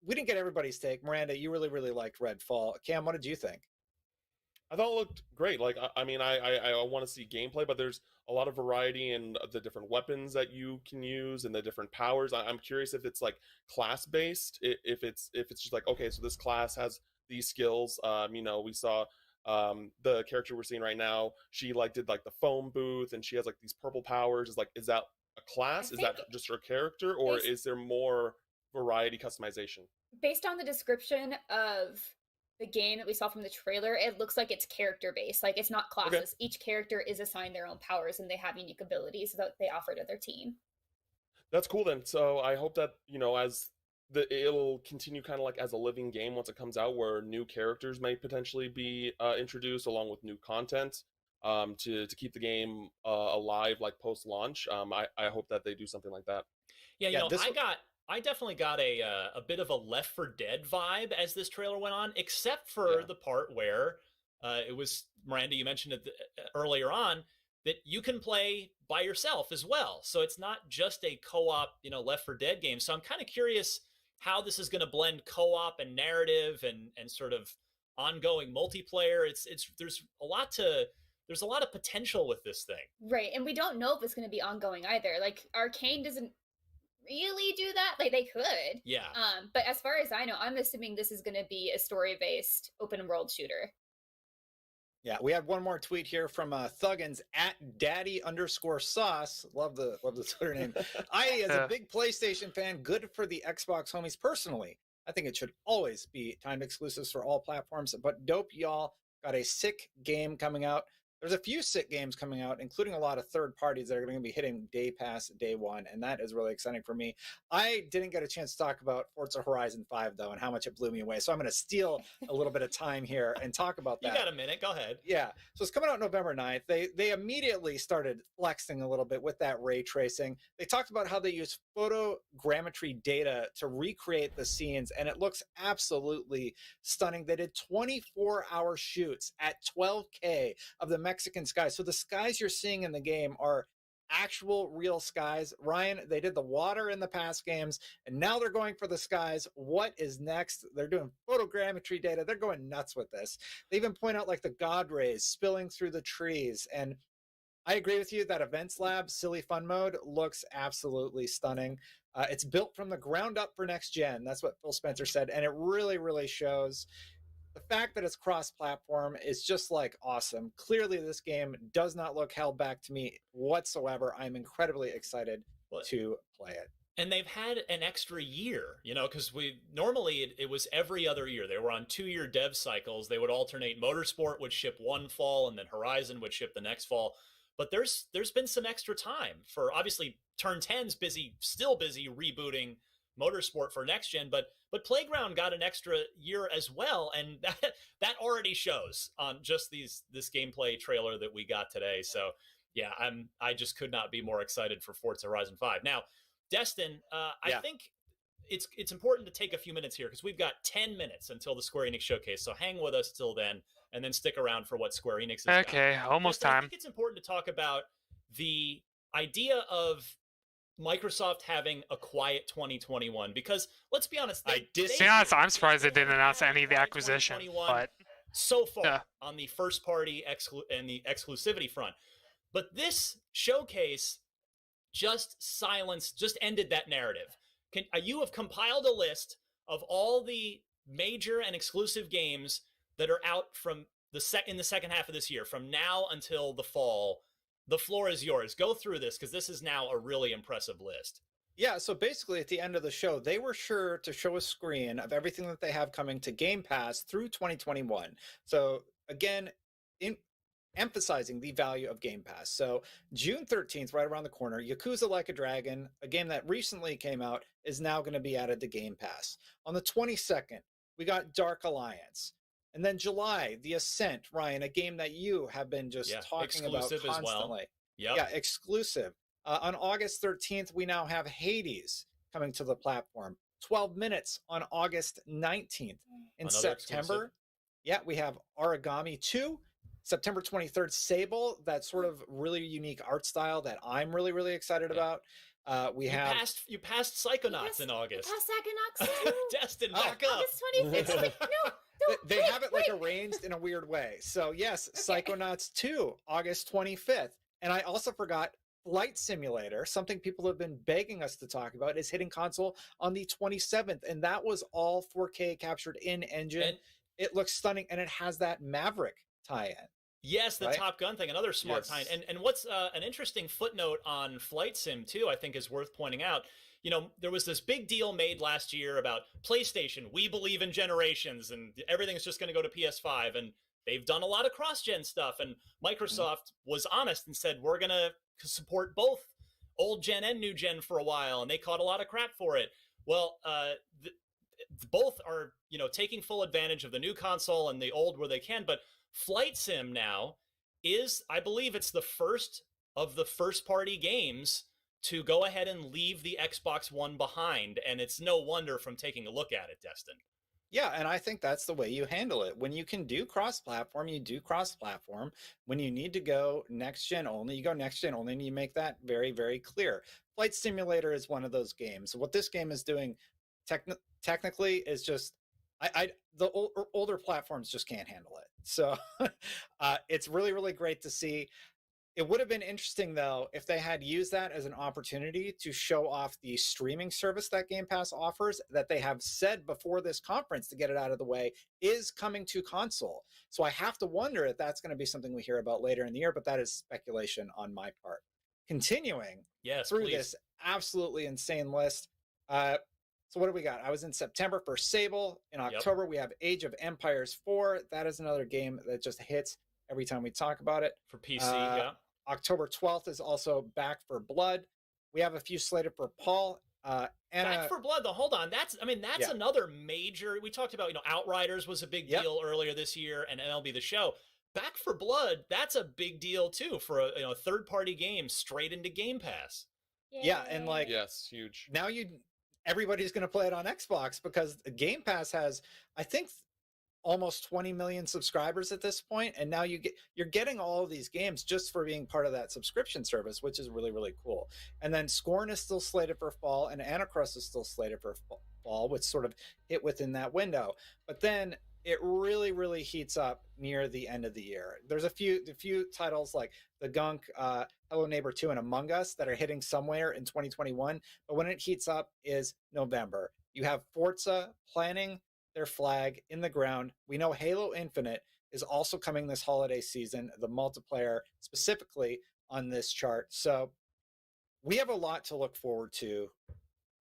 We didn't get everybody's take. Miranda, you really, really liked Redfall. Cam, what did you think? I thought it looked great. Like, I mean, I want to see gameplay, but there's a lot of variety in the different weapons that you can use and the different powers. I'm curious if it's like class based, if it's just like, okay, so this class has these skills. You know, we saw the character we're seeing right now. She like did like the foam booth, and she has like these purple powers. Is that a class? Is that just her character, or is there more variety customization? Based on the description of the game that we saw from the trailer, it looks like it's character based. Like, it's not classes. Okay. Each character is assigned their own powers, and they have unique abilities that they offer to their team. That's cool then. So I hope that, you know, it'll continue kind of like as a living game once it comes out, where new characters may potentially be introduced along with new content to keep the game alive, like post launch. I hope that they do something like that. Yeah, you know, I definitely got a bit of a Left 4 Dead vibe as this trailer went on, except for the part where it was, Miranda, you mentioned it earlier on, that you can play by yourself as well. So it's not just a co-op, you know, Left 4 Dead game. So I'm kind of curious how this is going to blend co-op and narrative and sort of ongoing multiplayer. There's a lot of potential with this thing. Right, and we don't know if it's going to be ongoing either. Like, Arcane doesn't really do that. Like, they could. Yeah. But as far as I know, I'm assuming this is going to be a story-based open world shooter. Yeah, we have one more tweet here from Thuggins at daddy_sauce. Love the Twitter name. As a big PlayStation fan, good for the Xbox homies personally. I think it should always be timed exclusives for all platforms, but dope y'all got a sick game coming out. There's a few sick games coming out, including a lot of third parties that are going to be hitting Day Pass day one, and that is really exciting for me. I didn't get a chance to talk about Forza Horizon 5, though, and how much it blew me away, so I'm going to steal a little bit of time here and talk about that. You got a minute, go ahead. Yeah, so it's coming out November 9th. They immediately started flexing a little bit with that ray tracing. They talked about how they use photogrammetry data to recreate the scenes, and it looks absolutely stunning. They did 24-hour shoots at 12K of the Mexican skies. So the skies you're seeing in the game are actual real skies. Ryan, they did the water in the past games, and now they're going for the skies. What is next? They're doing photogrammetry data. They're going nuts with this. They even point out like the God rays spilling through the trees. And I agree with you that Events Lab Silly Fun Mode looks absolutely stunning. It's built from the ground up for next gen. That's what Phil Spencer said, and it really, really shows. The fact that it's cross-platform is just like awesome. Clearly, this game does not look held back to me whatsoever. I'm incredibly excited to play it. And they've had an extra year, you know, because normally it was every other year. They were on 2-year dev cycles. They would alternate. Motorsport would ship one fall, and then Horizon would ship the next fall. But there's been some extra time for, obviously, Turn 10's still busy rebooting Motorsport for next gen, but Playground got an extra year as well, and that already shows on just this gameplay trailer that we got today. So yeah, I just could not be more excited for Forza Horizon 5. Now, Destin, I think it's important to take a few minutes here because we've got 10 minutes until the Square Enix showcase. So hang with us till then, and then stick around for what Square Enix is. Okay, almost Destin, time. I think it's important to talk about the idea of Microsoft having a quiet 2021, because let's be honest, I'm surprised they didn't announce any of the acquisition, but so far on the first party and the exclusivity front. But this showcase just ended that narrative. You have compiled a list of all the major and exclusive games that are out from in the second half of this year, from now until the fall. the floor is yours. Go through this because this is now a really impressive list. Yeah, so basically at the end of the show, they were sure to show a screen of everything that they have coming to Game Pass through 2021. So again, emphasizing the value of Game Pass. So June 13th, right around the corner, Yakuza Like a Dragon, a game that recently came out, is now going to be added to Game Pass. On the 22nd, we got Dark Alliance. And then July, The Ascent, Ryan, a game that you have been just talking about exclusive constantly. as well. Yep. Yeah, exclusive. On August 13th, we now have Hades coming to the platform. 12 Minutes on August 19th. In Another September, exclusive. yeah, we have Origami 2. September 23rd, Sable, that sort of really unique art style that I'm really, really excited about. We have You passed Psychonauts in August. Past Psychonauts 2. Destin, back up. August 25th. It's like, no, they have it like arranged in a weird way. So yes, Psychonauts 2, August 25th. And I also forgot Flight Simulator, something people have been begging us to talk about, is hitting console on the 27th. And that was all 4K captured in engine. It looks stunning, and it has that Maverick tie-in. Yes, the right? Top Gun thing, another smart Yes. tie-in. And what's an interesting footnote on Flight Sim, too, I think is worth pointing out. You know, there was this big deal made last year about PlayStation. We believe in generations, and everything's just going to go to PS5. And they've done a lot of cross-gen stuff. And Microsoft was honest and said, we're going to support both old gen and new gen for a while. And they caught a lot of crap for it. Well, both are, you know, taking full advantage of the new console and the old where they can. But Flight Sim now is, I believe it's the first of the first-party games to go ahead and leave the Xbox One behind. And it's no wonder from taking a look at it, Destin. Yeah, and I think that's the way you handle it. When you can do cross-platform, you do cross-platform. When you need to go next-gen only, you go next-gen only, and you make that very, very clear. Flight Simulator is one of those games. What this game is doing technically is just, the older platforms just can't handle it. So it's really, really great to see. It would have been interesting, though, if they had used that as an opportunity to show off the streaming service that Game Pass offers, that they have said before this conference, to get it out of the way, is coming to console. So I have to wonder if that's going to be something we hear about later in the year, but that is speculation on my part. Continuing through this absolutely insane list. So what do we got? I was in September for Sable. In October, we have Age of Empires 4. That is another game that just hits every time we talk about it. For PC, October 12th is also Back for Blood. We have a few slated for Paul. Back for Blood, though, hold on. That's another major. We talked about, Outriders was a big deal earlier this year, and MLB The Show. Back for Blood, that's a big deal too for a third-party game straight into Game Pass. Yeah, and yes, huge. Now everybody's going to play it on Xbox because Game Pass has, I think, almost 20 million subscribers at this point, and now you're getting all of these games just for being part of that subscription service, which is really, really cool. And then Scorn is still slated for fall, and Anacrust is still slated for fall, which sort of hit within that window. But then it really, really heats up near the end of the year. There's a few titles like The Gunk, Hello Neighbor 2, and Among Us that are hitting somewhere in 2021. But when it heats up is November. You have Forza planting their flag in the ground. We know Halo Infinite is also coming this holiday season, the multiplayer specifically on this chart. So we have a lot to look forward to.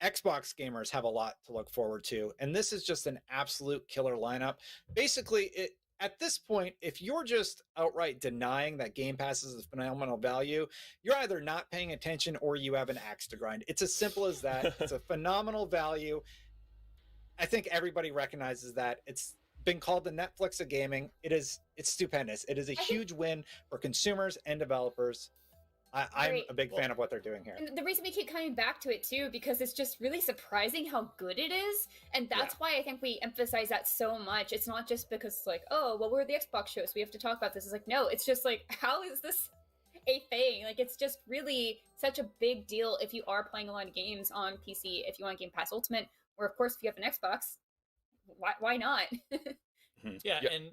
Xbox gamers have a lot to look forward to. And this is just an absolute killer lineup. Basically, at this point, if you're just outright denying that Game Pass is a phenomenal value, you're either not paying attention or you have an axe to grind. It's as simple as that. It's a phenomenal value. I think everybody recognizes that. It's been called the Netflix of gaming. It's stupendous. It is a huge win for consumers and developers. I'm a big fan of what they're doing here. And the reason we keep coming back to it too, because it's just really surprising how good it is. And that's why I think we emphasize that so much. It's not just because it's like, oh, well, we're the Xbox show, so we have to talk about this. It's like, no, it's just like, how is this a thing? Like, it's just really such a big deal if you are playing a lot of games on PC, if you want Game Pass Ultimate, or of course, if you have an Xbox, why not? Yeah, and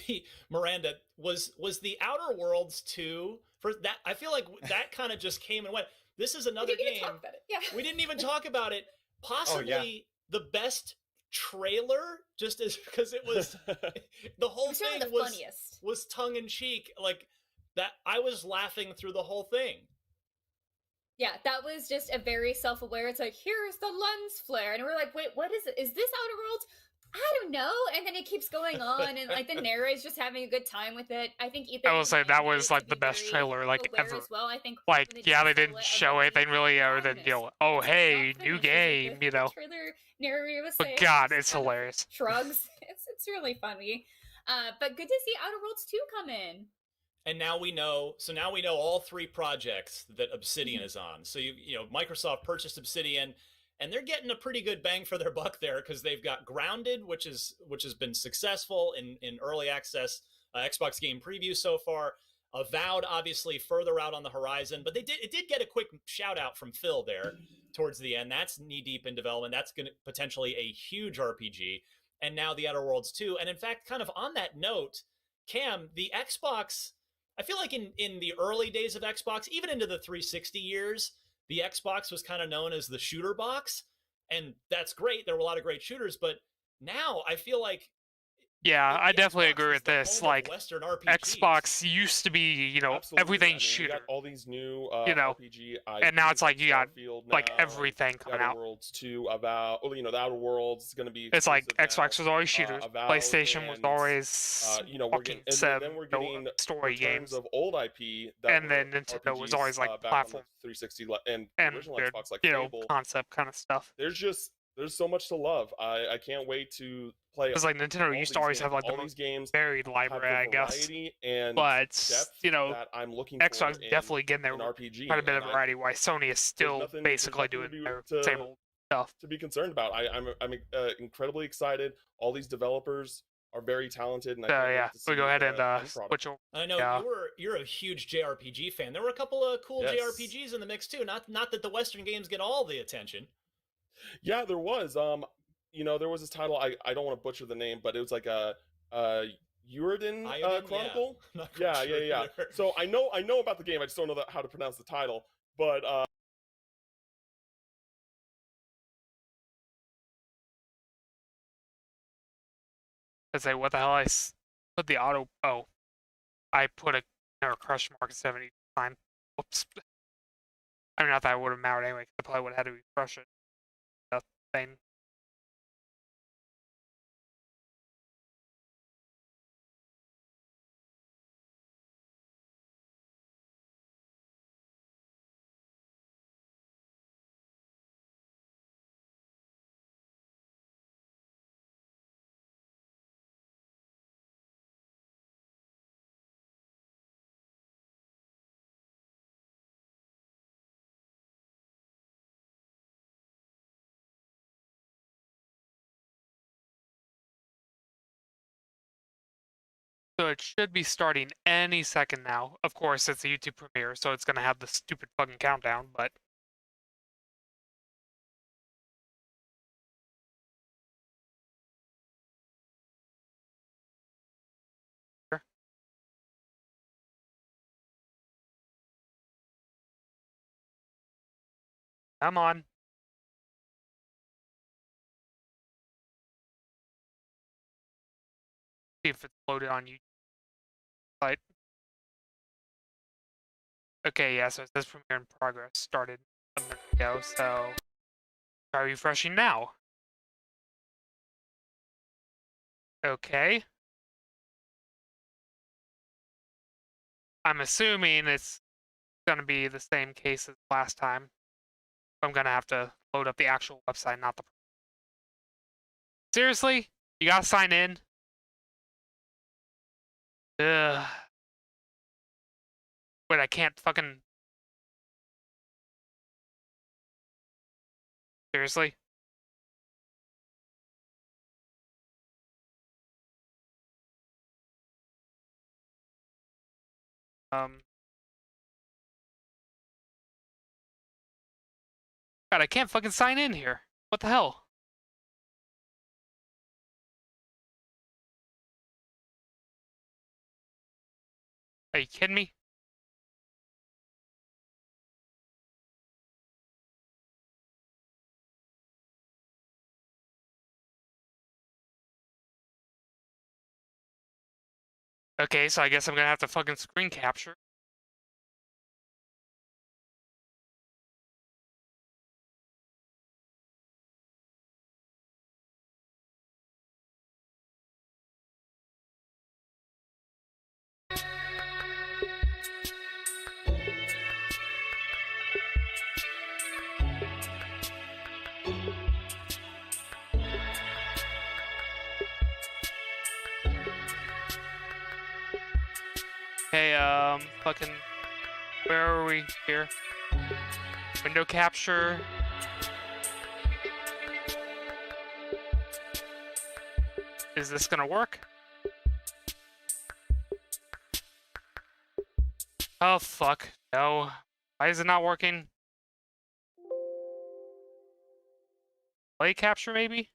the Miranda was the Outer Worlds 2 for that. I feel like that kind of just came and went. This is another game. We didn't even talk about it. Possibly the best trailer, just as because it was the whole thing was tongue in cheek. Like That I was laughing through the whole thing. Yeah, that was just a very self-aware. It's like, here's the lens flare, and we're like, wait, what is it? Is this Outer Worlds? I don't know. And then it keeps going on, and like the narrator's just having a good time with it. I think Ethan. I will say that was like the best trailer like aware ever. as well. I think Like, when yeah, they just didn't show anything really, other than oh hey, new game, the trailer narrator was But saying. God, just it's kind of hilarious. Shrugs. It's really funny. But good to see Outer Worlds 2 come in. And now we know. So now we know all 3 projects that Obsidian is on. So you know Microsoft purchased Obsidian, and they're getting a pretty good bang for their buck there because they've got Grounded, which has been successful in early access Xbox game preview so far. Avowed, obviously further out on the horizon, but it did get a quick shout out from Phil there towards the end. That's knee deep in development. That's going to potentially a huge RPG. And now the Outer Worlds 2. And in fact, kind of on that note, Cam, the Xbox, I feel like in the early days of Xbox, even into the 360 years, the Xbox was kind of known as the shooter box. And that's great. There were a lot of great shooters, but now I feel like yeah, I definitely agree with this. Like, Western RPGs. Xbox used to be, you know, everything shooter. You got all these new you know, RPG and now it's like you got like now, everything coming out. Outer Worlds 2, Avowed. You know, the Outer Worlds is going to be. It's like now. Xbox was always shooters, PlayStation was always you know, we're fucking getting, and then we're getting story games of old IP, that and then Nintendo was always like platform 360 and original Xbox, like you Fable. know, concept kind of stuff. There's so much to love. I can't wait to play. Because like Nintendo used to always have like the most varied library, I guess. But you know, I'm looking Xbox definitely getting there quite a bit of variety. While Sony is still basically doing their same old stuff to be concerned about. I'm incredibly excited. All these developers are very talented, and I can't wait to see we go ahead and switch over. I know you're a huge JRPG fan. There were a couple of cool JRPGs in the mix too. Not that the Western games get all the attention. Yeah, there was. You know, there was this title. I don't want to butcher the name, but it was like a Uridin Chronicle. Yeah. So I know about the game. I just don't know how to pronounce the title. But I say, what the hell? I put the auto. Oh, I put a crush mark instead of any time. Whoops. I mean, not that it would have mattered anyway. I probably would have had to refresh it. Thing. So it should be starting any second now. Of course, it's a YouTube premiere, so it's going to have the stupid fucking countdown, but... Come on. See if it's loaded on YouTube. But okay, yeah, so it says premiere in progress. Started a minute ago, so try refreshing now. Okay. I'm assuming it's gonna be the same case as last time. I'm gonna have to load up the actual website, not the... Seriously? You gotta sign in? Ugh. Wait, I can't fucking... Seriously? God, I can't fucking sign in here. What the hell? Are you kidding me? Okay, so I guess I'm gonna have to fucking screen capture. Hey, fucking, where are we here? Window capture. Is this gonna work? Oh, fuck. No. Why is it not working? Play capture, maybe?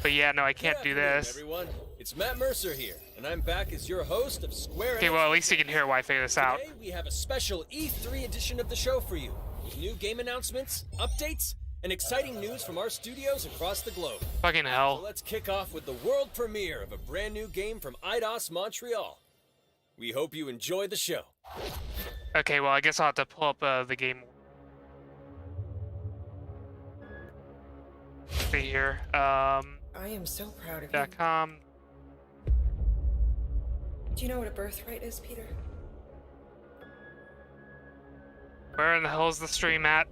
But yeah, no, I can't do this. Everyone, it's Matt Mercer here, and I'm back as your host of Square-Enix. Okay, well, at least you can hear why I figure this out. Today, we have a special E3 edition of the show for you, with new game announcements, updates, and exciting news from our studios across the globe. Fucking hell. So let's kick off with the world premiere of a brand new game from Eidos Montreal. We hope you enjoy the show. Okay, well, I guess I'll have to pull up the game. See here. I am so proud of you. .com. Do you know what a birthright is, Peter? Where in the hell is the stream at?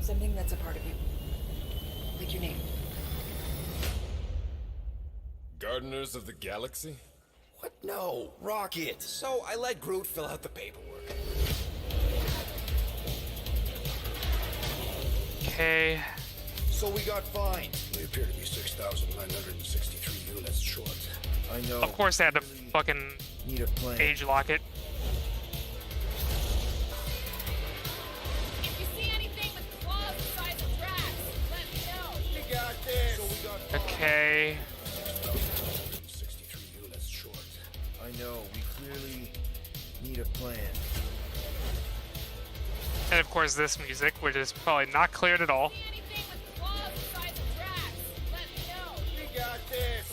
Something that's a part of you. Like your name. Gardeners of the Galaxy? What? No, Rocket. So I let Groot fill out the paperwork. Okay. So we got fined. We appear to be 6,963 units short. I know. Of course they had to fucking need a plan. age lock it. If you see anything with claws the size of rats, let me know. We got this. So we got Okay. 6,963 units short. I know. We clearly need a plan. And of course this music, which is probably not cleared at all. We got this.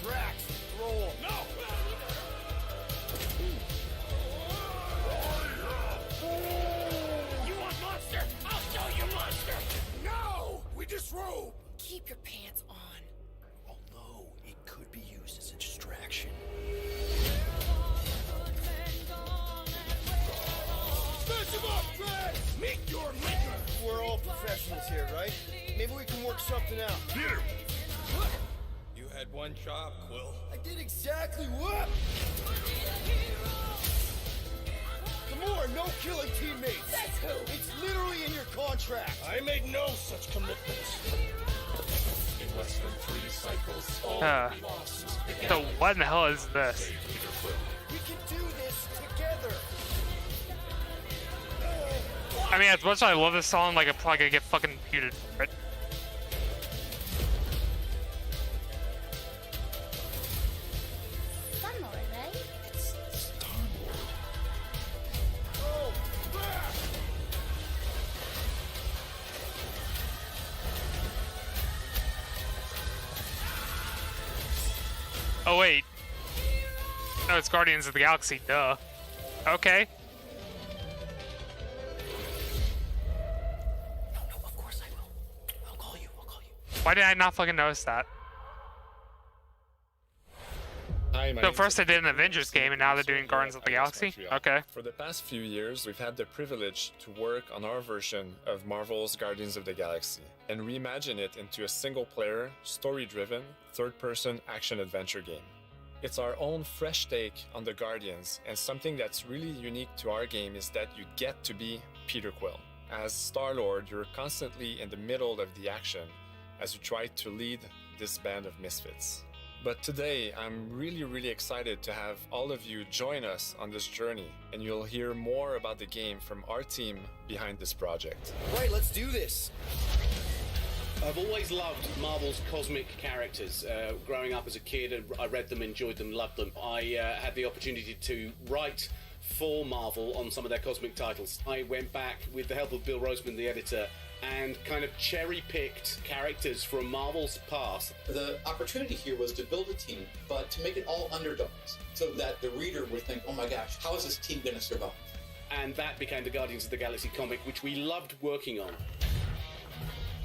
Drax, roll. No. You want monster? I'll show you monster! No! We disrobe! Keep your pants on. Although it could be used as a distraction. Smash him up, Drax! Meet your maker! We're all professionals here, right? Maybe we can work something out. Here! You had one job, Quill. I did exactly what? Gamora, no killing teammates! That's who! It's literally in your contract! I made no such commitments. In less than 3 cycles, all we lost is So what in the hell is this? We can do this together! I mean, as much as I love this song, like, I'm probably gonna get fucking muted for it. Star-Lord, right? It's Star-Lord. Oh, back! Oh, wait. No, it's Guardians of the Galaxy, duh. Okay. Why did I not fucking notice that? Hi, my So name's first they did an Peter. Avengers game, and now they're doing Guardians of the Galaxy? Okay. For the past few years, we've had the privilege to work on our version of Marvel's Guardians of the Galaxy and reimagine it into a single-player, story-driven, third-person action-adventure game. It's our own fresh take on the Guardians, and something that's really unique to our game is that you get to be Peter Quill. As Star-Lord, you're constantly in the middle of the action as you try to lead this band of misfits. But today, I'm really excited to have all of you join us on this journey, and you'll hear more about the game from our team behind this project. Right, let's do this. I've always loved Marvel's cosmic characters. Growing up as a kid, I read them, enjoyed them, loved them. I had the opportunity to write for Marvel on some of their cosmic titles. I went back with the help of Bill Roseman, the editor, and kind of cherry-picked characters from Marvel's past. The opportunity here was to build a team, but to make it all underdogs, so that the reader would think, oh my gosh, how is this team going to survive? And that became the Guardians of the Galaxy comic, which we loved working on.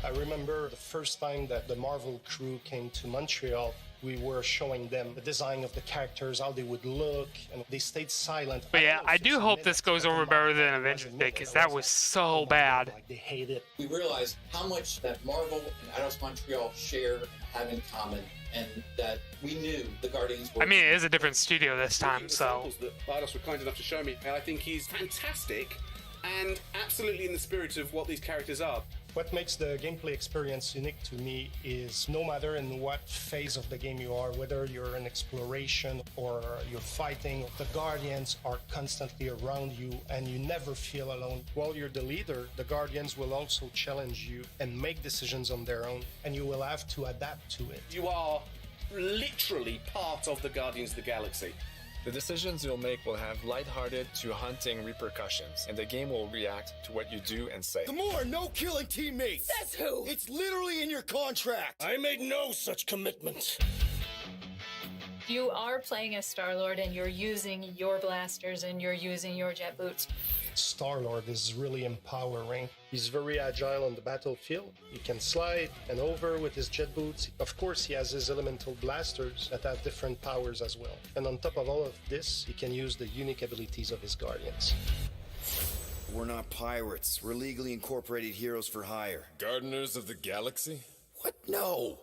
I remember the first time that the Marvel crew came to Montreal. We were showing them the design of the characters, how they would look, and they stayed silent. But yeah, I do hope this goes over better than Avengers did, because that was so bad. Like, they hate it. We realized how much that Marvel and Eidos Montreal share and have in common, and that we knew the Guardians were... I mean, it is a different studio this time, so... That Eidos were kind enough to show me. I think he's fantastic and absolutely in the spirit of what these characters are. What makes the gameplay experience unique to me is no matter in what phase of the game you are, whether you're in exploration or you're fighting, the Guardians are constantly around you and you never feel alone. While you're the leader, the Guardians will also challenge you and make decisions on their own, and you will have to adapt to it. You are literally part of the Guardians of the Galaxy. The decisions you'll make will have lighthearted to haunting repercussions, and the game will react to what you do and say. Gamora, no killing teammates! Says who? It's literally in your contract! I made no such commitment. You are playing as Star-Lord and you're using your blasters and you're using your jet boots. Star-Lord is really empowering. He's very agile on the battlefield. He can slide and over with his jet boots. Of course, he has his elemental blasters that have different powers as well. And on top of all of this, he can use the unique abilities of his Guardians. We're not pirates. We're legally incorporated heroes for hire. Gardeners of the Galaxy? What? No!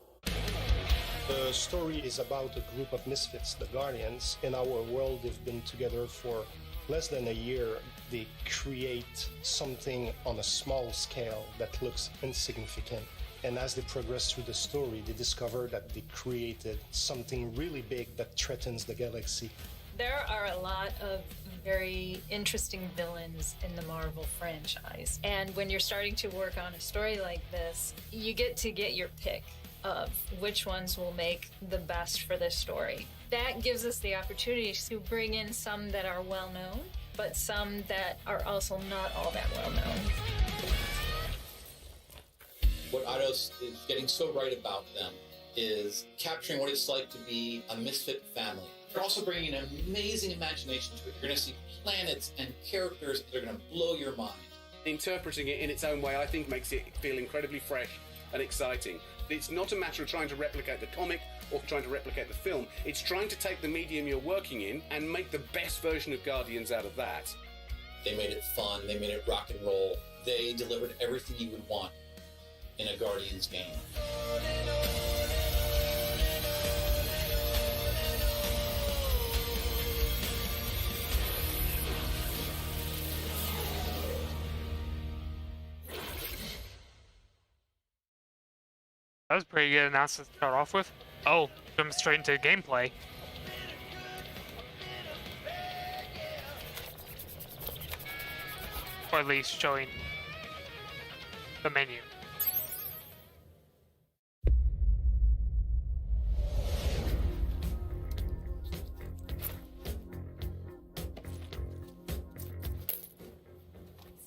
The story is about a group of misfits, the Guardians. In our world, they've been together for less than a year. They create something on a small scale that looks insignificant. And as they progress through the story, they discover that they created something really big that threatens the galaxy. There are a lot of very interesting villains in the Marvel franchise. And when you're starting to work on a story like this, you get to get your pick of which ones will make the best for this story. That gives us the opportunity to bring in some that are well known, but some that are also not all that well known. What Eidos is getting so right about them is capturing what it's like to be a misfit family. They're also bringing an amazing imagination to it. You're going to see planets and characters that are going to blow your mind. Interpreting it in its own way, I think, makes it feel incredibly fresh and exciting. It's not a matter of trying to replicate the comic or trying to replicate the film. It's trying to take the medium you're working in and make the best version of Guardians out of that. They made it fun. They made it rock and roll. They delivered everything you would want in a Guardians game. That was a pretty good announcement to start off with. Oh, jump straight into gameplay. Or at least showing the menu.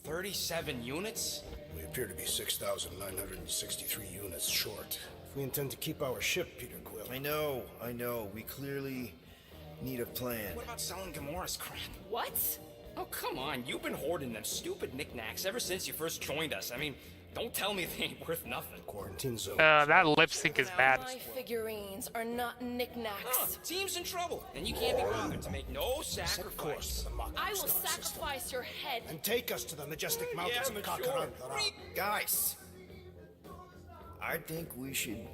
"37 units? We appear to be 6,963 units short. If we intend to keep our ship, Peter Quill. I know. We clearly need a plan. What about selling Gamora's crap? What? Oh, come on. You've been hoarding them stupid knickknacks ever since you first joined us. I mean, don't tell me they ain't worth nothing. Quarantine zone. That lip sync is bad. My figurines are not knickknacks. Team's in trouble, and you can't be bothered to make no sacrifice. I will sacrifice your head. And take us to the majestic mountains of Kakarandara. Guys, I think we should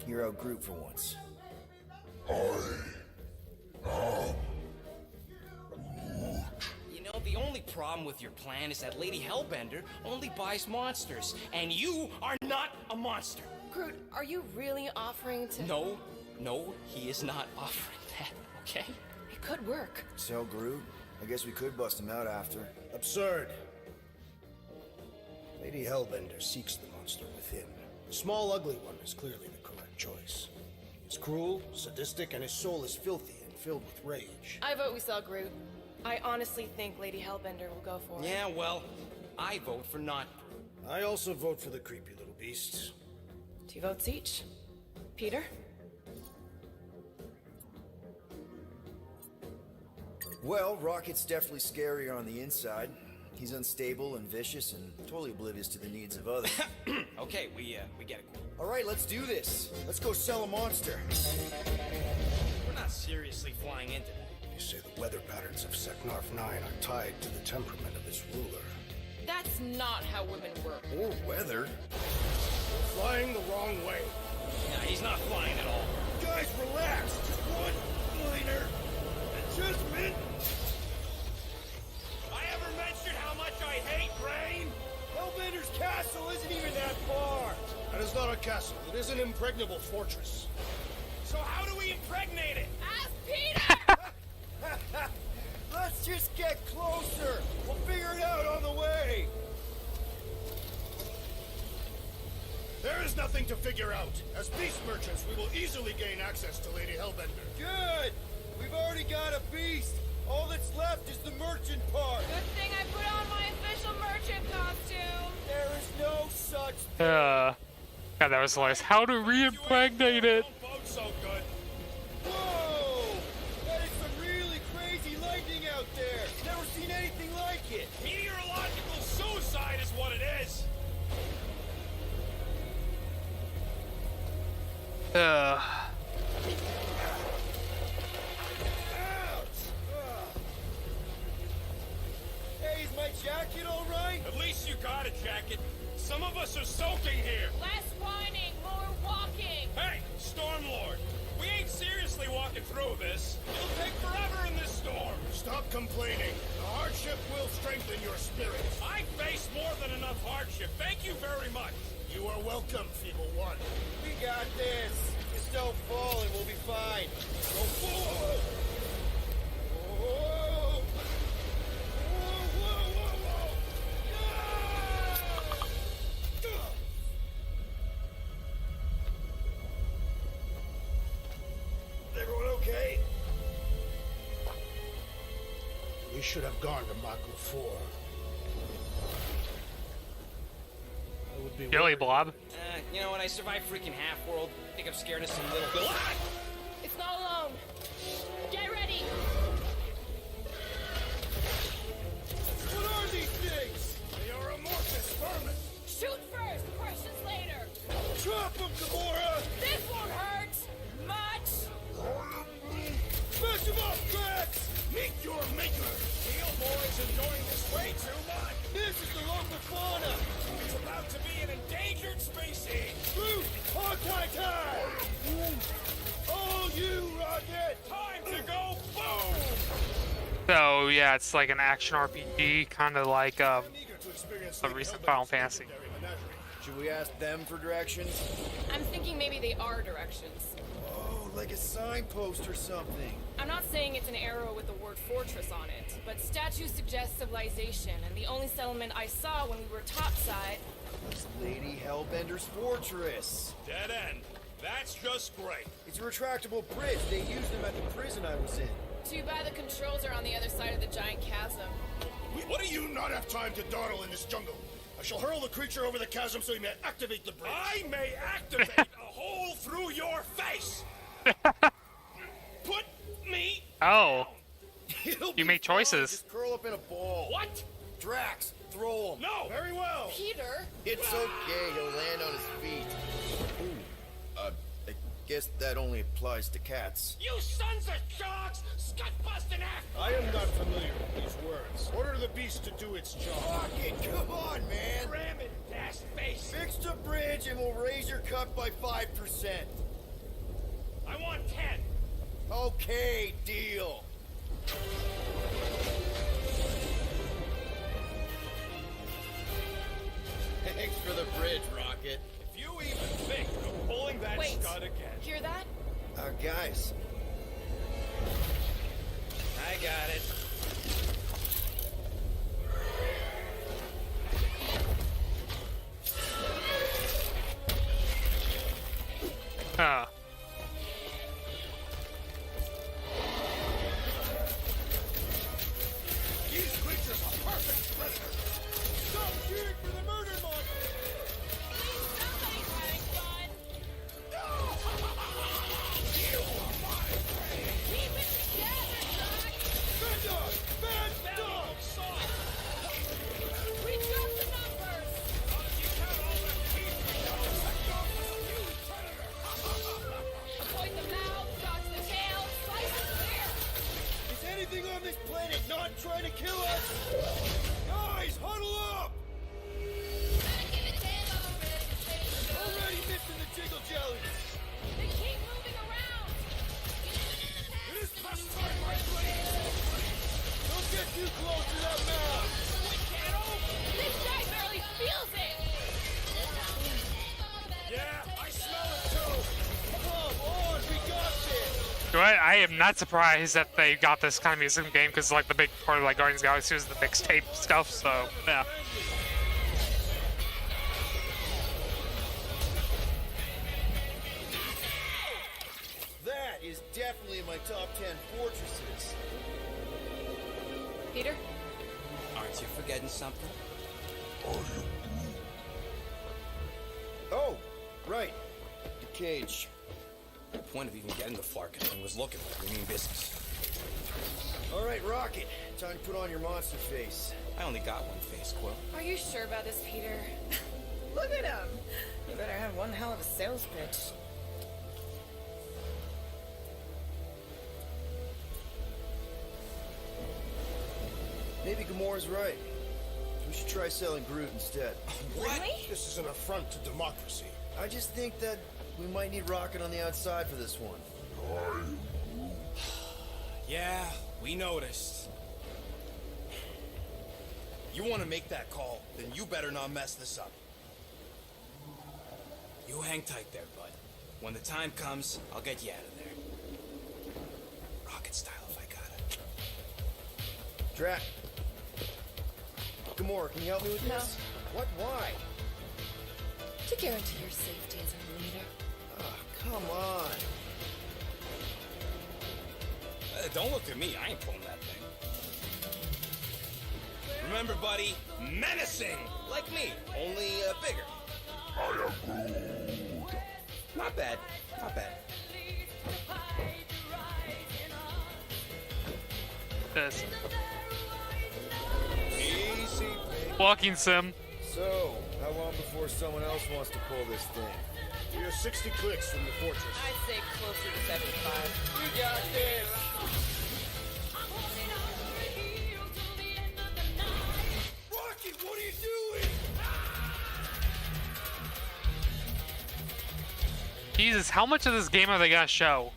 hear out Groot for once. You know, the only problem with your plan is that Lady Hellbender only buys monsters, and you are not a monster. Groot, are you really offering to... No, he is not offering that, okay? It could work. Sell Groot? I guess we could bust him out after. Absurd. Lady Hellbender seeks the monster within. The small, ugly one is clearly the correct choice. He's cruel, sadistic, and his soul is filthy and filled with rage. I vote we sell Groot. I honestly think Lady Hellbender will go for it. Yeah, well, I vote for not Groot. I also vote for the creepy little beast. 2 votes each. Peter? Well, Rocket's definitely scarier on the inside. He's unstable and vicious and totally oblivious to the needs of others. Okay, we get it. All right, let's do this. Let's go sell a monster. We're not seriously flying into that. You say the weather patterns of Seknarf 9 are tied to the temperament of its ruler. That's not how women work. Or weather. We're flying the wrong way. Nah, he's not flying at all. Guys, relax. Just one minor adjustment. I ever mentioned how much I hate rain? Hellbender's castle isn't even that far. That is not a castle. It is an impregnable fortress. So how do we impregnate it? Ask Peter! Let's just get closer. We'll figure it out on the way. There is nothing to figure out. As beast merchants, we will easily gain access to Lady Hellbender. Good. We've already got a beast. All that's left is the merchant part. Good thing I put on my official merchant costume. There is no such God, that was hilarious. How to re-impregnate it. Boat so good. Whoa! That is some really crazy lightning out there. Never seen anything like it. Meteorological suicide is what it is. Hey, is my jacket all right? At least you got a jacket. Some of us are soaking here. Less whining, more walking. Hey, Stormlord, we ain't seriously walking through this. It'll take forever in this storm. Stop complaining. The hardship will strengthen your spirit. I face more than enough hardship. Thank you very much. You are welcome, Feeble One. We got this. Just don't fall and we'll be fine. Whoa, whoa, whoa. Whoa. Whoa, whoa, whoa, whoa. Everyone okay? We should have gone to Mako 4. That would be Jelly Blob. You know what? I survived freaking Half-World. I think I'm scared of some little... It's not alone. Get ready. What are these things? They are amorphous vermin. Shoot first, questions later. Drop them, Gamora! This won't hurt much. Smash them off, Drax! Meet your maker. Steel Boy's enjoying this way too much. This is the local fauna. It's about to be an endangered species. Groot, Hawkeye time! Oh, you Rocket! Time to go boom! So yeah, it's like an action RPG, kind of like I'm eager to experience a Lady recent Hellbender's Final Fantasy. legendary menagerie. Should we ask them for directions? I'm thinking maybe they are directions. Oh, like a signpost or something. I'm not saying it's an arrow with the word fortress on it, but statues suggest civilization, and the only settlement I saw when we were topside... It's Lady Hellbender's fortress. Dead end. That's just great. It's a retractable bridge. They used them at the prison I was in. Too bad the controls are on the other side of the giant chasm. What do you not have time to dawdle in this jungle? I shall hurl the creature over the chasm so he may activate the bridge. I may activate a hole through your face. Put me. Oh, It'll you be make fine. choices. Just curl up in a ball. What? Drax, throw him. No. Very well. Peter? It's okay. He'll land on his feet. Ooh. I guess that only applies to cats. You sons of sharks! Scut busting ass! I am not familiar with these words. Order the beast to do its job. Rocket, come on, man. Ram it, dash face! Fix the bridge and we'll raise your cut by 5%. I want 10. Okay, deal. Thanks for the bridge, Rocket. If you even think of pulling that Wait. scud again. Hear that? Guys. I got it. Huh. These creatures are perfect predators. Stop cheering for the murder monster! Somebody's having fun. You are this planet not trying to kill us? Guys, huddle up! Already missing the jiggle jellies. They keep moving around. It is past time, my friends. Don't get too close to that map. This guy barely feels it. Yeah, I smell it too. Come on, we got this. I am not surprised that they got this kind of music game because like the big part of like Guardians of the Galaxy was the mixtape stuff. So yeah. That is definitely in my top 10 fortresses. Peter? Aren't you forgetting something? Oh, right. The cage. The point of even getting the Flarkin thing was looking like we mean business. All right, Rocket. Time to put on your monster face. I only got one face, Quill. Are you sure about this, Peter? Look at him. You better have one hell of a sales pitch. Maybe Gamora's right. We should try selling Groot instead. Really? This is an affront to democracy. I just think that we might need Rocket on the outside for this one. Yeah, we noticed. You want to make that call, then you better not mess this up. You hang tight there, bud. When the time comes, I'll get you out of there. Rocket style if I got it. Drat. Gamora, can you help me with this? What? Why? To guarantee your safety as a leader. Come on. Don't look at me. I ain't pulling that thing. Remember, buddy, menacing! Like me, only bigger. I am Groot. Not bad. Not bad. This Easy, baby. walking sim. So, how long before someone else wants to pull this thing? We are 60 clicks from the fortress. I'd say closer to 75. We got this! Rocket, what are you doing? Jesus, how much of this game are they gonna show?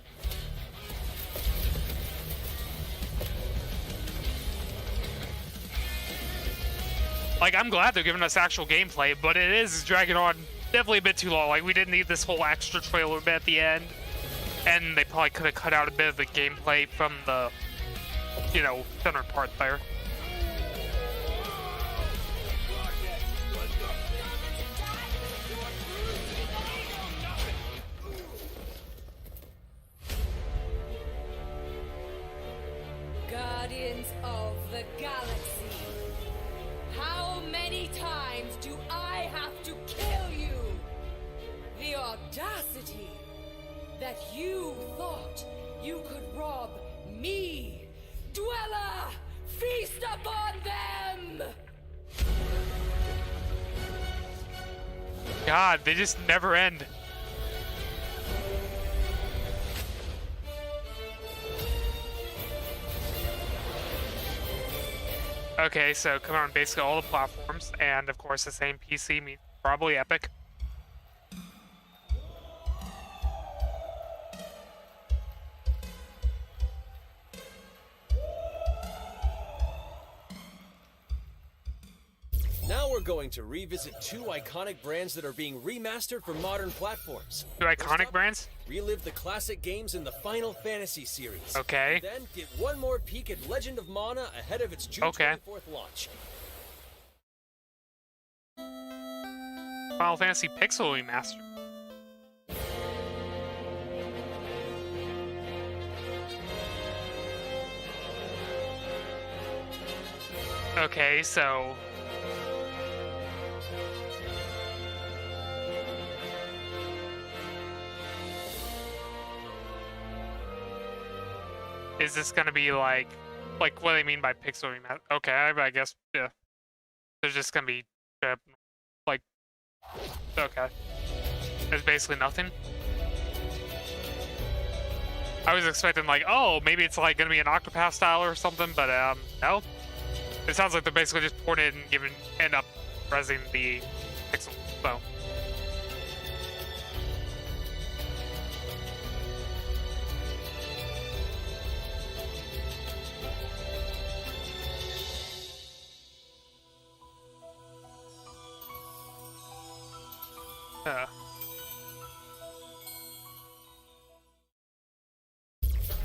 Like, I'm glad they're giving us actual gameplay, but it is dragging on definitely a bit too long. Like, we didn't need this whole extra trailer bit at the end. And they probably could have cut out a bit of the gameplay from the, you know, center part there. Guardians of the Galaxy. How many times do I have to kill you? The audacity that you thought you could rob me. Dweller, feast upon them! God, they just never end. Okay, so come on basically all the platforms, and of course the same PC means probably Epic. Now we're going to revisit two iconic brands that are being remastered for modern platforms. Two iconic brands? Relive the classic games in the Final Fantasy series. Okay. And then get one more peek at Legend of Mana ahead of its June 24th launch. Final Fantasy Pixel Remaster. Okay, so... is this gonna be like what do they mean by pixel remaster? Okay, I guess, yeah. There's just gonna be, like, okay. There's basically nothing. I was expecting like, oh, maybe it's like gonna be an Octopath style or something, but no. It sounds like they're basically just pouring it and end up resing the pixel. So.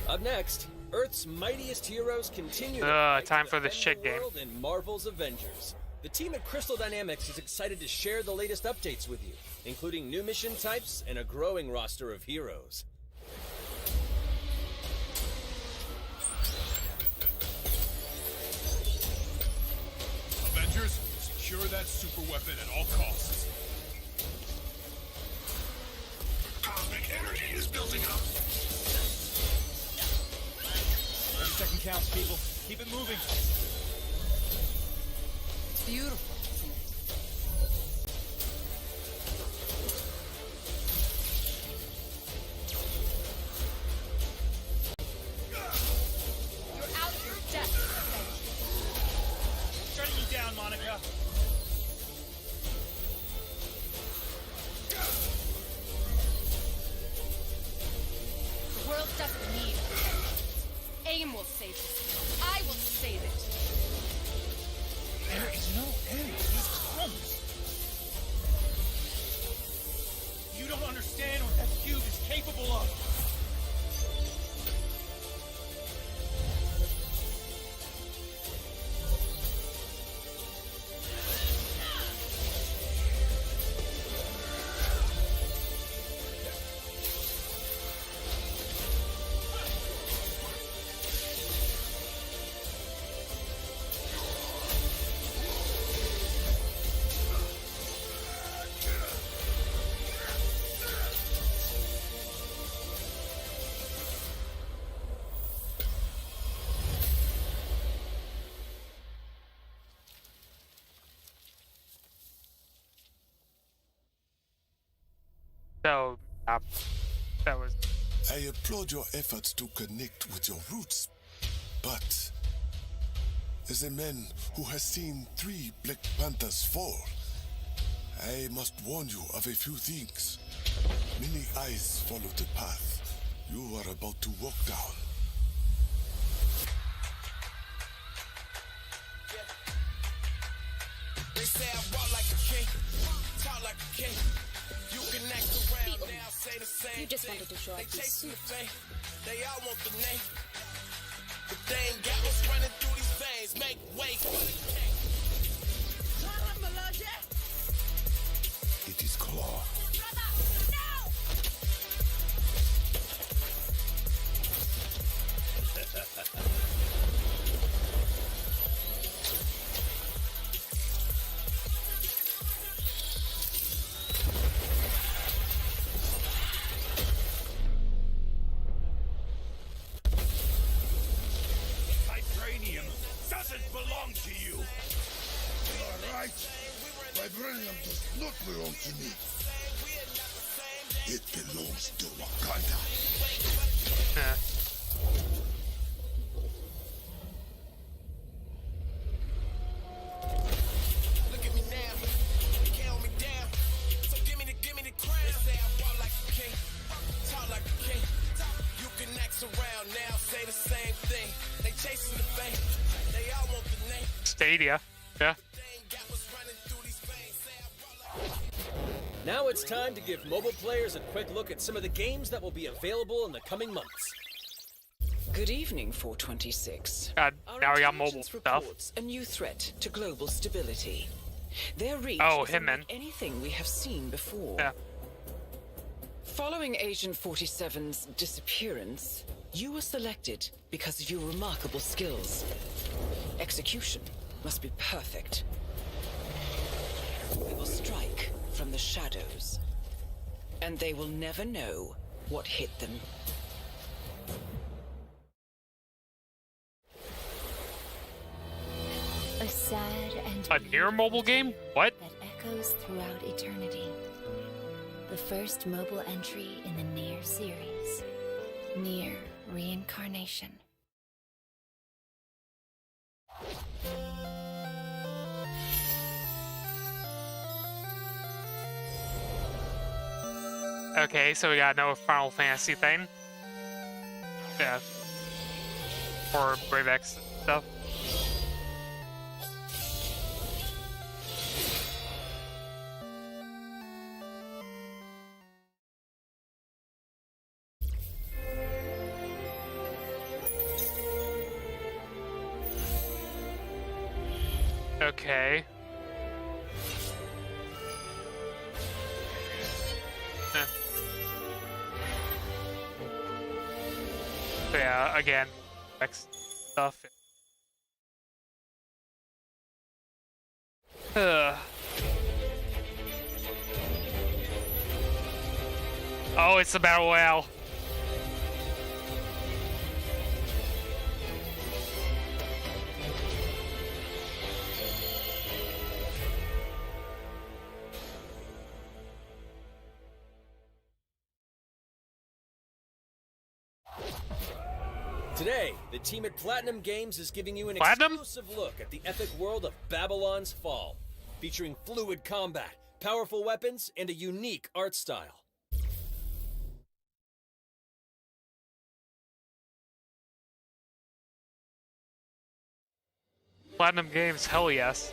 Up next, Earth's mightiest heroes continue to fight time to for the defend shit the game. world in Marvel's Avengers. The team at Crystal Dynamics is excited to share the latest updates with you, including new mission types and a growing roster of heroes. Avengers, secure that super weapon at all costs. Cosmic energy is building up. 30-second counts, people. Keep it moving. It's beautiful, isn't it? You're out your depth, Avengers. Shutting you down, Monica. The world doesn't need us. AIM will save this world. I will save it. There is no end to these crumbs. You don't understand what that cube is capable of. So, that was. I applaud your efforts to connect with your roots, but as a man who has seen 3 Black Panthers fall, I must warn you of a few things. Many eyes follow the path you are about to walk down. They say I walk like a king, talk like a king. You can act around now, say the same. You just wanted to show off They these chasing the suits. fame, they all want the name. But they ain't got what's running through these veins. Make way for the king. It is Claw. Vibranium doesn't belong to you. You are right. Vibranium does not belong to me. It belongs to Wakanda. Look at me now, you can't hold me down. So give me the crown. They say I walk like a king, talk like a king. You can act around now, say the same thing. They chasing the fame, they all want the name. Stadia. Yeah. Now it's time to give mobile players a quick look at some of the games that will be available in the coming months. Good evening, 426. God, now we got mobile Intelligence stuff. reports a new threat to global stability. Their reach Oh, is him, unlike man. anything we have seen before. Yeah. Following Agent 47's disappearance, you were selected because of your remarkable skills. Execution must be perfect. We will strike from the shadows, and they will never know what hit them. A sad and A near mobile game? What? that echoes throughout eternity. The first mobile entry in the Nier series. near reincarnation. Okay, so we got no Final Fantasy thing. Yeah. Or Brave X stuff. Okay. So yeah, again, X stuff. Oh, it's the Battle Royale. Today, the team at Platinum Games is giving you an Platinum? exclusive look at the epic world of Babylon's Fall, featuring fluid combat, powerful weapons, and a unique art style. Platinum Games, hell yes.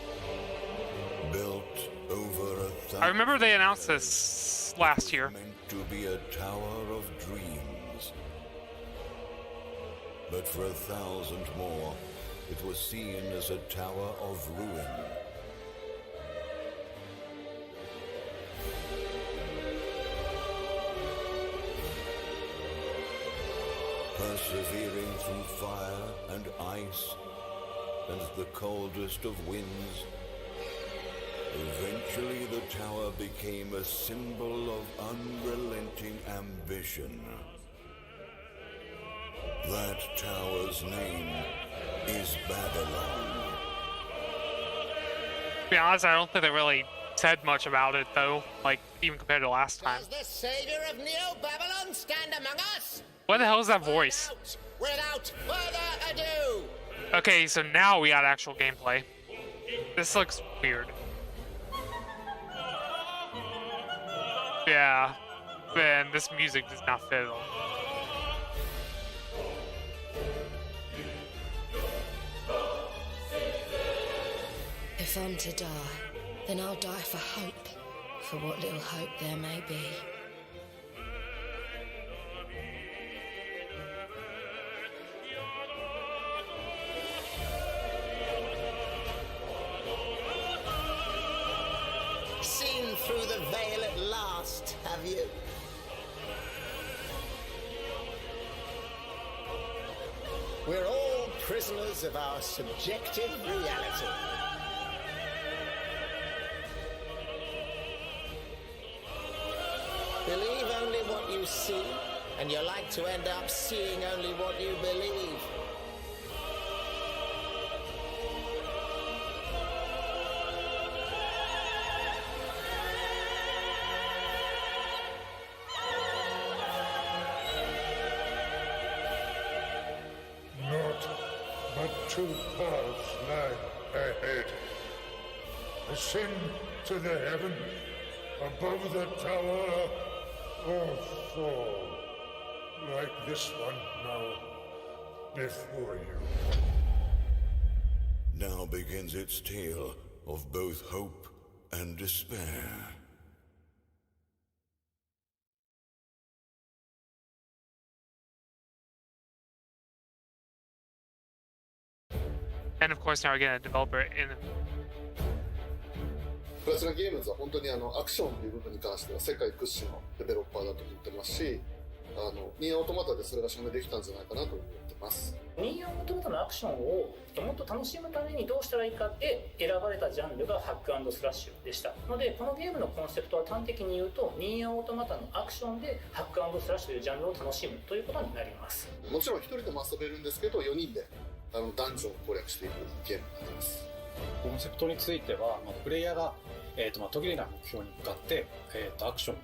Built over I remember they announced this last year. meant to be a tower of dreams. But for 1,000 more, it was seen as a tower of ruin. Persevering through fire and ice and the coldest of winds, eventually the tower became a symbol of unrelenting ambition. That tower's name is Babylon. To be honest, I don't think they really said much about it, though. Like, even compared to last time. Does the savior of Neo-Babylon stand among us? What the hell is that voice? Without further ado! Okay, so now we got actual gameplay. This looks weird. Yeah, man, this music does not fit at all. If I'm to die, then I'll die for hope, for what little hope there may be. Seen through the veil at last, have you? We're all prisoners of our subjective reality. Believe only what you see, and you're like to end up seeing only what you believe. Not but 2 paths lie ahead. Ascend to the heaven above the tower, or fall like this one now before you. Now begins its tale of both hope and despair. And of course, now we're getting a developer in. プラチナゲームズは本当にアクションという部分に関しては世界屈指のデベロッパーだと思ってますし、ニーアオートマタでそれが証明できたんじゃないかなと思ってます。ニーアオートマタのアクションをもっと楽しむためにどうしたらいいかで選ばれたジャンルがハック&スラッシュでしたので、このゲームのコンセプトは端的に言うとニーアオートマタのアクションでハック&スラッシュというジャンルを楽しむということになります。もちろん一人でも遊べるんですけど、4人でダンジョンを攻略していくゲームになります。コンセプトについては、プレイヤーが途切れない目標に向かって、アクション、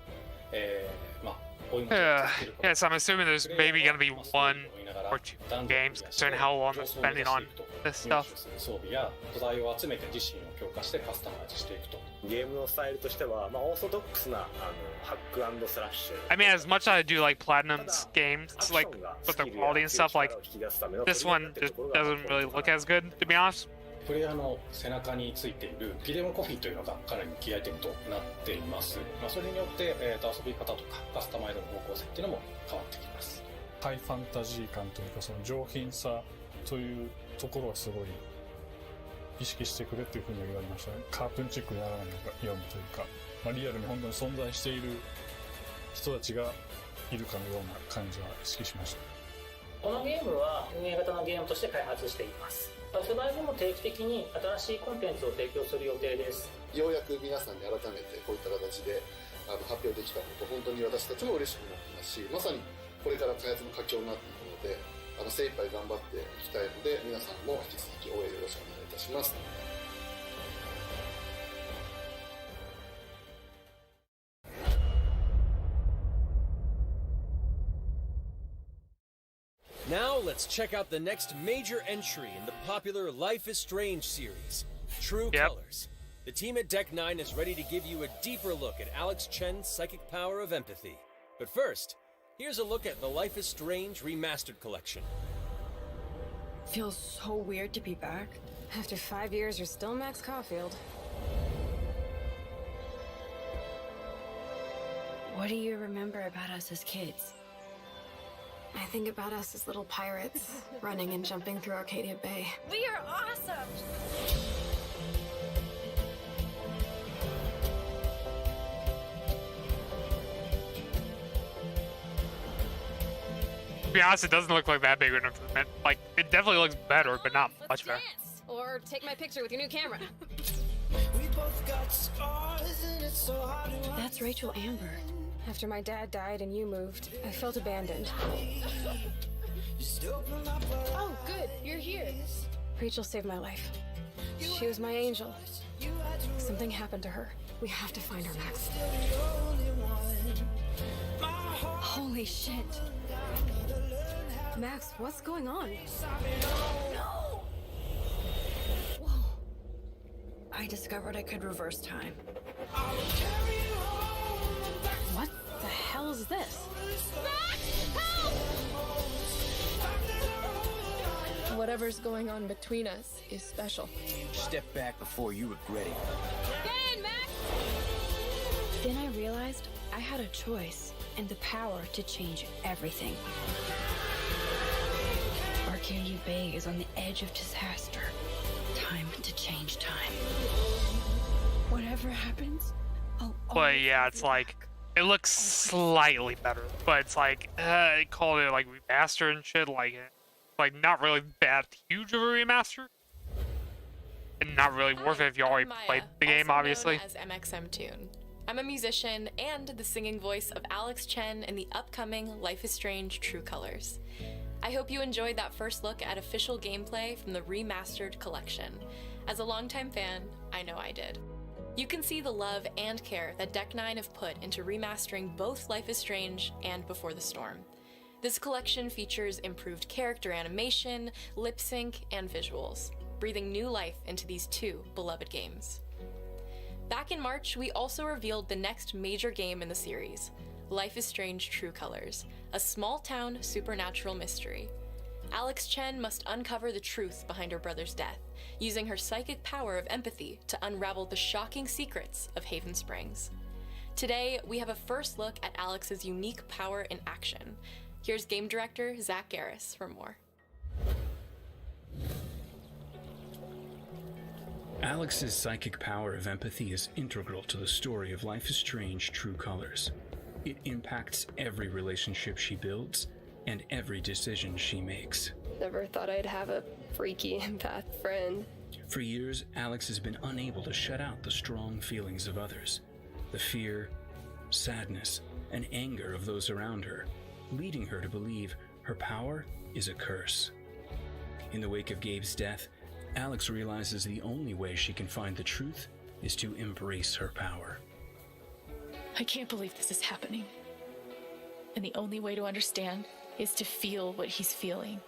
Yes, I'm assuming there's maybe gonna be 1 or 2 games, considering how long they're spending on this stuff. 装備や素材を集めて自身を強化してカスタマイズしていくと。ゲームのスタイルとしては、オーソドックスなハック&スラッシュ。I mean, as much as I do like Platinum's games, like with their quality and stuff, like this one just doesn't really look as good, to be honest. プレイヤーの背中についているギデモコフィというのがかなりキーアイテムとなっています。それによって、遊び方とかカスタマイズの方向性っていうのも変わってきます。ハイファンタジー感というか、その上品さというところはすごい意識してくれっていうふうには言われましたね。カートゥーンチックにならないようにというか、リアルに本当に存在している人たちがいるかのような感じは意識しました。このゲームは運営型のゲームとして開発しています。発売後も定期的に新しいコンテンツを提供する予定です。ようやく皆さんに改めてこういった形で発表できたこと本当に私たちも嬉しくなってますし、まさにこれから開発の佳境になっていくので精一杯頑張っていきたいので、皆さんも引き続き応援よろしくお願いいたします。Now let's check out the next major entry in the popular Life is Strange series, True Colors. The team at Deck 9 is ready to give you a deeper look at Alex Chen's psychic power of empathy. But first, here's a look at the Life is Strange Remastered Collection. Feels so weird to be back. After 5 years, you're still Max Caulfield. What do you remember about us as kids? I think about us as little pirates, running and jumping through Arcadia Bay. We are awesome! To be honest, it doesn't look like that big of an improvement. Like, it definitely looks better, but not much better. Or take my picture with your new camera. That's Rachel Amber. After my dad died and you moved, I felt abandoned. Oh, good, you're here. Rachel saved my life. She was my angel. Something happened to her. We have to find her, Max. Holy shit. Max, what's going on? No! Whoa. I discovered I could reverse time. What the hell is this? Whatever's going on between us is special. Step back before you regret it. Get in, Max! Then I realized I had a choice and the power to change everything. Arcadia Bay is on the edge of disaster. Time to change time. Whatever happens, But yeah, it's like, it looks slightly better, but it's like, they called it like remaster and shit, like not really that huge of a remaster. And not really worth it if you already played the game, obviously. As MXM Tune. I'm a musician and the singing voice of Alex Chen in the upcoming Life is Strange True Colors. I hope you enjoyed that first look at official gameplay from the remastered collection. As a longtime fan, I know I did. You can see the love and care that Deck 9 have put into remastering both Life is Strange and Before the Storm. This collection features improved character animation, lip sync, and visuals, breathing new life into these two beloved games. Back in March, we also revealed the next major game in the series, Life is Strange True Colors, a small-town supernatural mystery. Alex Chen must uncover the truth behind her brother's death, using her psychic power of empathy to unravel the shocking secrets of Haven Springs. Today, we have a first look at Alex's unique power in action. Here's game director Zach Garris for more. Alex's psychic power of empathy is integral to the story of Life is Strange True Colors. It impacts every relationship she builds and every decision she makes. Never thought I'd have a freaky empath friend. For years, Alex has been unable to shut out the strong feelings of others, the fear, sadness, and anger of those around her, leading her to believe her power is a curse. In the wake of Gabe's death, Alex realizes the only way she can find the truth is to embrace her power. I can't believe this is happening. And the only way to understand is to feel what he's feeling.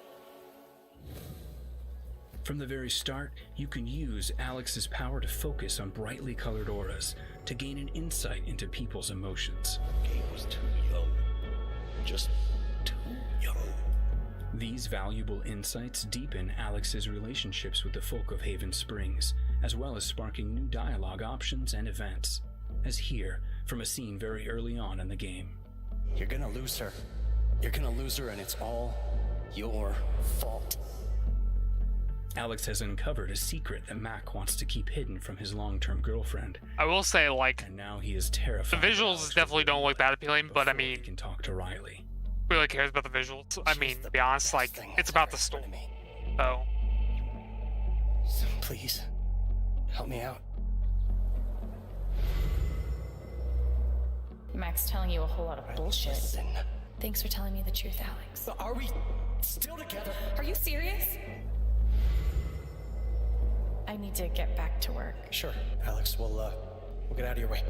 From the very start, you can use Alex's power to focus on brightly colored auras to gain an insight into people's emotions. He was too young. Just too young. These valuable insights deepen Alex's relationships with the folk of Haven Springs, as well as sparking new dialogue options and events, as here from a scene very early on in the game. You're gonna lose her. You're gonna lose her, and it's all your fault. Alex has uncovered a secret that Mac wants to keep hidden from his long-term girlfriend. I will say, like, and now he is terrified. The visuals definitely don't look that appealing, but I mean, he can talk to Riley. Who really cares about the visuals? I mean, to be honest, like, it's about the story. So, please, help me out. Mac's telling you a whole lot of bullshit. Listen. Thanks for telling me the truth, Alex. Are we still together? Are you serious? I need to get back to work. Sure, Alex, we'll get out of your way.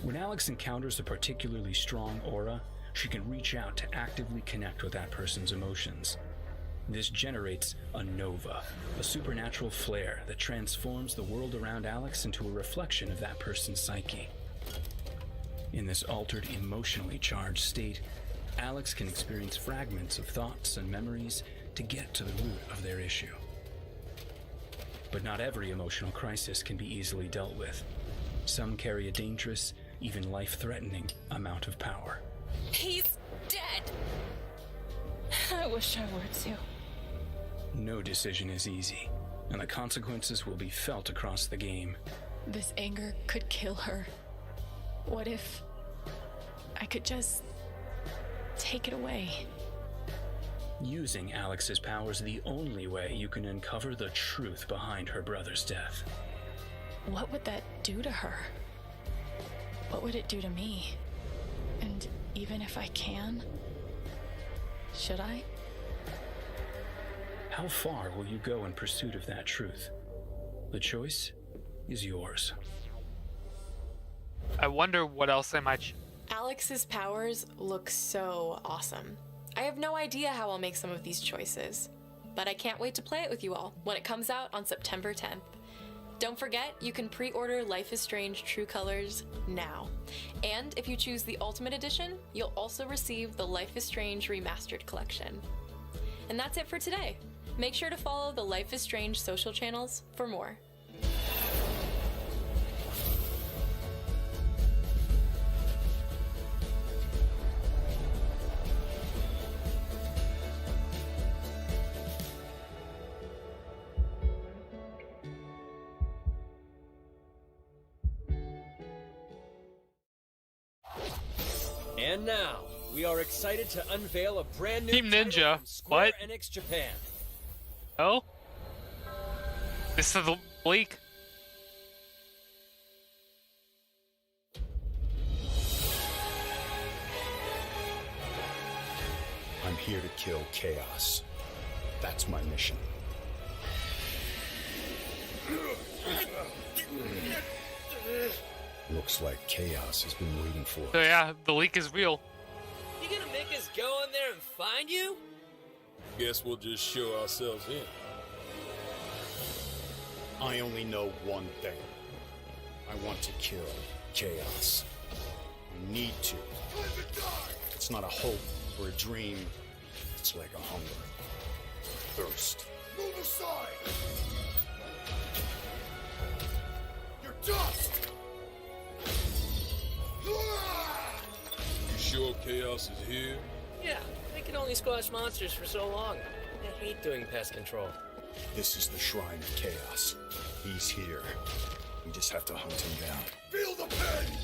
When Alex encounters a particularly strong aura, she can reach out to actively connect with that person's emotions. This generates a nova, a supernatural flare that transforms the world around Alex into a reflection of that person's psyche. In this altered, emotionally charged state, Alex can experience fragments of thoughts and memories to get to the root of their issue. But not every emotional crisis can be easily dealt with. Some carry a dangerous, even life-threatening amount of power. He's dead! I wish I were too. No decision is easy, and the consequences will be felt across the game. This anger could kill her. What if I could just take it away? Using Alex's powers the only way you can uncover the truth behind her brother's death. What would that do to her? What would it do to me? And even if I can, should I? How far will you go in pursuit of that truth? The choice is yours. I wonder what else I might. Alex's powers look so awesome. I have no idea how I'll make some of these choices, but I can't wait to play it with you all when it comes out on September 10th. Don't forget, you can pre-order Life is Strange True Colors now. And if you choose the Ultimate Edition, you'll also receive the Life is Strange Remastered Collection. And that's it for today. Make sure to follow the Life is Strange social channels for more. And now, we are excited to unveil a brand new Team Ninja. What? Square-Enix Japan. Oh? This is bleak. I'm here to kill chaos. That's my mission. Looks like chaos has been waiting for us. So yeah, the leak is real. You gonna make us go in there and find you? Guess we'll just show ourselves in. I only know one thing. I want to kill chaos. I need to. It's not a hope or a dream. It's like a hunger. Thirst. Move aside! You're dust! You sure chaos is here? Yeah, they can only squash monsters for so long. I hate doing pest control. This is the Shrine of Chaos. He's here. We just have to hunt him down. Feel the pain!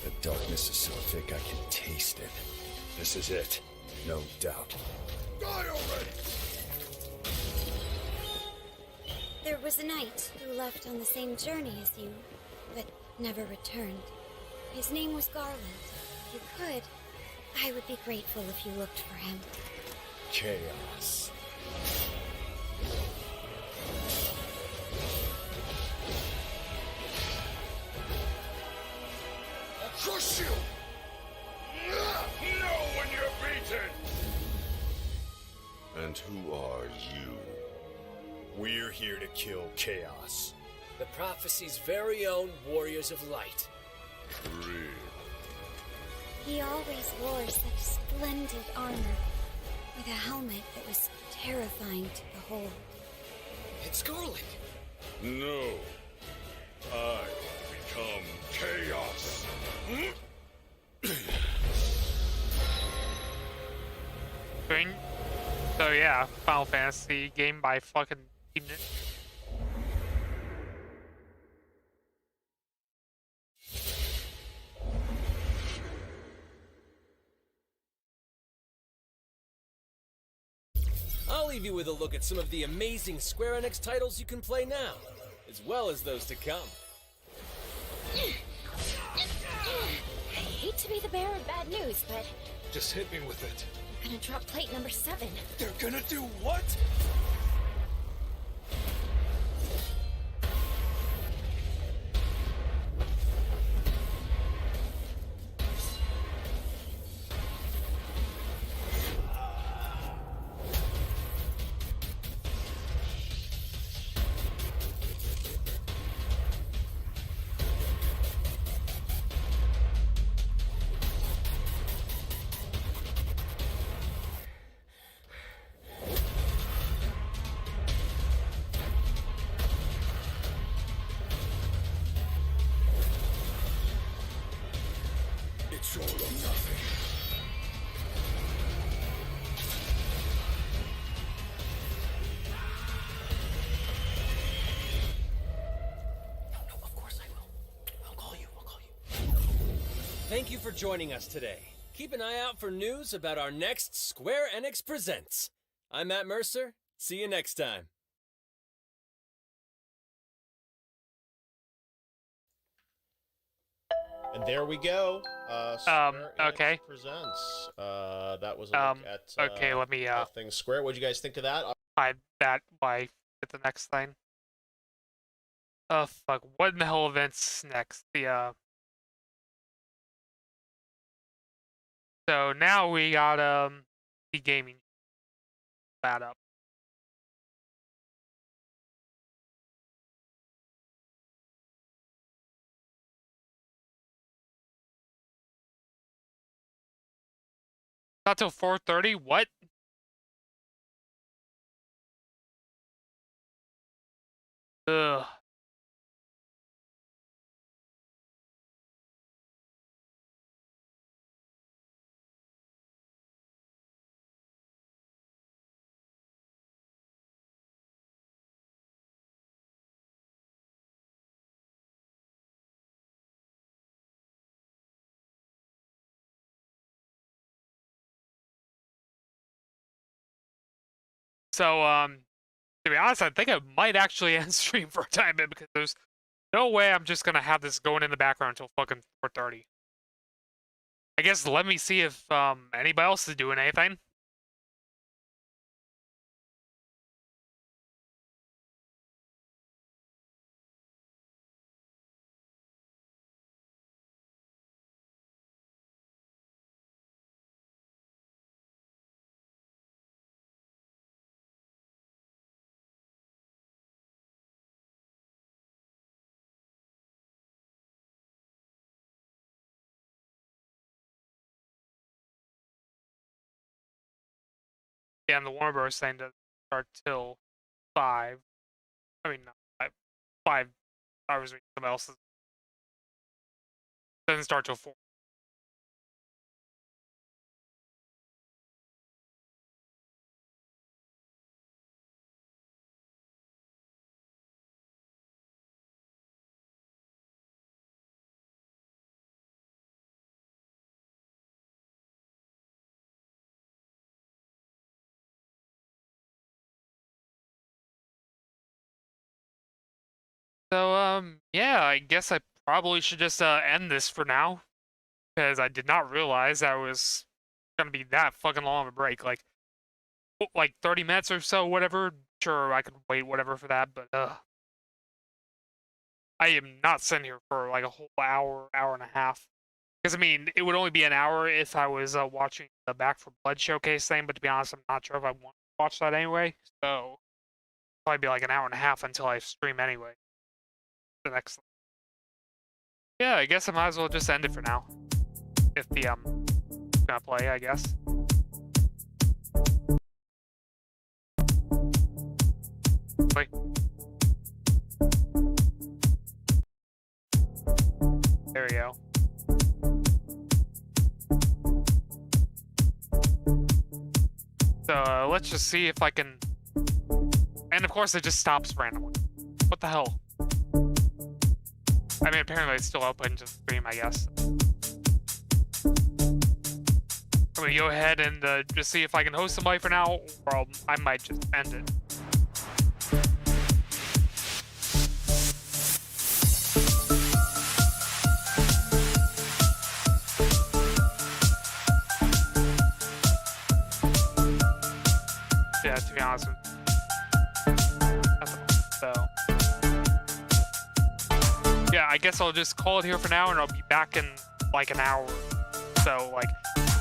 The darkness is so thick I can taste it. This is it. No doubt. Die already! There was a knight who left on the same journey as you, but never returned. His name was Garland. If you could, I would be grateful if you looked for him. Chaos. And who are you? We're here to kill Chaos. The prophecy's very own Warriors of Light. Really? He always wore such splendid armor, with a helmet that was terrifying to behold. It's Garland. No. I become Chaos. So yeah, Final Fantasy game by fucking Team Ninja. I'll leave you with a look at some of the amazing Square-Enix titles you can play now, as well as those to come. I hate to be the bearer of bad news, but Just hit me with it. I'm gonna drop plate number 7. They're gonna do what? It's all or nothing. Of course I will. I'll call you. Thank you for joining us today. Keep an eye out for news about our next Square-Enix Presents. I'm Matt Mercer. See you next time. And there we go. Okay. Presents. That was a look at okay, let me all things Square. What did you guys think of that? I get the next thing. Oh fuck, what in the hell events next? So now we got the gaming that up. Not till 4:30. What? Ugh. So, to be honest, I think I might actually end stream for a time being because there's no way I'm just gonna have this going in the background until fucking 4:30. I guess let me see if anybody else is doing anything. Yeah, and the Warner Bros. Thing doesn't start till 5. I mean, not 5. 5 hours. Somebody else's doesn't start till 4. So, yeah, I guess I probably should just end this for now because I did not realize that was gonna be that fucking long of a break. Like 30 minutes or so, whatever. Sure, I could wait, whatever, for that, but I am not sitting here for like a whole hour, hour and a half. Because I mean, it would only be an hour if I was watching the Back for Blood showcase thing. But to be honest, I'm not sure if I want watch that anyway, so probably be like an hour and a half until I stream anyway. The next. Yeah, I guess I might as well just end it for now. If the gonna play, I guess. Wait. There we go. So let's just see if I can. And of course, it just stops randomly. What the hell? I mean, apparently it's still open to stream, I guess. I'm gonna go ahead and just see if I can host somebody for now, or I might just end it. Yeah, to be honest with you. So. Yeah, I guess I'll just call it here for now, and I'll be back in like an hour. So, like,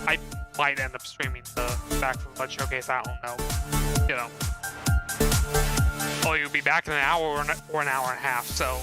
I might end up streaming the Back from the Blood Showcase, I don't know. You know. Oh, you'll be back in an hour or an hour and a half, so